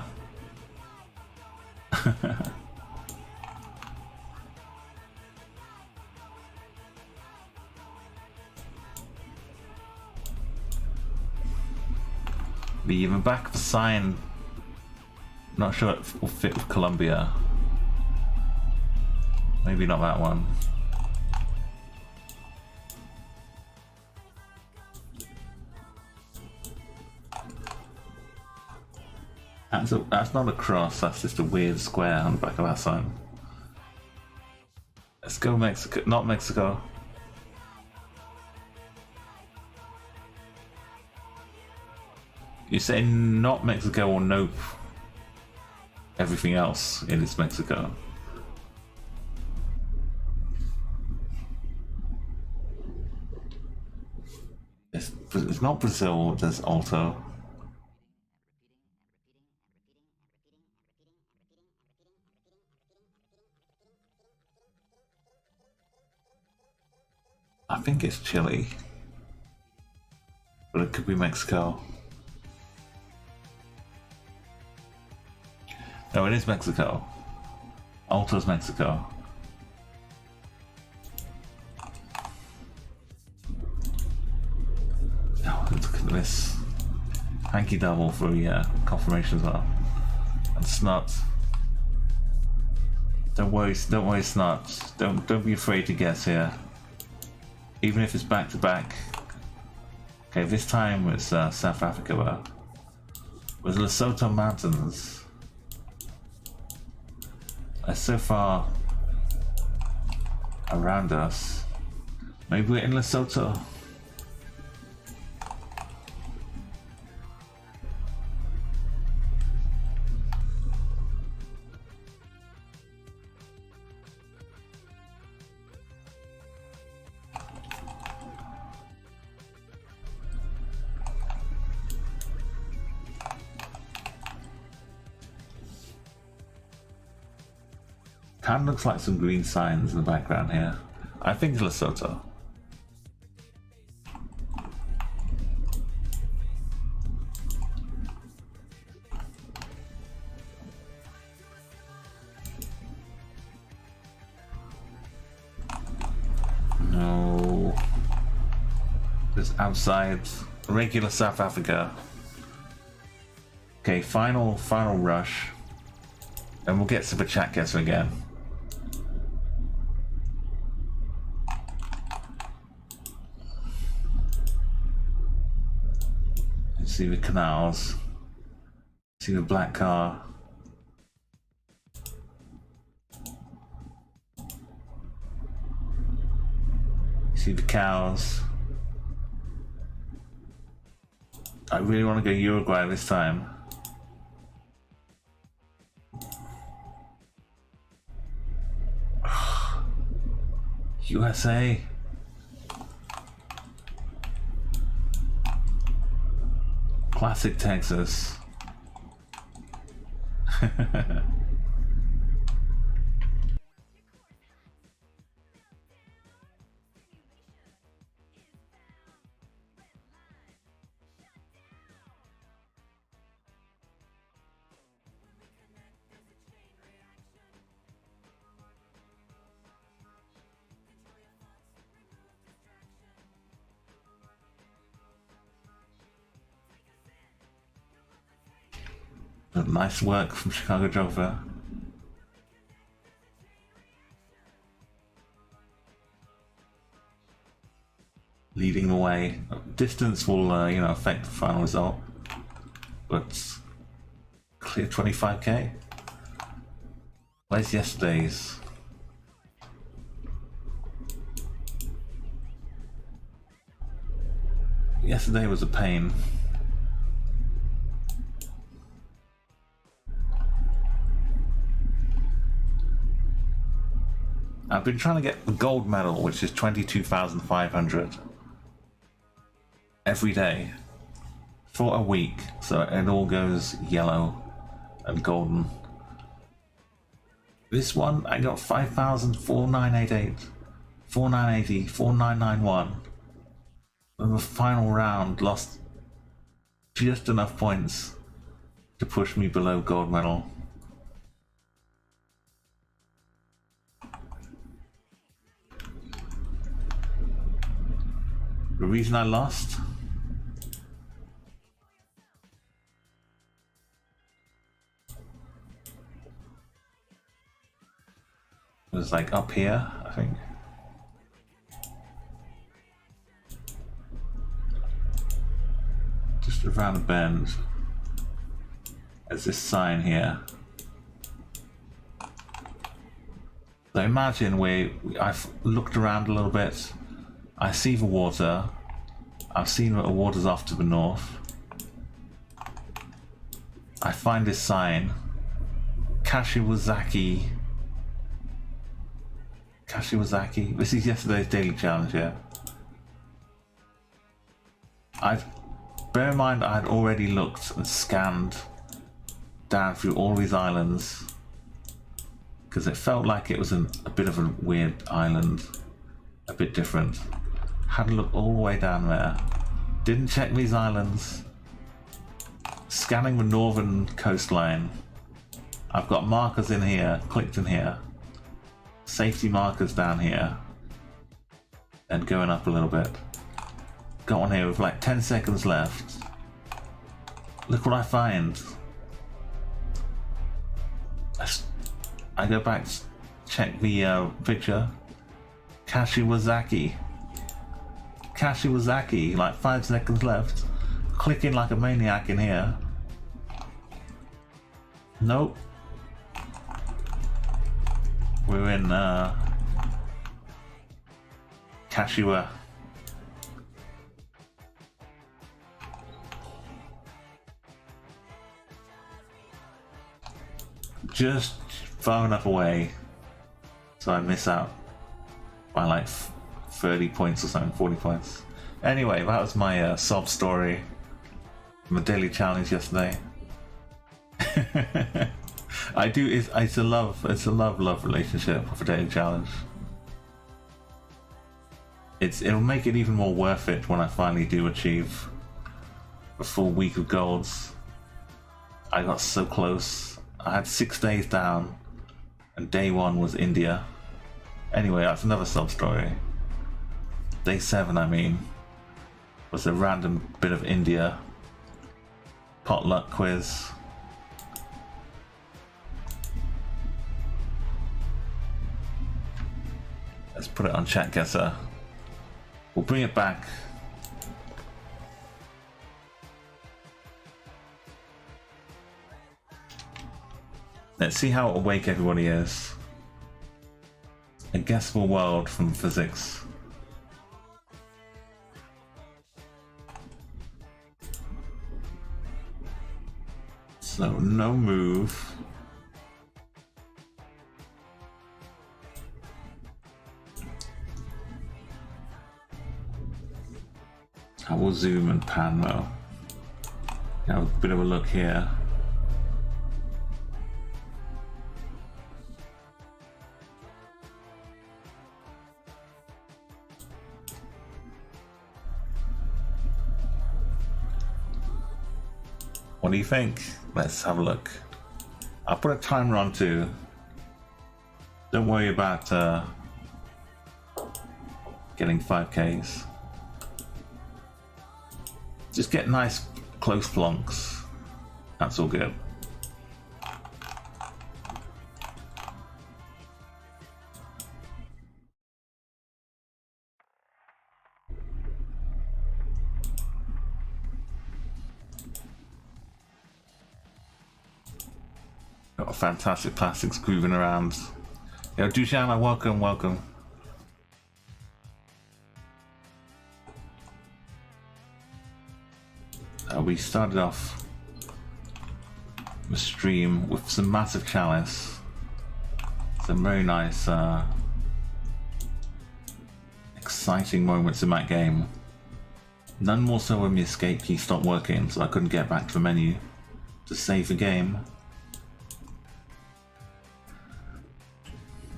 The back of the sign, not sure it will fit with Colombia. Maybe not that one. That's not a cross, that's just a weird square on the back of our sign. Let's go Mexico, not Mexico. You say not Mexico or nope? Everything else it is Mexico. It's not Brazil, there's Alto. I think it's Chile, but it could be Mexico. No, it is Mexico. Alto's Mexico. Oh, look at this. Hanky double for confirmation as well. And Snot. Don't worry, Snot. Don't be afraid to guess here. Even if it's back to back. Okay, this time it's South Africa. With Lesotho Mountains. They're so far around us. Maybe we're in Lesotho. Kind of looks like some green signs in the background here. I think it's Lesotho. No. Just outside regular South Africa. Okay, final rush. And we'll get to the Chatguessr again. See the canals, see the black car. See the cows. I really want to go Uruguay this time. USA. Classic Texas. Nice work from Chicago Joker. Leading the way. Distance will, you know, affect the final result, but clear 25k. Where's yesterday's? Yesterday was a pain. I've been trying to get the gold medal, which is 22,500 every day for a week, so it all goes yellow and golden. This one I got 5,4988, 4980, 4991. And the final round lost just enough points to push me below gold medal. The reason I lost? Was like up here, I think. Just around the bend. There's this sign here. So imagine I've looked around a little bit. I see the water. I've seen that the water's off to the north. I find this sign. Kashiwazaki. This is yesterday's daily challenge, yeah. Bear in mind I had already looked and scanned down through all these islands because it felt like it was a bit of a weird island, a bit different. Had a look all the way down there. Didn't check these islands. Scanning the northern coastline. I've got markers in here, clicked in here. Safety markers down here. And going up a little bit. Got one here with like 10 seconds left. Look what I find. I go back, check the picture. Kashiwazaki, like 5 seconds left. Clicking like a maniac in here. Nope. We're in Kashiwa. Just far enough away so I miss out by like 30 points or something, 40 points. Anyway, that was my sob story from the daily challenge yesterday. It's a love relationship with a daily challenge. It'll make it even more worth it when I finally do achieve a full week of golds. I got so close. I had 6 days down and day 1 was India. Anyway, that's another sub story. Day 7, I mean, was a random bit of India potluck quiz. Let's put it on Chatguessr. We'll bring it back. Let's see how awake everybody is. A guessable world from physics. So no move. I will zoom and pan though. Have a bit of a look here. What do you think? Let's have a look. I'll put a timer on too. Don't worry about getting 5Ks. Just get nice close plonks. That's all good. got fantastic plastics grooving around. Yo, Dushana, welcome, welcome. We started off the stream with some Massive Chalice. Some very nice, exciting moments in that game. None more so when the escape key stopped working, so I couldn't get back to the menu to save the game.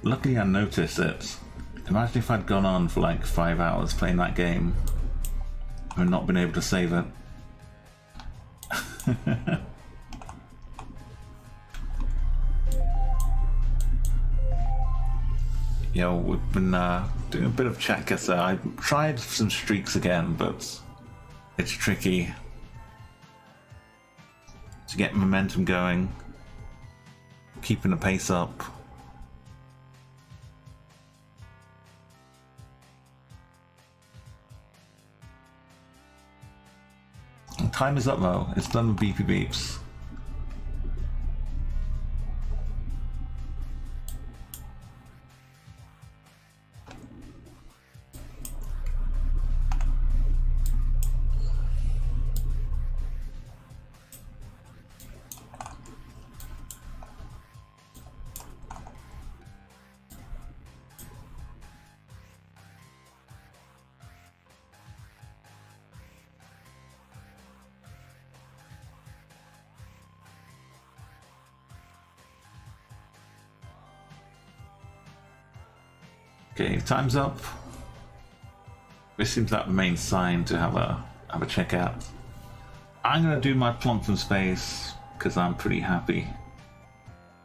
Luckily I noticed it. Imagine if I'd gone on for like 5 hours playing that game and not been able to save it. Yeah, we've been doing a bit of Chatguessr. I tried some streaks again, but it's tricky to get momentum going, keeping the pace up. Time is up though, it's done with beepy beeps. Okay, time's up. This seems like the main sign to have a check out. I'm gonna do my plonk from space because I'm pretty happy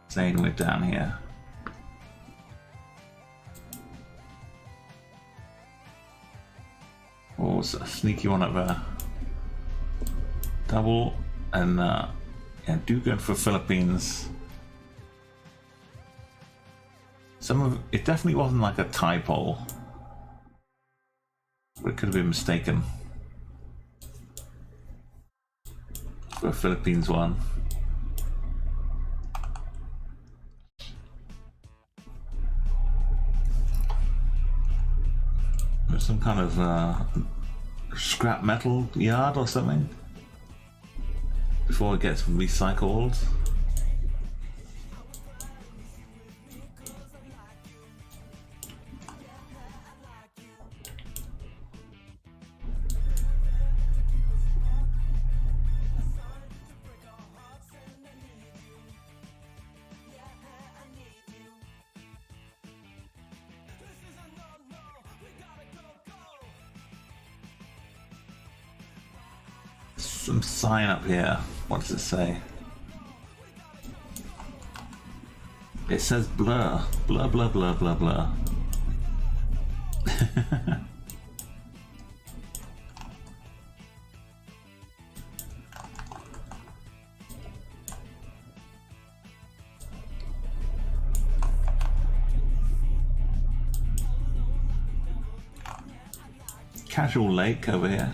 staying with down here. Oh, it's a sneaky one up there. Double and yeah, do good for Philippines. Some of it definitely wasn't like a tie poll, but it could have been mistaken for a Philippines one. There's some kind of scrap metal yard or something before it gets recycled. Some sign up here. What does it say? It says blur. Blur, blur, blur, blur, blur. Casual lake over here.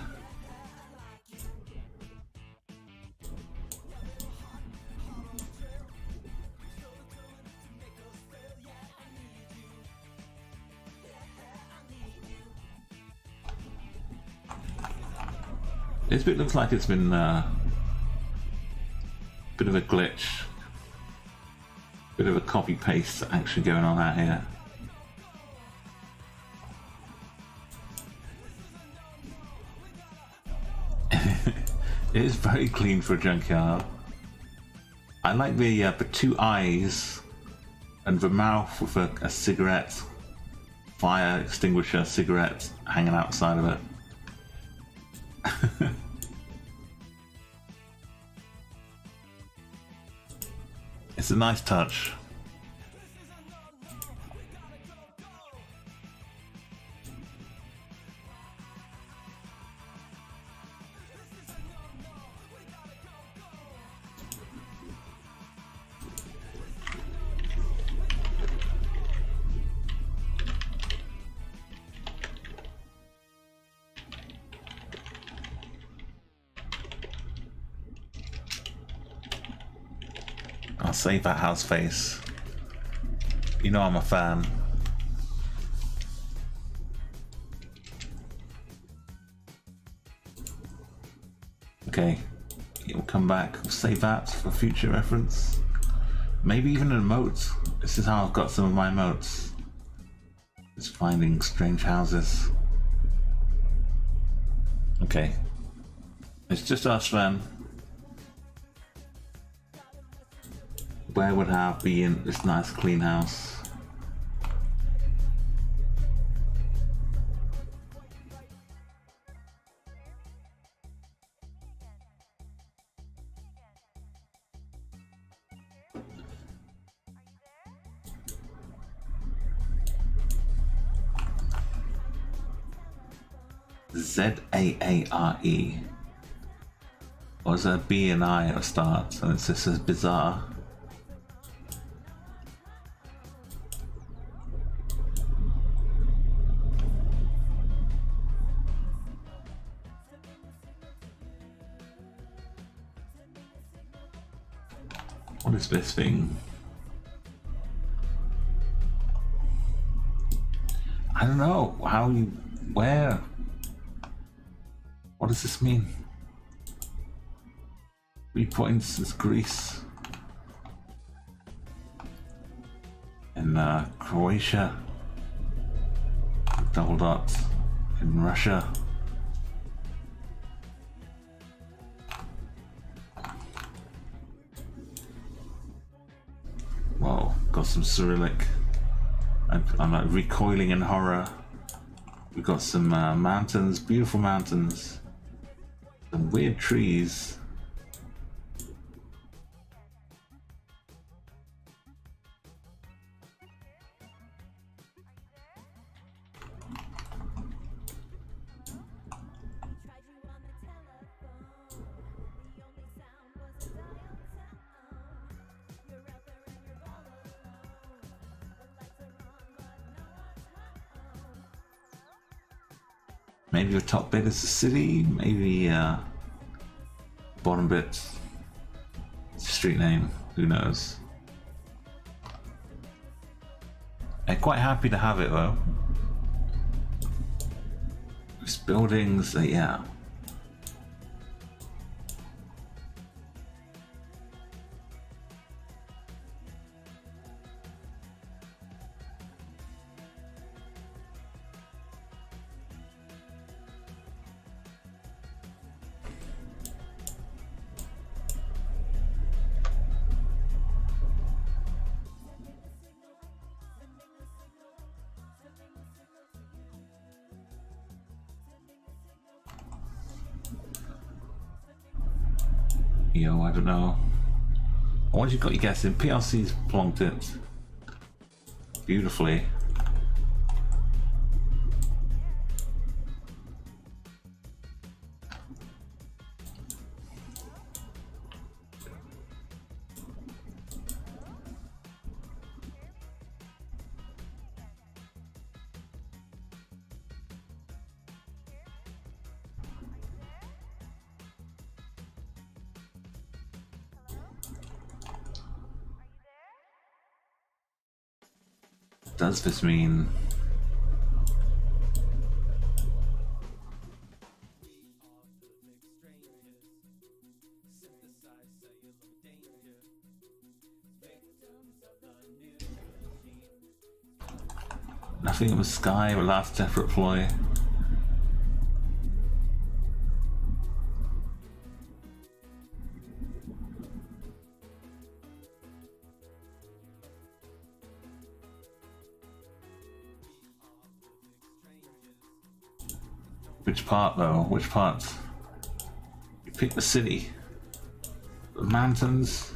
This bit looks like it's been a bit of a glitch, bit of a copy paste action going on out here. It is very clean for a junkyard. I like the two eyes and the mouth with a cigarette, fire extinguisher cigarette hanging outside of it. It's a nice touch. I'll save that house face. You know I'm a fan. Okay, we'll come back. We'll save that for future reference. Maybe even an emote. This is how I've got some of my emotes. Just finding strange houses. Okay. It's just us then. Where would I be in this nice clean house? Zaare. Or is there a B and I at the start? And it's just as bizarre. What is this thing? I don't know. How you... Where? What does this mean? 3 points is Greece. In Croatia. Double dot. In Russia. Whoa, got some Cyrillic. I'm like recoiling in horror. We've got some mountains, beautiful mountains. Some weird trees. Maybe the top bit is the city, maybe bottom bit, it's a street name, who knows. I'm quite happy to have it though. These buildings, yeah. Yo, I don't know. Once you've got your guessing, PLC's plonked it beautifully. Does this mean nothing in the sky, but last desperate ploy? Which part though? Which part? You pick the city. The mountains.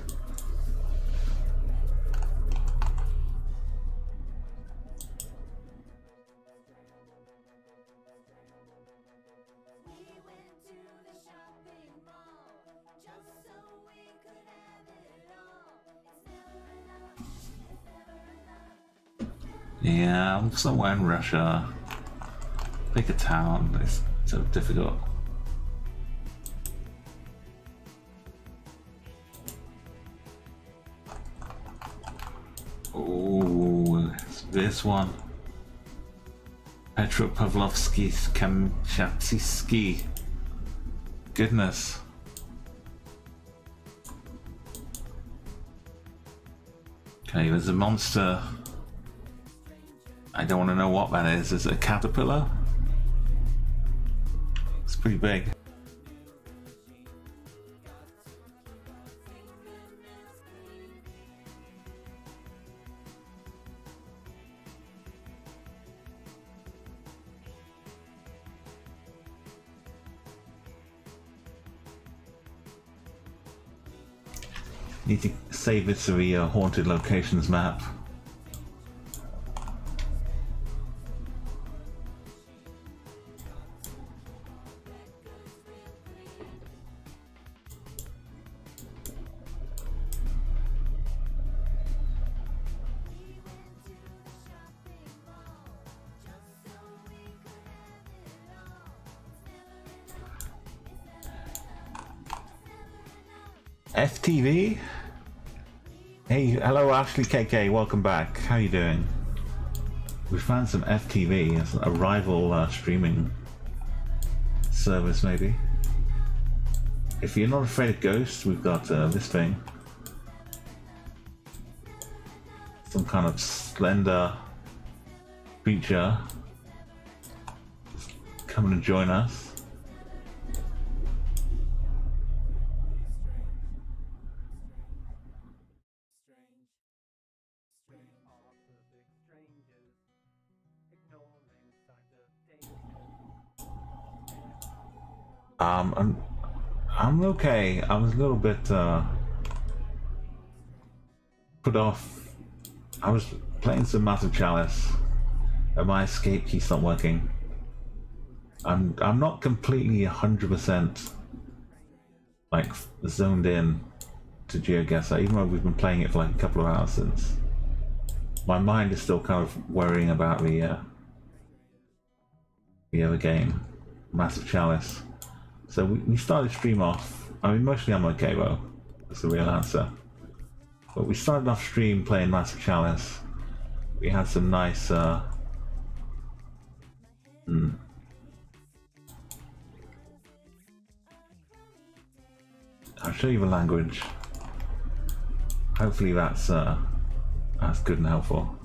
Yeah, I'm somewhere in Russia. Pick a town. It's so difficult. Oh, this one. Petropavlovsky Kamchatsky. Goodness. Okay, there's a monster. I don't want to know what that is. Is it a caterpillar? It's pretty big. Need to save it to the haunted locations map. FTV? Hey, hello Ashley KK, welcome back. How you doing? We found some FTV, as a rival streaming service maybe. If you're not afraid of ghosts, we've got this thing. Some kind of slender creature. Come and join us. I'm okay. I was a little bit put off. I was playing some Massive Chalice and my escape key stopped working. I'm not completely 100% like zoned in to Chatguessr, even though we've been playing it for like a couple of hours since. My mind is still kind of worrying about the other game, Massive Chalice. So we started stream off. I mean, mostly I'm okay though. That's the real answer. But we started off stream playing Massive Chalice. We had some nice. I'll show you the language. Hopefully that's good and helpful.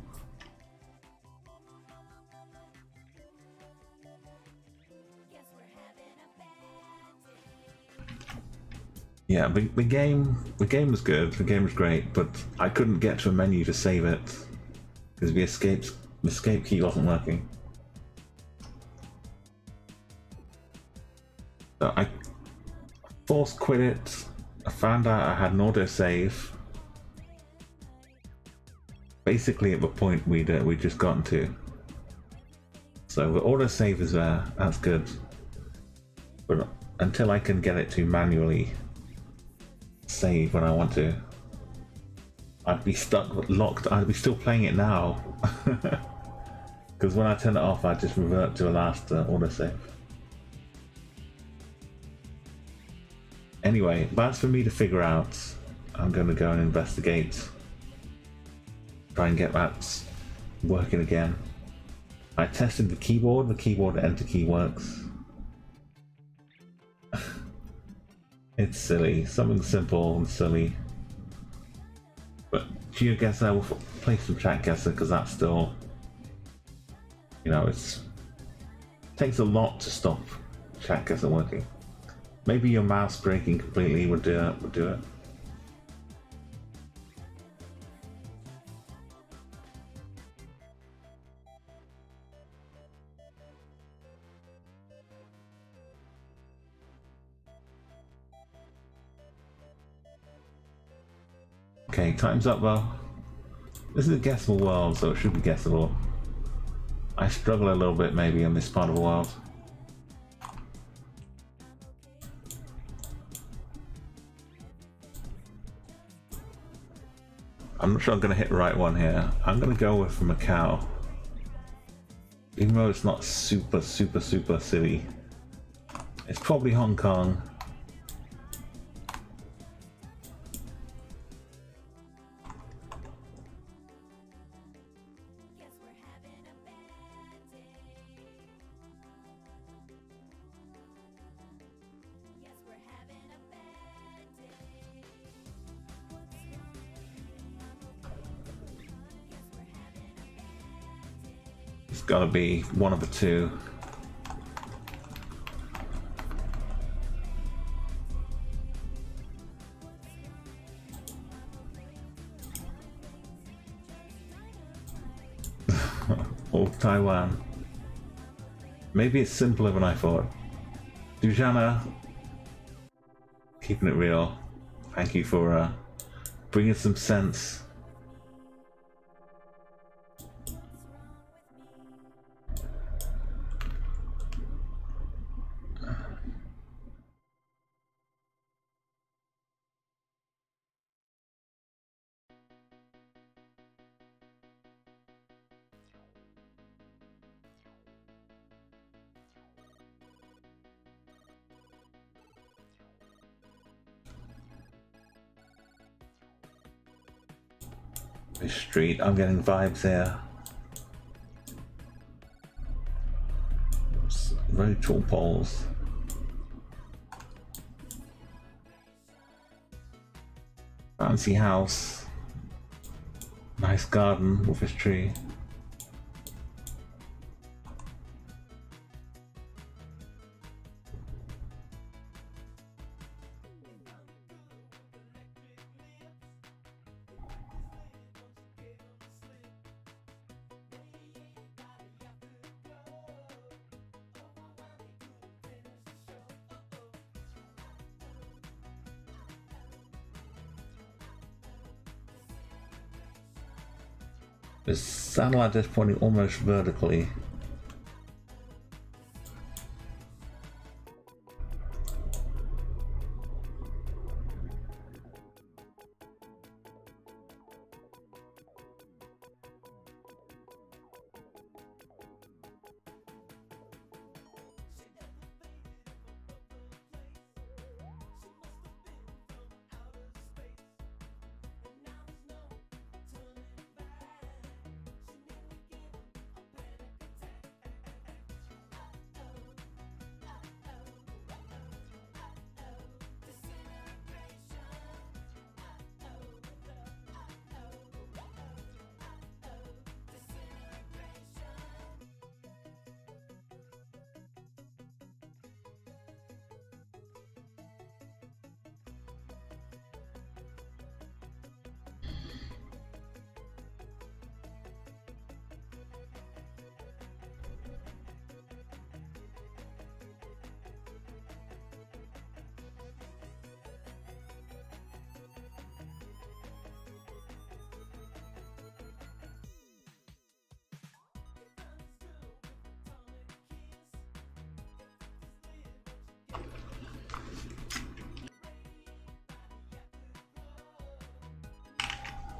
Yeah, the game was good. The game was great, but I couldn't get to a menu to save it because the escape key wasn't working. So I force quit it. I found out I had an autosave. Basically, at the point we'd just gotten to. So the autosave is there. That's good. But until I can get it to manually save when I want to, I'd be locked. I'd be still playing it now because when I turn it off I just revert to the last autosave. Anyway, that's for me to figure out. I'm going to go and investigate, try and get that working again. I tested the keyboard enter key works. It's silly, something simple and silly. But Chatguessr, I will play some Chatguessr because that's still, you know, it takes a lot to stop Chatguessr working. Maybe your mouse breaking completely would do it. Okay, time's up though. This is a guessable world, so it should be guessable. I struggle a little bit maybe in this part of the world. I'm not sure I'm going to hit the right one here. I'm going to go with Macau. Even though it's not super silly. It's probably Hong Kong. It's gotta be one of the two. Or Taiwan. Maybe it's simpler than I thought. Dujana, keeping it real. Thank you for bringing some sense. This street, I'm getting vibes here. Very tall poles. Fancy house. Nice garden with this tree. The satellite is pointing almost vertically.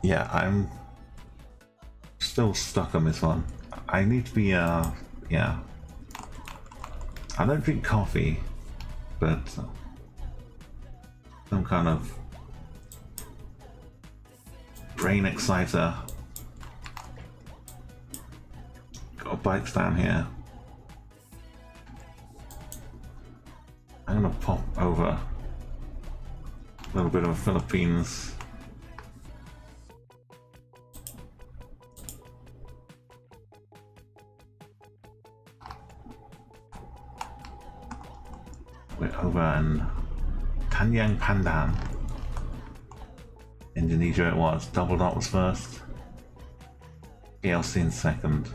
Yeah, I'm still stuck on this one. I need to be, yeah. I don't drink coffee, but some kind of brain exciter. Got bikes down here. I'm gonna pop over a little bit of Philippines. We're over in Tanyang Pandan, Indonesia it was. Double Dot was first, PLC in second,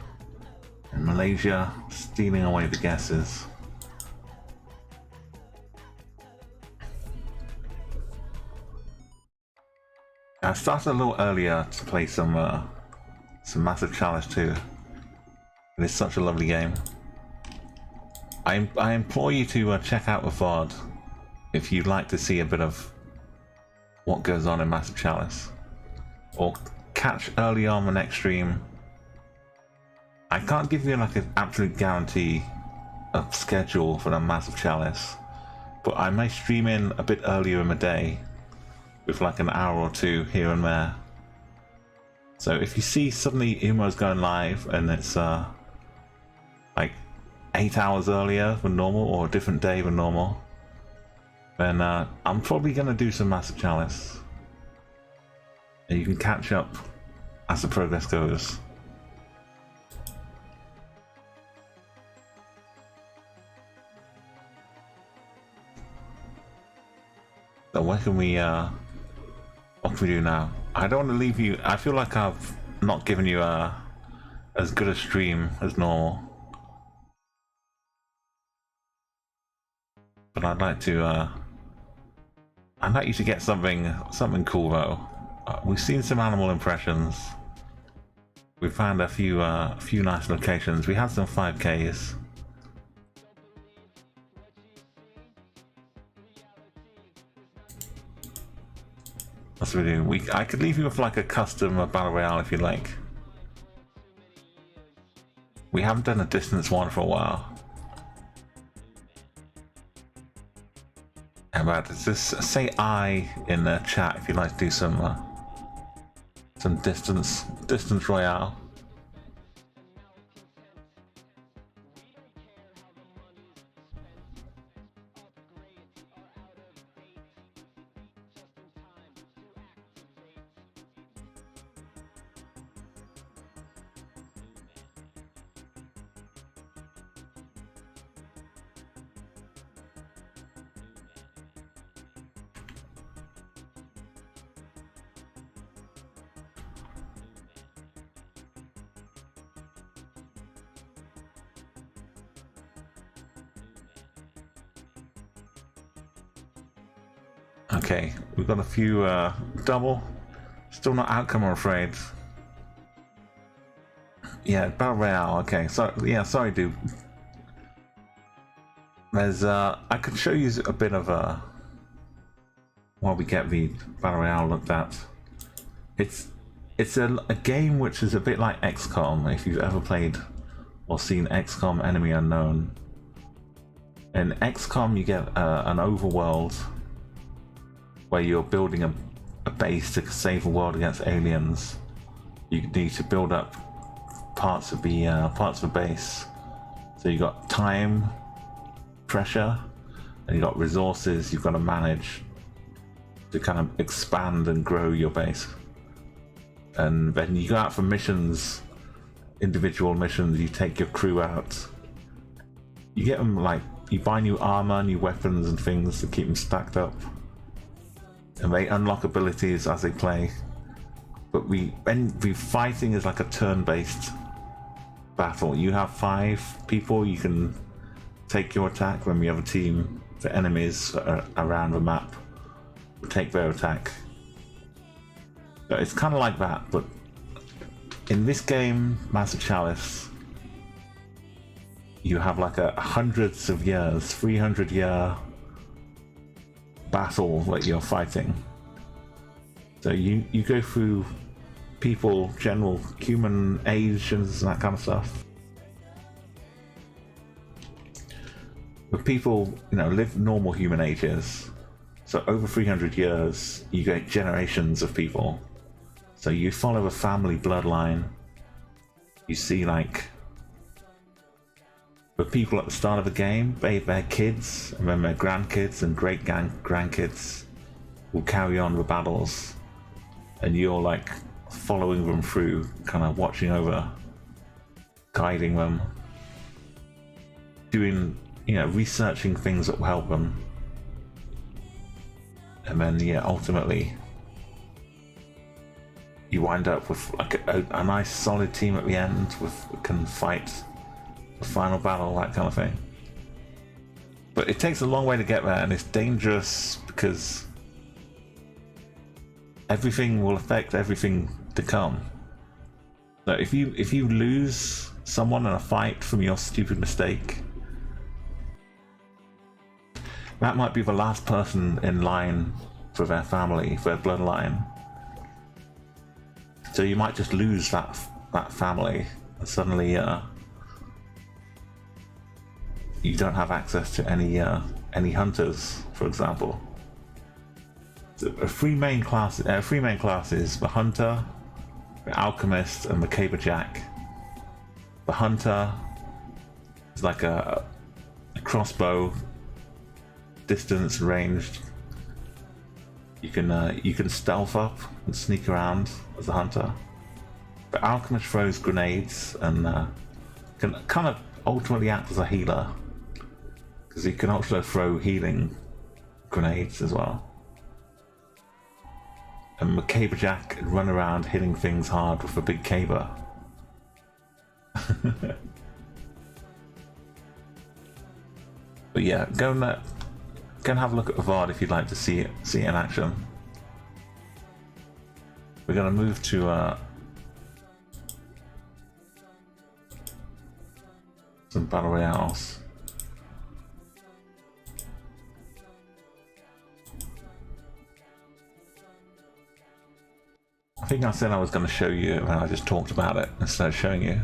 and Malaysia stealing away the guesses. I started a little earlier to play some Massive Chalice too. It is such a lovely game. I implore you to check out the VOD if you'd like to see a bit of what goes on in Massive Chalice, or catch early on the next stream. I can't give you like an absolute guarantee of schedule for the Massive Chalice, but I may stream in a bit earlier in the day with like an hour or two here and there. So if you see suddenly Umo's going live and it's like 8 hours earlier than normal or a different day than normal, then I'm probably going to do some Massive Chalice. And you can catch up as the progress goes. what can we do now? I don't want to leave you. I feel like I've not given you as good a stream as normal, but I'd like you to get something cool though. We've seen some animal impressions. We found a few nice locations. We had some 5Ks. What's we do? I could leave you with like a custom battle royale if you like. We haven't done a distance one for a while. How about just say I in the chat if you'd like to do some distance royale. Okay, we've got a few double. Still not outcome, I'm afraid. Yeah, battle royale. Okay, so yeah, sorry, dude. There's I could show you a bit of while we get the battle royale looked at. It's a game which is a bit like XCOM. If you've ever played or seen XCOM Enemy Unknown. In XCOM, you get an overworld where you're building a base to save the world against aliens. You need to build up parts of the base. So you got time, pressure, and you got resources you've got to manage to kind of expand and grow your base. And then you go out for missions, individual missions. You take your crew out. You get them like you buy new armor, new weapons, and things to keep them stacked up. And they unlock abilities as they play. But the fighting is like a turn-based battle. You have 5 people, you can take your attack when the other team, the enemies around the map, will take their attack. So it's kind of like that, but in this game, Massive Chalice, you have like a hundreds of years, 300-year battle that you're fighting. So you go through people, general human age and that kind of stuff. But people, live normal human ages. So over 300 years, you get generations of people. So you follow a family bloodline. You see like the people at the start of the game, their kids, and then their grandkids and great-grandkids will carry on the battles, and you're like following them through, kind of watching over, guiding them, doing, researching things that will help them, and then ultimately you wind up with like a nice solid team at the end can fight the final battle, that kind of thing. But it takes a long way to get there, and it's dangerous because everything will affect everything to come. So if you lose someone in a fight from your stupid mistake, that might be the last person in line for their family, for their bloodline. So you might just lose that family, and suddenly you don't have access to any hunters, for example. So three main classes the hunter, the alchemist, and the caberjack. The hunter is like a crossbow, distance ranged. You can stealth up and sneak around as a hunter. The alchemist throws grenades and can kind of ultimately act as a healer, because he can also throw healing grenades as well. and McCaber Jack would run around hitting things hard with a big caber. But yeah, go and have a look at the VOD if you'd like to see it in action. We're gonna move to some battle royales. I think I said I was going to show you and I just talked about it instead of showing you.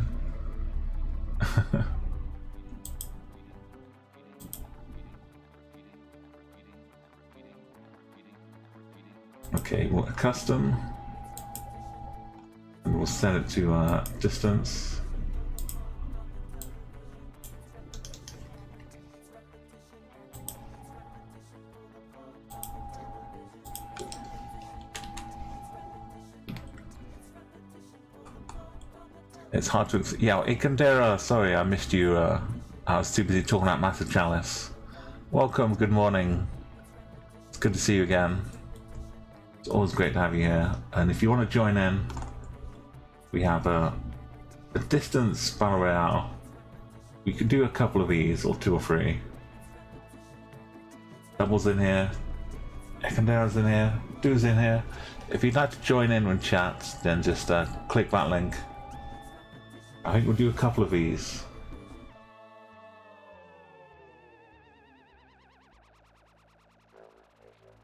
Okay, we'll custom and we'll set it to distance. It's hard to... Yeah, Ikandera, sorry I missed you. I was too busy talking about Massive Chalice. Welcome, good morning. It's good to see you again. It's always great to have you here. And if you want to join in, we have a distance battle royale. We could do a couple of these, or 2 or 3. Doubles in here. Ikandera's in here. Du's in here. If you'd like to join in when chats, then just click that link. I think we'll do a couple of these.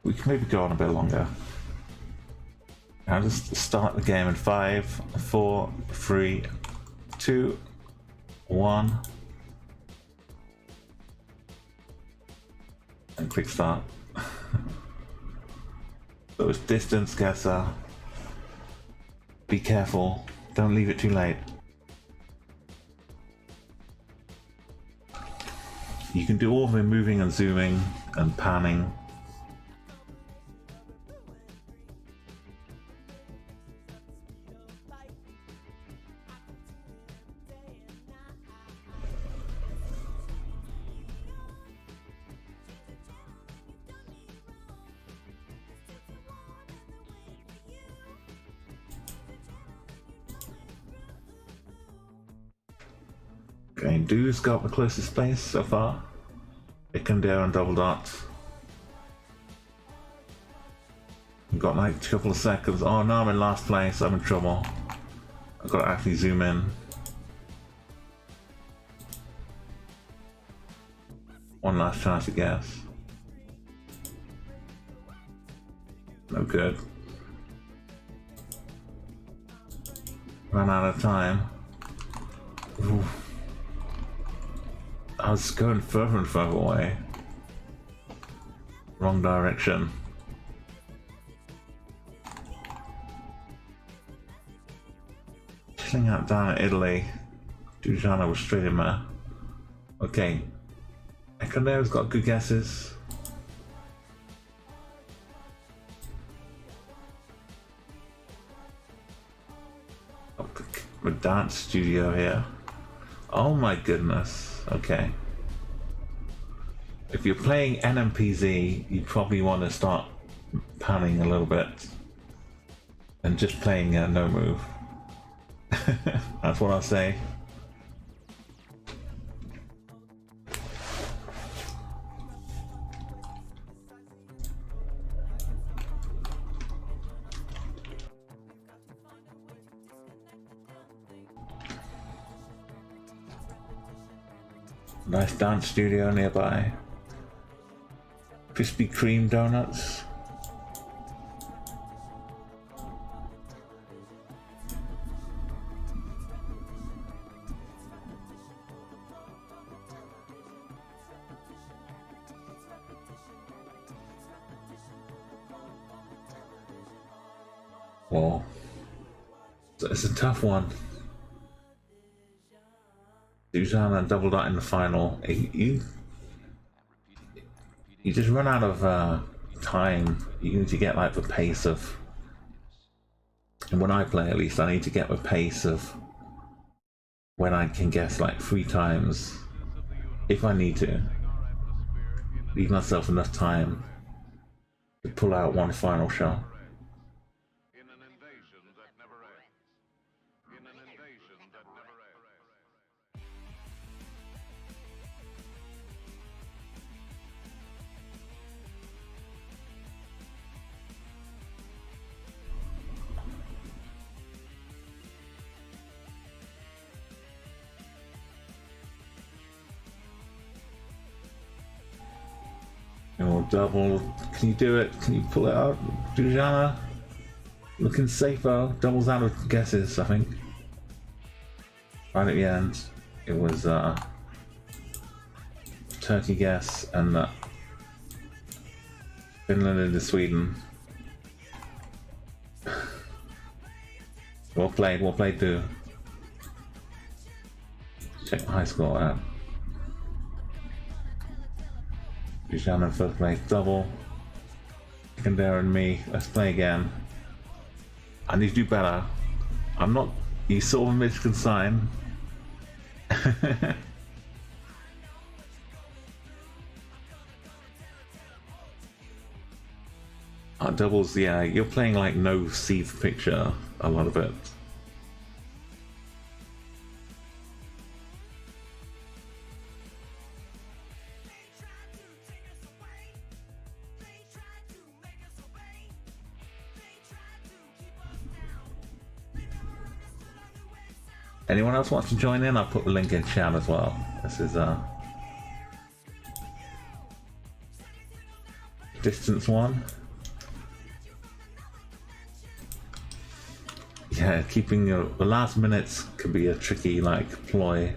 We can maybe go on a bit longer. I'll just start the game in 5, 4, 3, 2, 1. And click start. So it's distance Guesser. Be careful. Don't leave it too late. You can do all the moving and zooming and panning. Okay, Do's got the closest place so far. Ikandera and double dots. We've got like a couple of seconds. Oh no, I'm in last place. I'm in trouble. I've got to actually zoom in. One last chance to guess. No good. Ran out of time. Ooh. I was going further and further away. Wrong direction. Chilling out down at Italy. Dujana was straight in there. Okay. Ikandera's got good guesses. Up the dance studio here. Oh my goodness. Okay. If you're playing NMPZ, you probably want to start panning a little bit and just playing no move. That's what I'll say. Nice dance studio nearby. Krispy Kreme donuts. Well, it's a tough one. Susanna double dot in the final. You just run out of time. You need to get like the pace of, and when I play at least, I need to get the pace of when I can guess like 3 times if I need to. Leave myself enough time to pull out one final shot. that never ends. In an invasion that never ends. Or double. Can you do it? Can you pull it out? Dujana? Looking safer. Doubles out of guesses, I think. Right at the end, it was Turkey guess and Finland into Sweden. Well played too. Check the high score out. Dujana in first place, double. Kandera and me, let's play again. I need to do better. I'm not, you sort of missed consign. Doubles, yeah, you're playing like no seed picture, a lot of it. Anyone else wants to join in? I'll put the link in chat as well. This is distance one. Yeah, keeping the last minutes can be a tricky like ploy.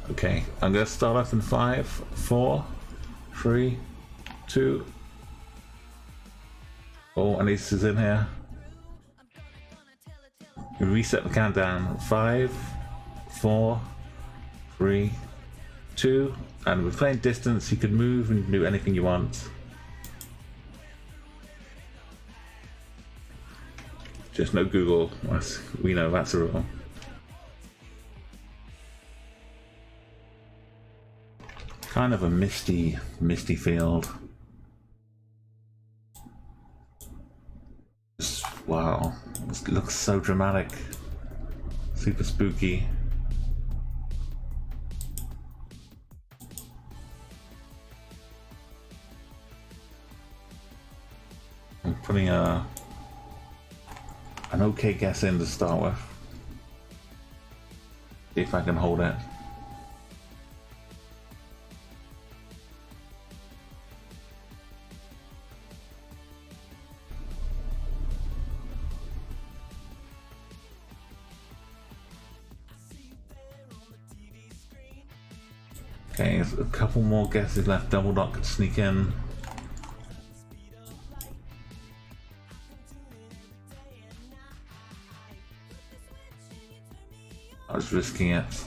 Okay, I'm gonna start off in 5, 4, 3, 2. Oh, Anis is in here. We reset the countdown. 5, 4, 3, 2. And we're playing distance. You can move and do anything you want. Just no Google. We know that's a rule. Kind of a misty field. Wow, this looks so dramatic. Super spooky. I'm putting an okay guess in to start with. See if I can hold it. Okay, there's a couple more guesses left. Double Dot could sneak in. I was risking it.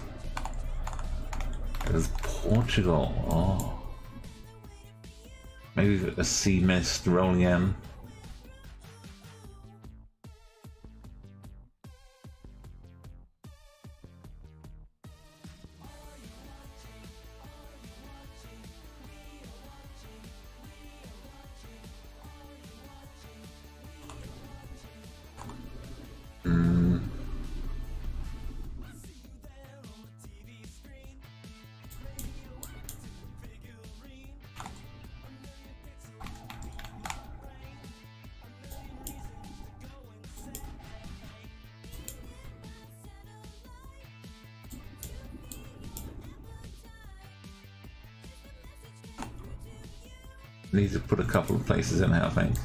It was Portugal. Oh. Maybe a sea mist rolling in. Need to put a couple of places in here, I think.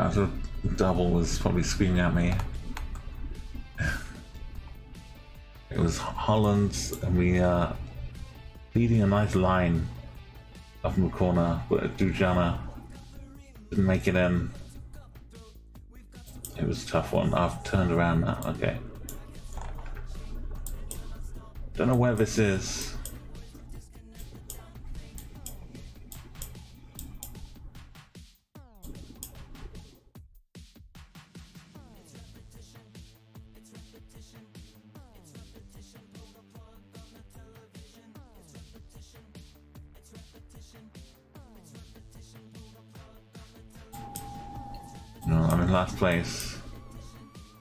That sort of double was probably screaming at me. It was Holland, and we leading a nice line up in the corner, but Dujana didn't make it in. It was a tough one. I've turned around now. Okay. Don't know where this is. No, I'm in last place.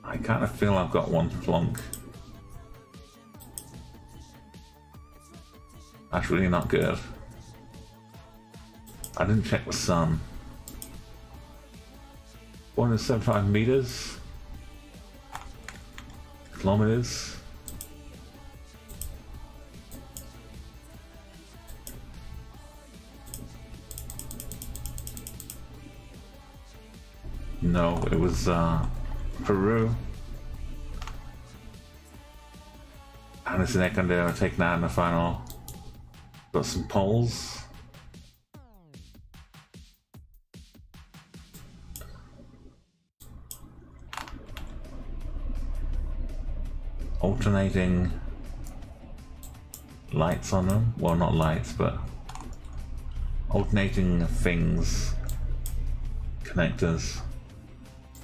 I kind of feel I've got one flunk. That's really not good. I didn't check the sun. 475 meters. Kilometers. No, it was Peru. Anderson Ecuador taking out in the final. Got some poles. Alternating lights on them. Well, not lights, but alternating things. Connectors.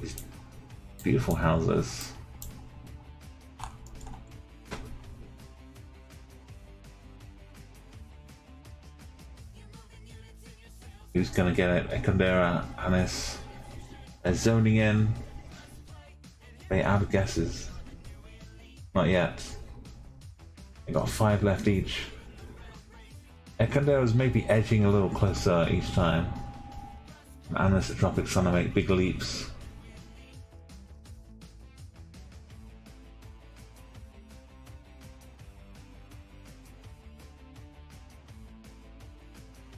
These beautiful houses. Who's gonna get it? Ekondera, Anis. They're zoning in. They out of guesses. Not yet. They got 5 left each. Ekondera's maybe edging a little closer each time. Anis at Tropic Sun to make big leaps.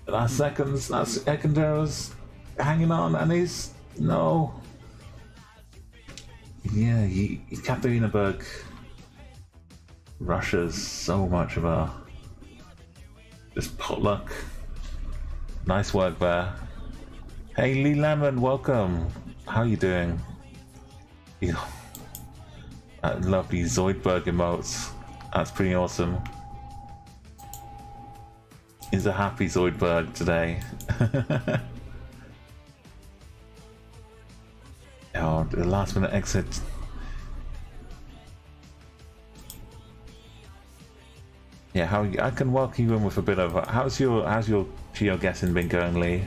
The last seconds, that's Ekondera's hanging on, and he's no. Yeah, Katharinaberg. Russia's so much of a just potluck. Nice work there. Hey Lee Lemon, welcome. How you doing? Yeah. I love these Zoidberg emotes. That's pretty awesome. Is a happy Zoidberg today. Oh, the last minute exit. Yeah, how I can welcome you in with a bit of how's your geoguessing been going, Lee?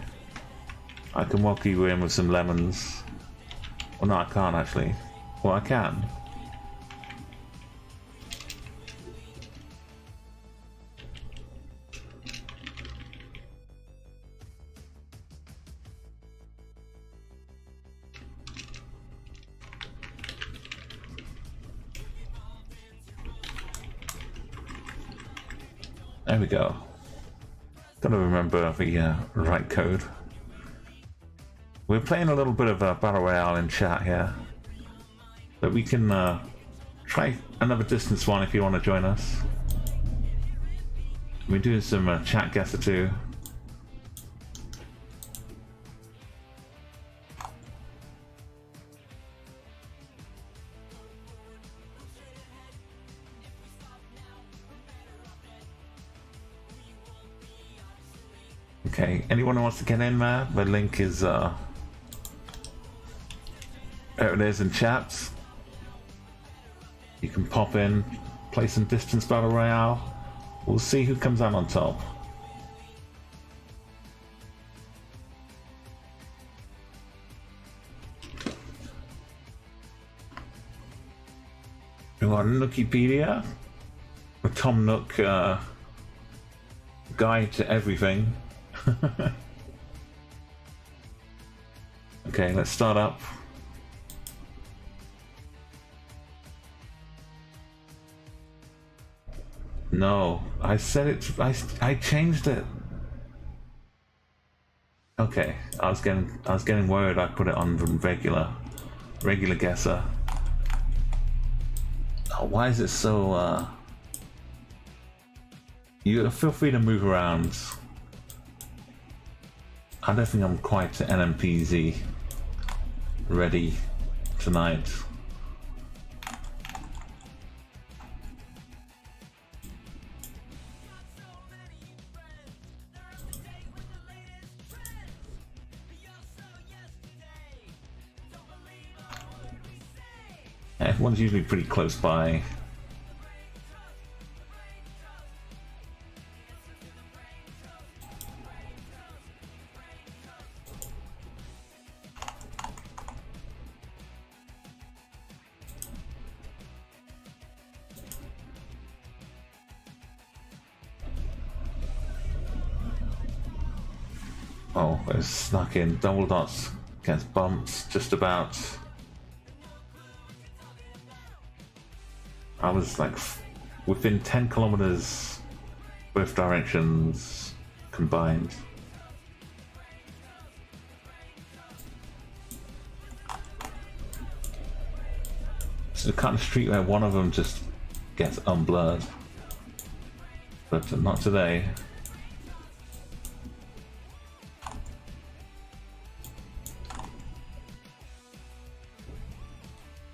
I can welcome you in with some lemons. Well, no, I can't actually. Well, I can. There we go. Gotta remember the right code. We're playing a little bit of a battle royale in chat here, but we can try another distance one if you want to join us. We're doing some Chatguessr too. Okay, anyone who wants to get in there, the link is there it is in chat. You can pop in, play some distance battle royale. We'll see who comes out on top. We got Nookipedia, a Tom Nook guide to everything. Okay, let's start up. No, I said it. I changed it. Okay, I was getting worried I put it on regular guesser. Oh, why is it so you feel free to move around. I don't think I'm quite NMPZ ready tonight. Everyone's usually pretty close by. Oh, it's snuck in. Double dots against bumps, just about. I was like within 10 kilometers, both directions combined. It's the kind of street where one of them just gets unblurred, but not today.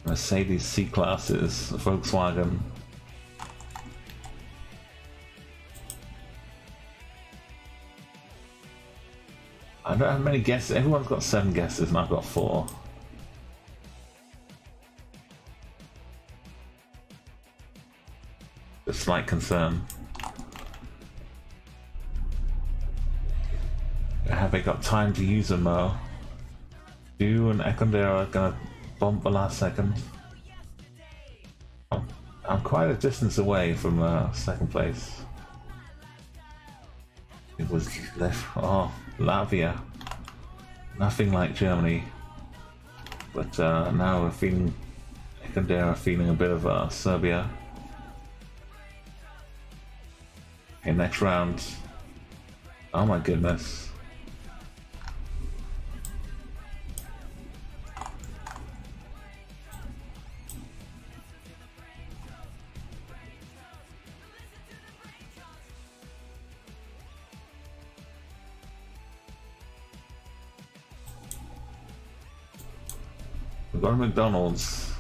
Mercedes C-Classes, Volkswagen. I don't have many guesses. Everyone's got 7 guesses and I've got 4. A slight concern. Have they got time to use them though? You and Ekondera are gonna bump the last second. I'm quite a distance away from second place. It was Latvia. Nothing like Germany. But now we're feeling Ekondera feeling a bit of Serbia. Okay, next round. Oh my goodness. We've got a McDonald's.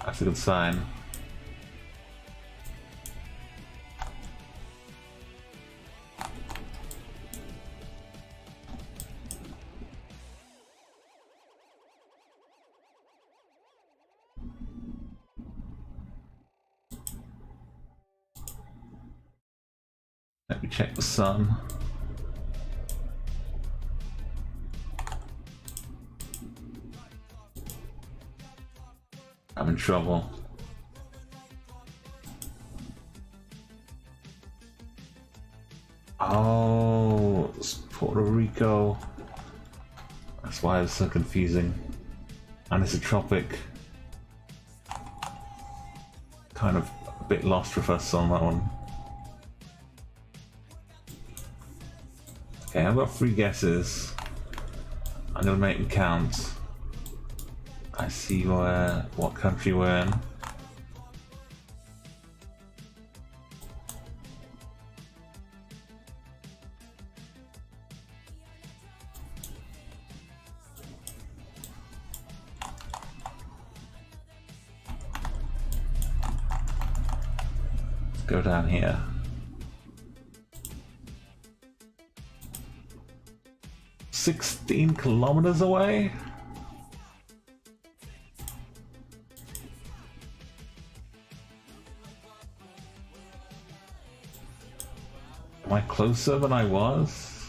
That's a good sign. Let me check the sun. I'm in trouble. Oh, it's Puerto Rico. That's why it's so confusing. And it's a tropic. Kind of a bit lost with us on that one. Okay, I've got 3 guesses. I'm gonna make them count. I see what country we're in. Let's go down here. "16 kilometers away?" Am I closer than I was?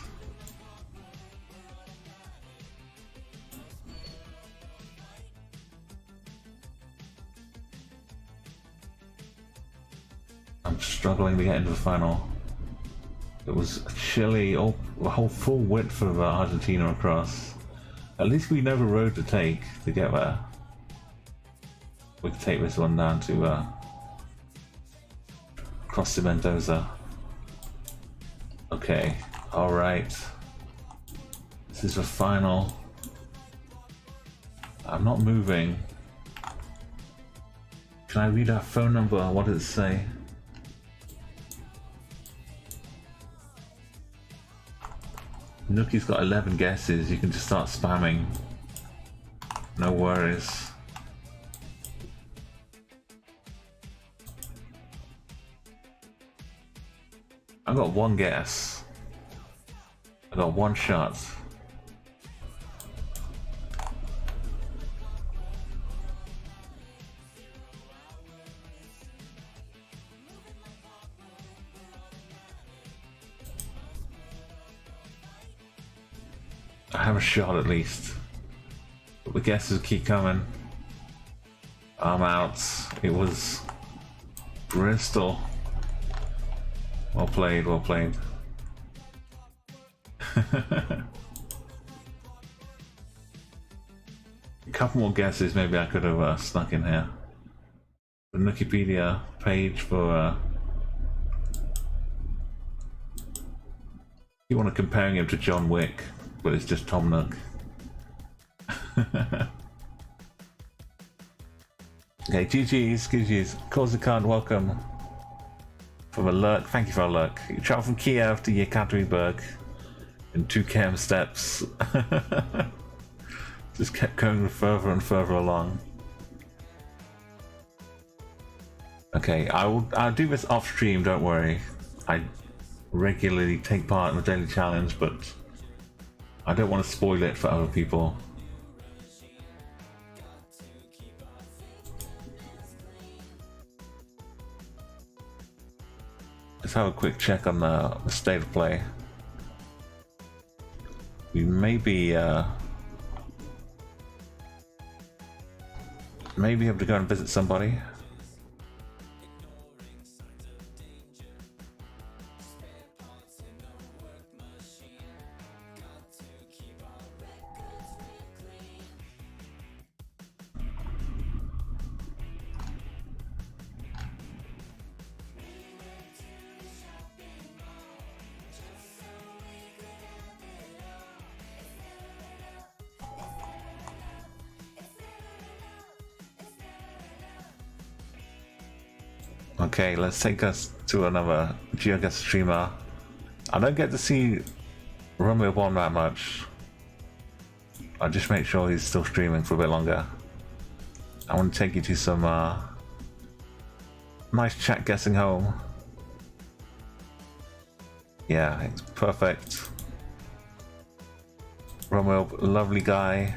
I'm struggling to get into the final. It was chilly, the whole full width of Argentina across. At least we know the road to take to get there. We can take this one down to cross to Mendoza. Okay, alright. This is the final. I'm not moving. Can I read our phone number? What does it say? Nookie's got 11 guesses. You can just start spamming. No worries. I got one guess. I got one shot. I have a shot at least. But the guesses keep coming. I'm out. It was Bristol. Well played, well played. A couple more guesses maybe I could have snuck in here. The Wikipedia page for you want to compare him to John Wick, but it's just Tom Nook. Okay, GG's. Korzikard, welcome. From Alert, thank you for Alert. You travel from Kiev to Yekaterinburg in 2 km steps. Just kept going further and further along. Okay, I'll do this off stream, don't worry. I regularly take part in the daily challenge, but I don't want to spoil it for other people. Let's have a quick check on the state of play. We may be able to go and visit somebody. Okay, let's take us to another Chatguessr streamer. I don't get to see Romeo Bomb that much. I'll just make sure he's still streaming for a bit longer. I want to take you to some nice chat guessing home. Yeah, it's perfect. Romeo, lovely guy.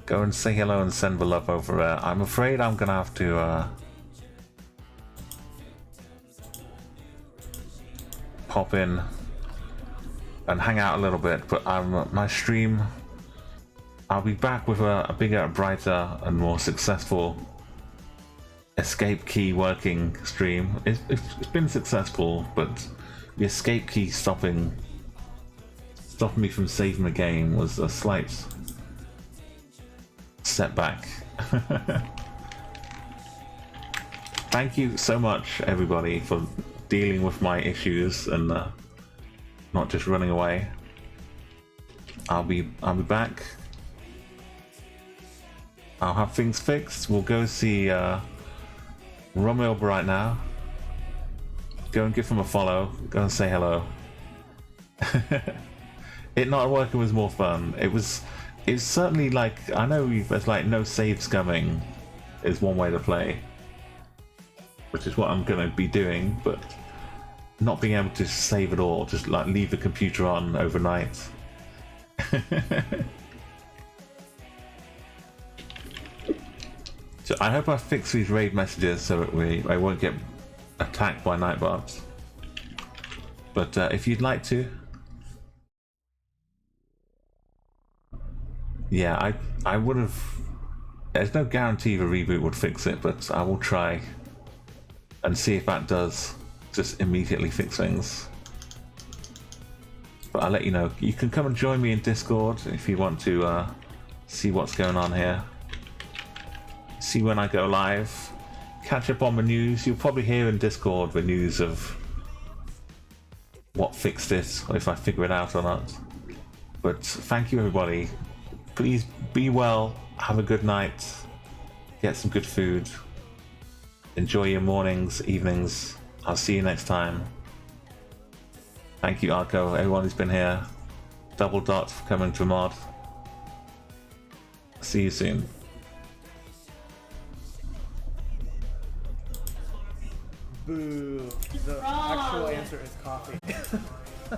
Go and say hello and send the love over there. I'm afraid I'm gonna have to pop in and hang out a little bit, but my stream, I'll be back with a bigger, brighter and more successful escape key working stream. It's been successful, but the escape key stopping me from saving the game was a slight setback. Thank you so much everybody for dealing with my issues and not just running away. I'll be back. I'll have things fixed. We'll go see Romeo right now. Go and give him a follow. Go and say hello. It not working was more fun. It's certainly like, I know there's like no saves coming is one way to play, which is what I'm gonna be doing, but not being able to save at all, just like leave the computer on overnight. So I hope I fix these raid messages so that I won't get attacked by nightbots. But if you'd like to, yeah, I would have. There's no guarantee the reboot would fix it, but I will try and see if that does just immediately fix things. But I'll let you know. You can come and join me in Discord if you want to see what's going on here. See when I go live. Catch up on the news. You'll probably hear in Discord the news of what fixed it, or if I figure it out or not. But thank you, everybody. Please be well. Have a good night. Get some good food. Enjoy your mornings, evenings. I'll see you next time. Thank you, Arco, everyone who's been here. Double Dot for coming to mod. See you soon. Boo. The actual answer is coffee.